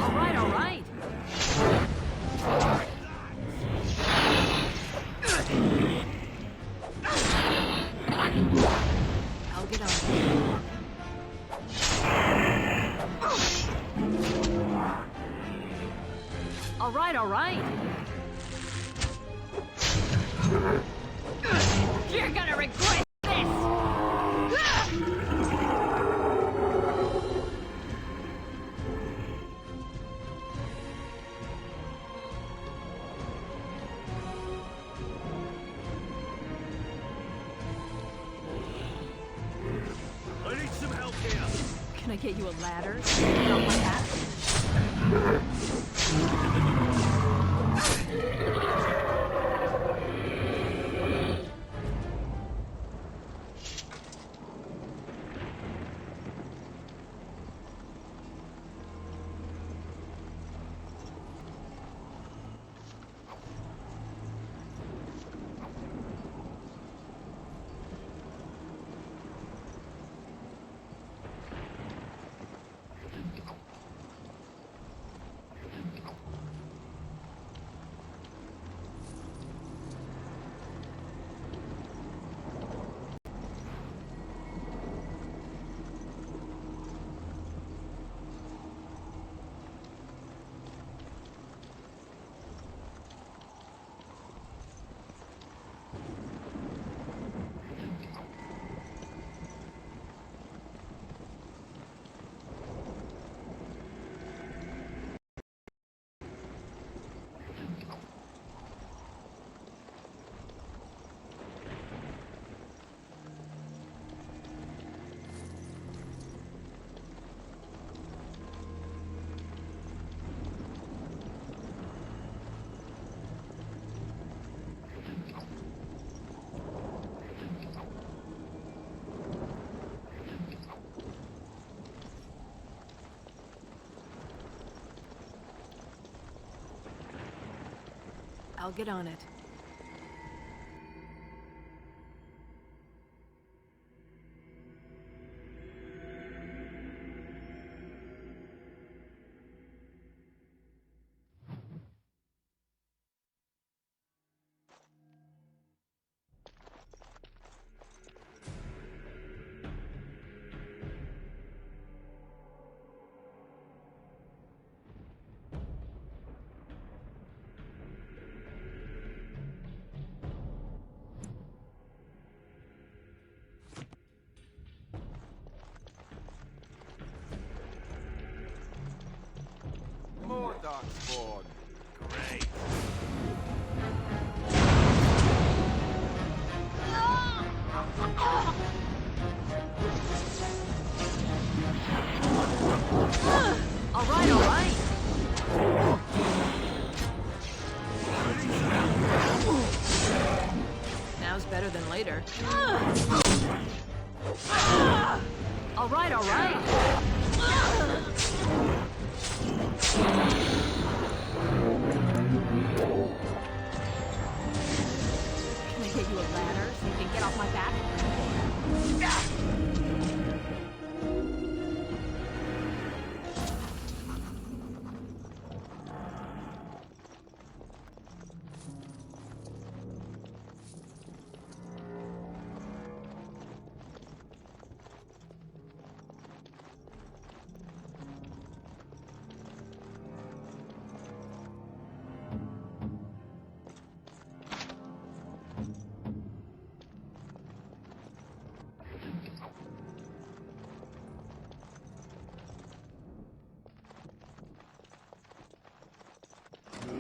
All right, all right. I'll get on it. All right, all right. You're gonna regret this! I need some help here. Can I get you a ladder so you can get off my back? I'll get on it. later. All right, all right. Can I get you a ladder so you can get off my back?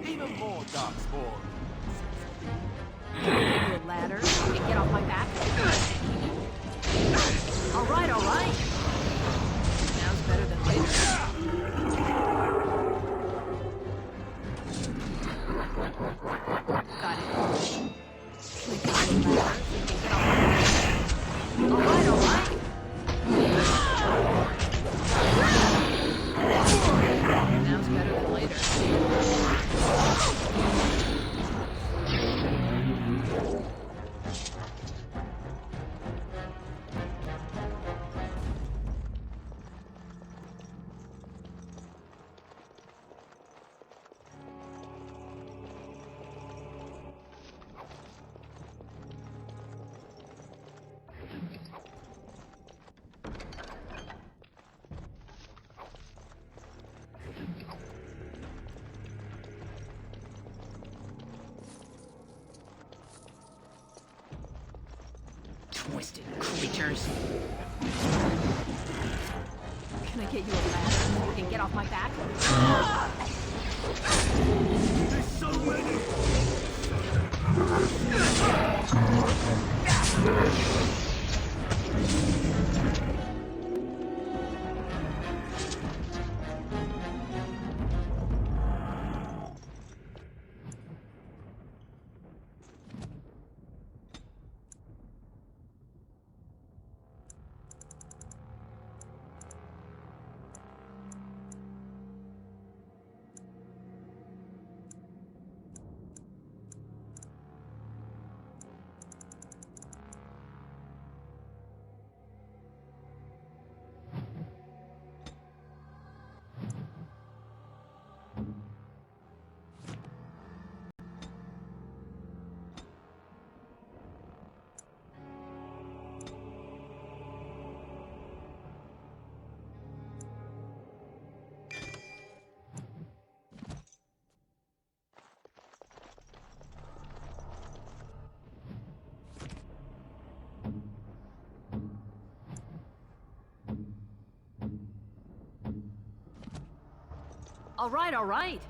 Even more darkspawn. Can I get you a ladder so you can get off my back? All right, all right. Now's better than later. Got it. Can I get you a ladder so you can get off my back? All right, all right. Now's better than later. Twisted creatures. Can I get you a ladder so you can get off my back? There's so many! All right, all right.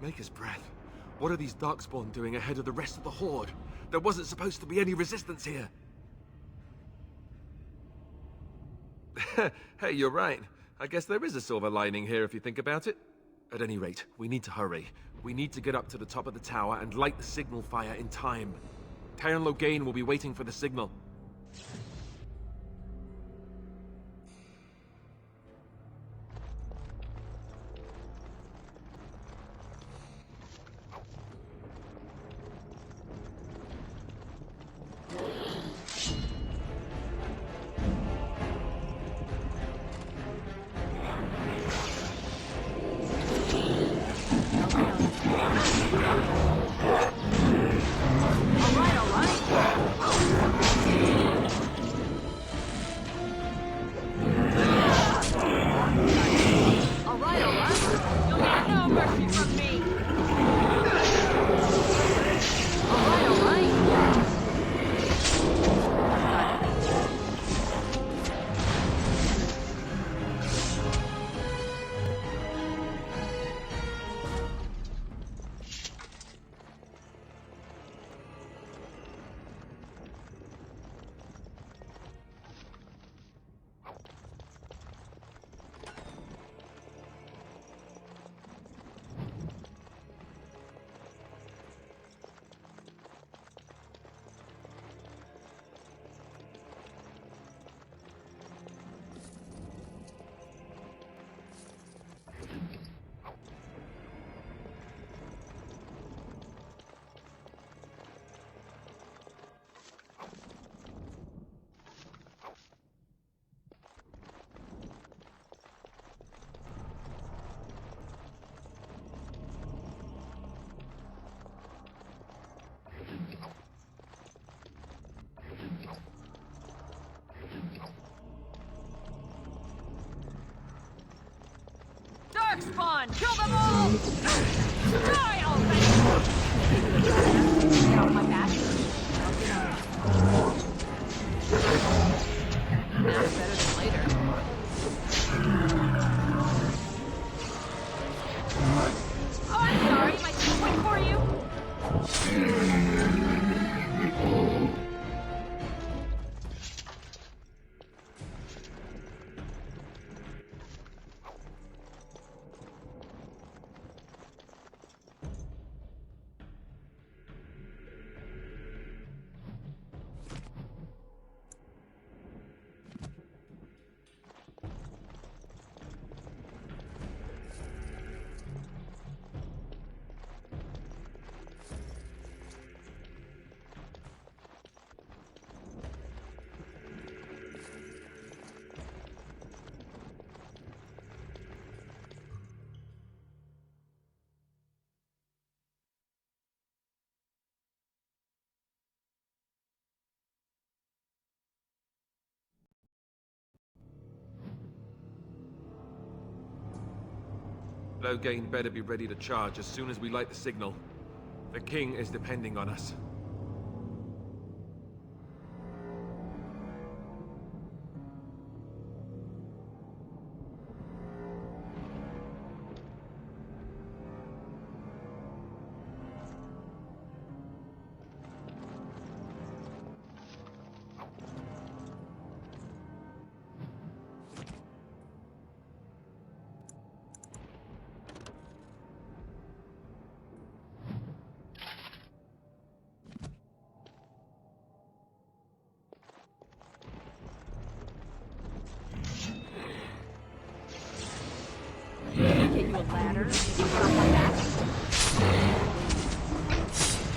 Maker's breath. What are these darkspawn doing ahead of the rest of the Horde? There wasn't supposed to be any resistance here. Hey, you're right. I guess there is a silver lining here if you think about it. At any rate, we need to hurry. We need to get up to the top of the tower and light the signal fire in time. Taron Loghain will be waiting for the signal. spawn! Kill them all! Die already! Get off my back. I'll get on it. Now's better than later. Oh, I'm sorry. Am I too quick for you? Loghain better be ready to charge as soon as we light the signal. The king is depending on us. Get you a ladder. You can get off my back.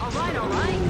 All right, all right.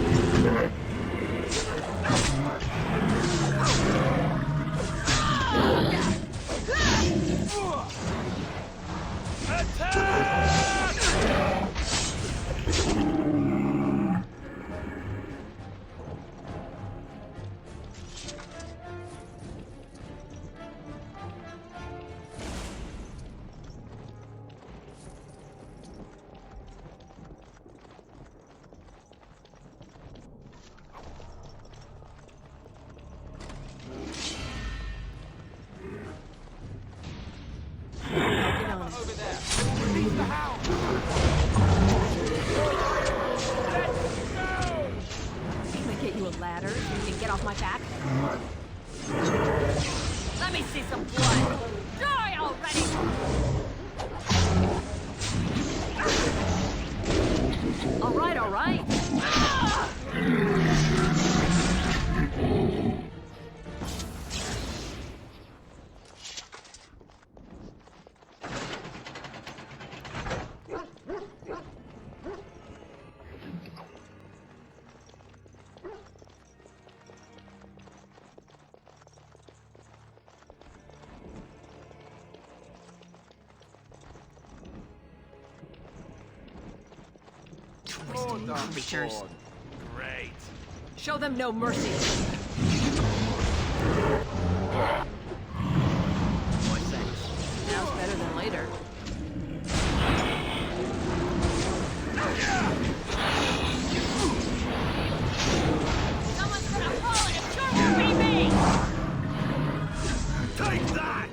Ladder, you can get off my back. Let me see some blood. Die already! All right, all right. Ah! Creatures. Great. Show them no mercy. Boy, thanks. Now's better than later. Someone's gonna fall and it sure won't be me! Take that!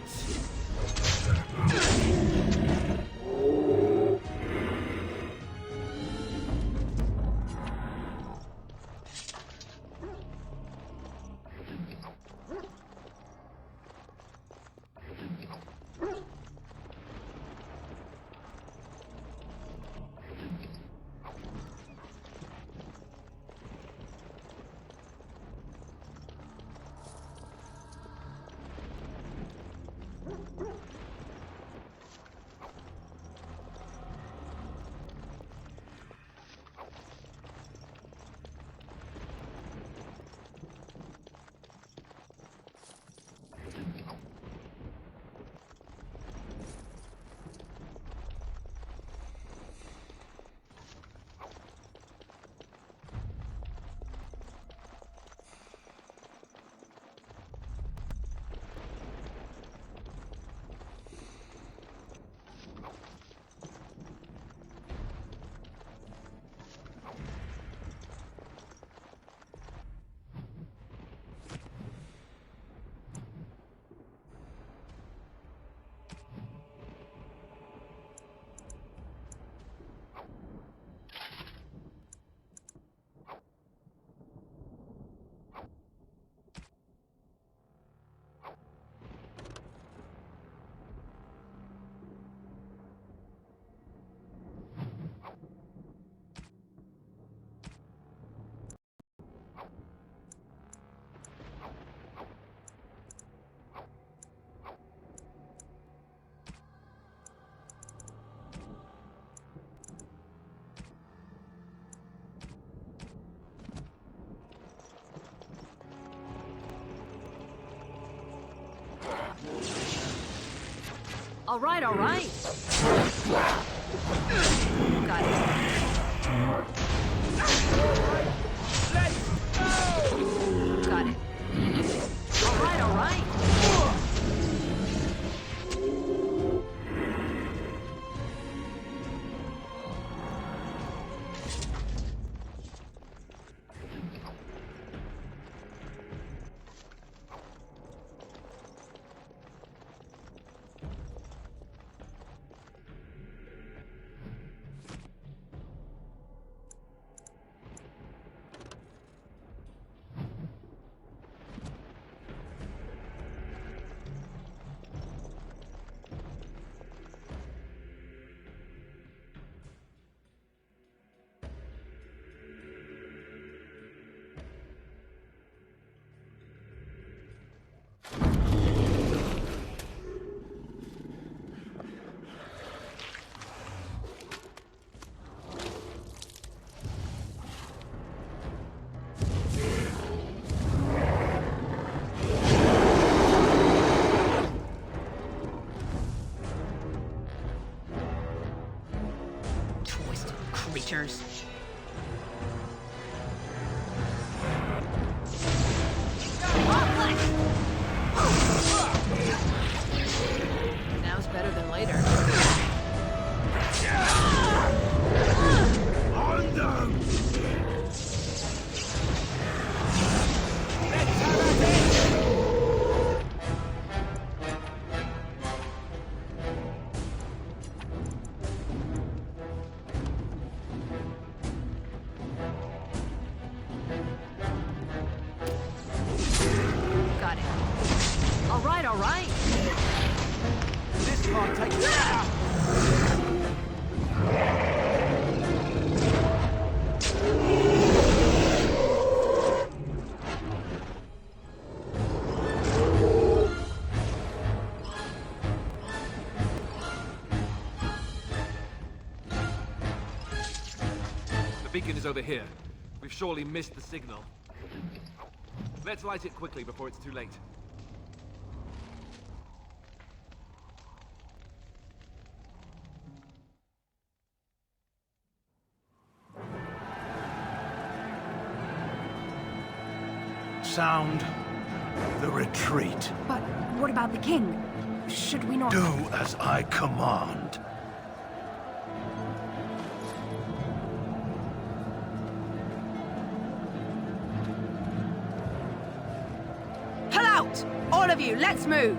All right, all right. Got it. Let's go! Got it. All right, all right. Creatures. Now's better than later. On them! Got it. All right, all right. This can't take... The beacon is over here. We've surely missed the signal. Let's light it quickly before it's too late. Sound the retreat. But what about the king? Should we not... Do as I command. Pull out! All of you, let's move!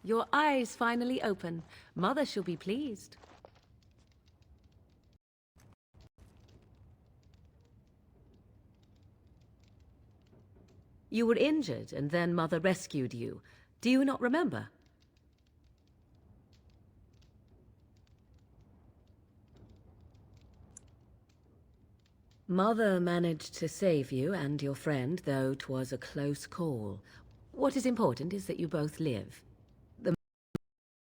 Your eyes finally open. Mother shall be pleased. You were injured, and then Mother rescued you. Do you not remember? Mother managed to save you and your friend, though 'twas a close call. What is important is that you both live. The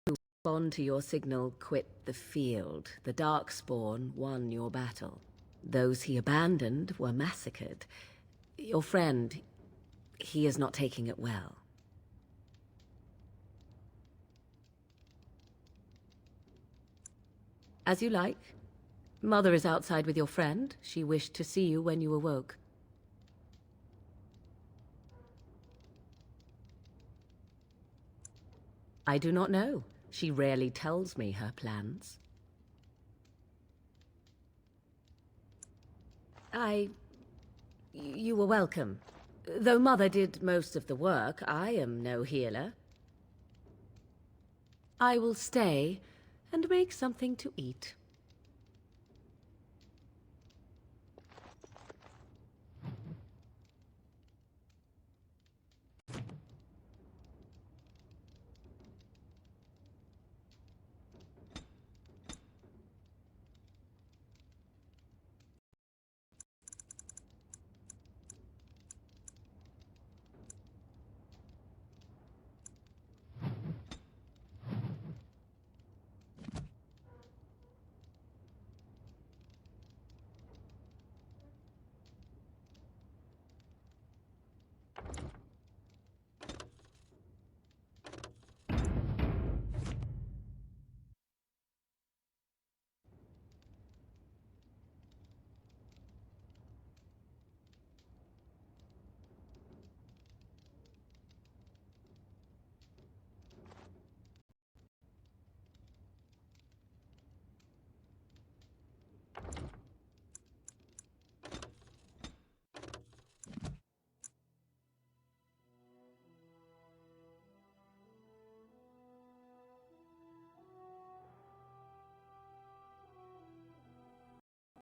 who respond to your signal quit the field. The Darkspawn won your battle. Those he abandoned were massacred. Your friend, he is not taking it well. As you like. Mother is outside with your friend. She wished to see you when you awoke. I do not know. She rarely tells me her plans. You were welcome. Though Mother did most of the work, I am no healer. I will stay and make something to eat.